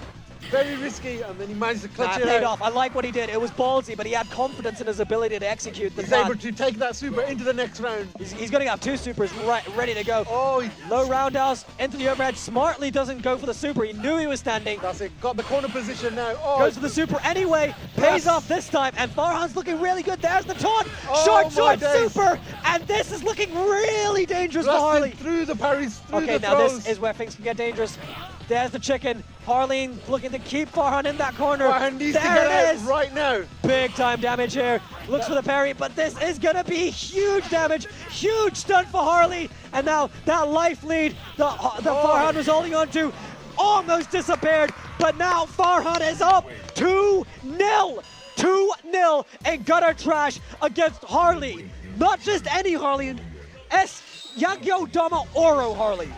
Very risky, and then he managed to clutch it paid out. off. I like what he did. It was ballsy, but he had confidence in his ability to execute the plan. He's able to take that super into the next round. He's going to have 2 supers ready to go. Oh, low roundhouse into the overhead. Smartly doesn't go for the super. He knew he was standing. That's it. Got the corner position now. Oh, goes for the super anyway. Pays off this time, and Farhan's looking really good. There's the taunt. Short super, and this is looking really dangerous for Halrey. Through the parries, through the now throws. This is where things can get dangerous. There's the chicken. Halrey looking to keep Farhan in that corner. Farhan needs to get out right now. Big time damage here. Looks for the parry, but this is going to be huge damage. Huge stun for Halrey. And now that life lead that Farhan was holding on to almost disappeared. But now Farhan is up 2-0. 2-0 in gutter trash against Halrey. Not just any Halrey. Yagyo Dama Oro Halrey.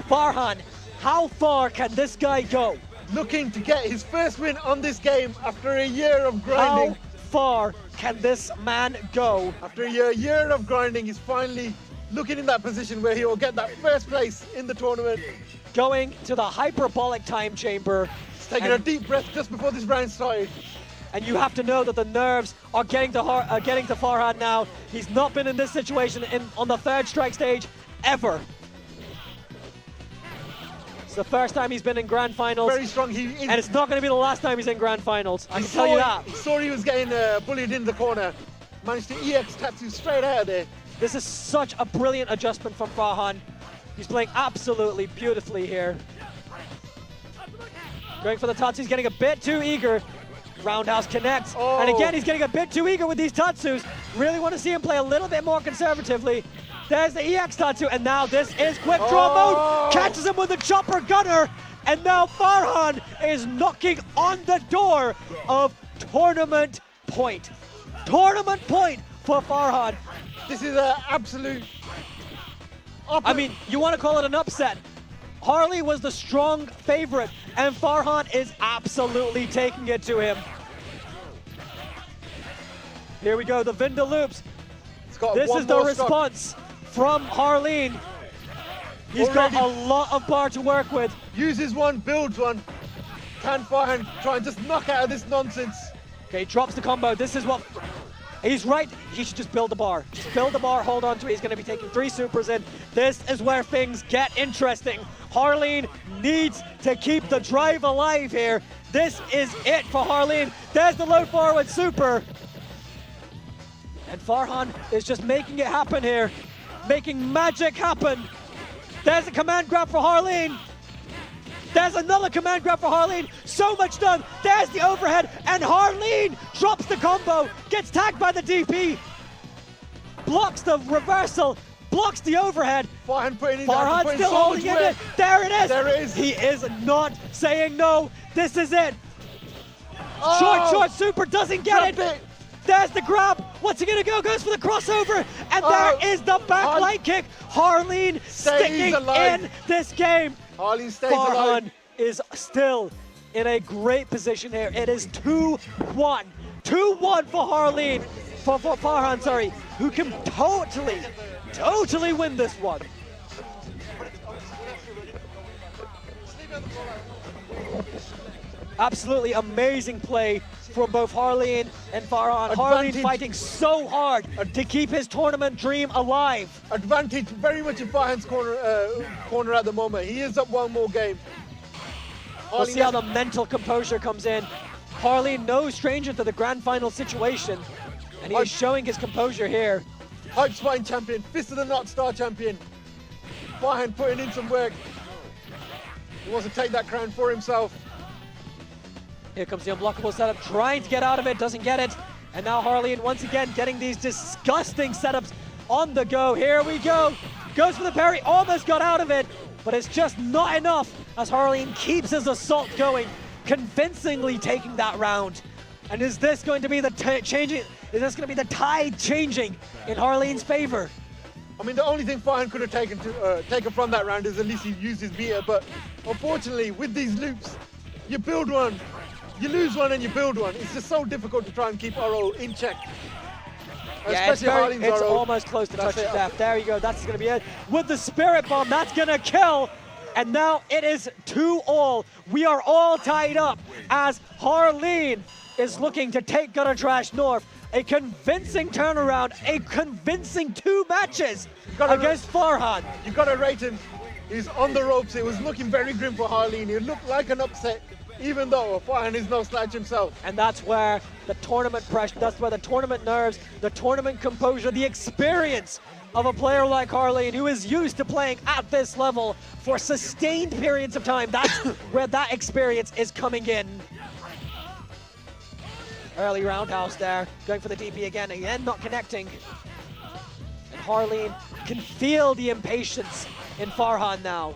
Farhan, how far can this guy go? Looking to get his first win on this game after a year of grinding. How far can this man go? After a year of grinding, he's finally looking in that position where he will get that first place in the tournament. Going to the hyperbolic time chamber. He's taking a deep breath just before this round started. And you have to know that the nerves are getting to Farhan now. He's not been in this situation on the 3rd strike stage ever. It's the first time he's been in grand finals. Very strong. And it's not going to be the last time he's in grand finals. I can tell you that. He saw he was getting bullied in the corner. Managed to EX Cactu straight out of there. This is such a brilliant adjustment from Farhan. He's playing absolutely beautifully here. Going for the Tatsu. He's getting a bit too eager. Roundhouse connects. And again, he's getting a bit too eager with these Tatsus. Really want to see him play a little bit more conservatively. There's the EX Tatsu, and now this is quick draw mode. Catches him with the chopper gunner, and now Farhan is knocking on the door of tournament point. Tournament point for Farhan. This is an absolute... I mean, you want to call it an upset. Halrey was the strong favorite, and Farhan is absolutely taking it to him. Here we go, the Vindaloops. This is the response from Halrey. He's got a lot of bar to work with. Uses one, builds one. Can Farman try and just knock out of this nonsense? Okay, drops the combo. This is what... He's right. He should just build the bar. Just build the bar, hold on to it. He's going to be taking 3 supers in. This is where things get interesting. Harleen needs to keep the drive alive here. This is it for Harleen. There's the low forward super. And Farhan is just making it happen here. Making magic happen. There's a command grab for Harleen. There's another command grab for Harleen. So much done. There's the overhead. And Harleen drops the combo. Gets tagged by the DP. Blocks the reversal. Blocks the overhead. Farhan putting in Farhan still holding it. There it is. There it is. He is not saying no. This is it. Oh, Short super doesn't get drop it. There's the grab. What's he gonna go? Goes for the crossover. And there is the back light kick. Harleen sticking alive. in this game. Harleen stays alive. Farhan is still in a great position here. It is 2-1. 2-1 for Harleen. For Farhan, sorry, who can totally win this one. Absolutely amazing play from both Harleen and Farhan. Harleen fighting so hard to keep his tournament dream alive. Advantage very much in Farhan's corner at the moment. He is up 1 more game. We'll see how the mental composure comes in. Harleen, no stranger to the grand final situation, and he is showing his composure here. Hype Spine champion, Fist of the Knot star champion. Farhan putting in some work. He wants to take that crown for himself. Here comes the unblockable setup, trying to get out of it, doesn't get it. And now Harleen once again getting these disgusting setups on the go. Here we go. Goes for the parry, almost got out of it, but it's just not enough as Harleen keeps his assault going, convincingly taking that round. And is this going to be the tide changing in Harleen's favor? I mean, the only thing Farhan could have taken from that round is at least he used his meter, but unfortunately with these loops, you build one, you lose one and you build one. It's just so difficult to try and keep RO in check. Yeah, it's almost close to touching death. There you go, that's gonna be it. With the Spirit Bomb, that's gonna kill. And now it is 2-all. We are all tied up as Harleen is looking to take Gutter Trash North. A convincing turnaround, a convincing 2 matches against Farhan. You gotta rate him. He's on the ropes. It was looking very grim for Harleen. It looked like an upset, even though Farhan is no slouch himself. And that's where the tournament pressure, that's where the tournament nerves, the tournament composure, the experience of a player like Harleen who is used to playing at this level for sustained periods of time. That's where that experience is coming in. Early roundhouse there, going for the DP again not connecting. And Harleen can feel the impatience in Farhan now.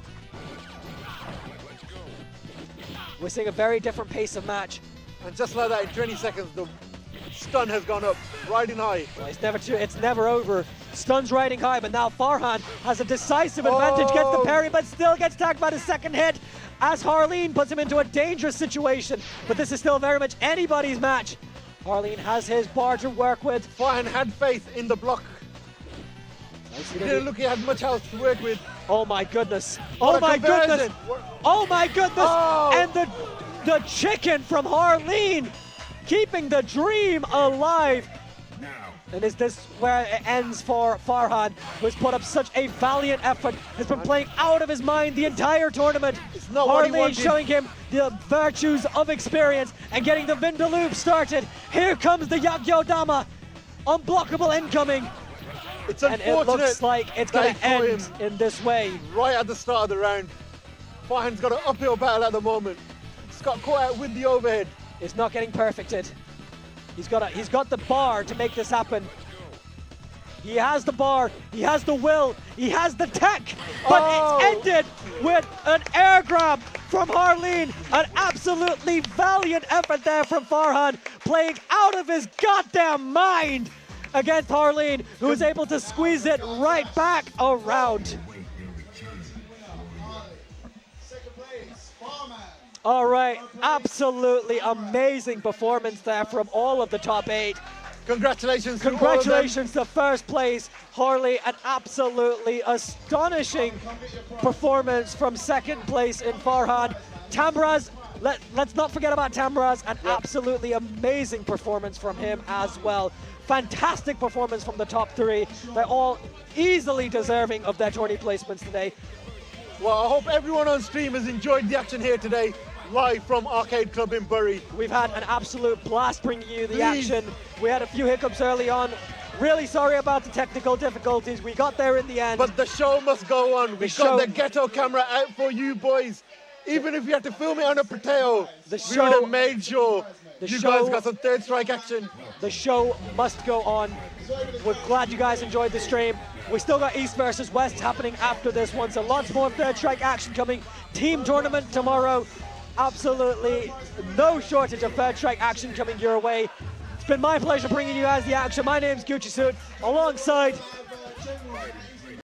We're seeing a very different pace of match. And just like that, in 20 seconds, the stun has gone up, riding high. Well, it's never over. Stun's riding high, but now Farhan has a decisive advantage, gets the parry, but still gets tagged by the second hit as Harleen puts him into a dangerous situation. But this is still very much anybody's match. Harleen has his bar to work with. Farhan had faith in the block. He didn't look he had much else to work with. Oh my goodness. Oh my goodness. Oh my goodness. Oh. And the chicken from Harleen keeping the dream alive. And is this where it ends for Farhan, who has put up such a valiant effort, has been playing out of his mind the entire tournament. It's not what he wanted. Harleen showing him the virtues of experience and getting the Vindaloo started. Here comes the Yagyodama. Unblockable incoming. It's and unfortunate. It looks like it's going to end in this way. Right at the start of the round. Farhan's got an uphill battle at the moment. He's got caught out with the overhead. It's not getting perfected. He's got the bar to make this happen. He has the bar, he has the will, he has the tech, but it's ended with an air grab from Harleen. An absolutely valiant effort there from Farhan, playing out of his goddamn mind against Harleen, who was able to squeeze it right back around. All right, absolutely amazing performance there from all of the top 8. Congratulations. Congratulations to first place, Harley. An absolutely astonishing performance from second place in Farhan. Tamraz, Let's not forget about Tamraz, an absolutely amazing performance from him as well. Fantastic performance from the top three. They're all easily deserving of their tourney placements today. Well, I hope everyone on stream has enjoyed the action here today, live from Arcade Club in Bury. We've had an absolute blast bringing you the Please. action. We had a few hiccups early on. Really sorry about the technical difficulties. We got there in the end. But the show must go on. We got the ghetto camera out for you boys. Even if you had to film it on a Proteo, we would have made sure you guys got some third strike action. The show must go on. We're glad you guys enjoyed the stream. We still got East versus West happening after this one, so lots more third strike action coming. Team tournament tomorrow. Absolutely no shortage of third strike action coming your way. It's been my pleasure bringing you guys the action. My name's Gucci Suit, alongside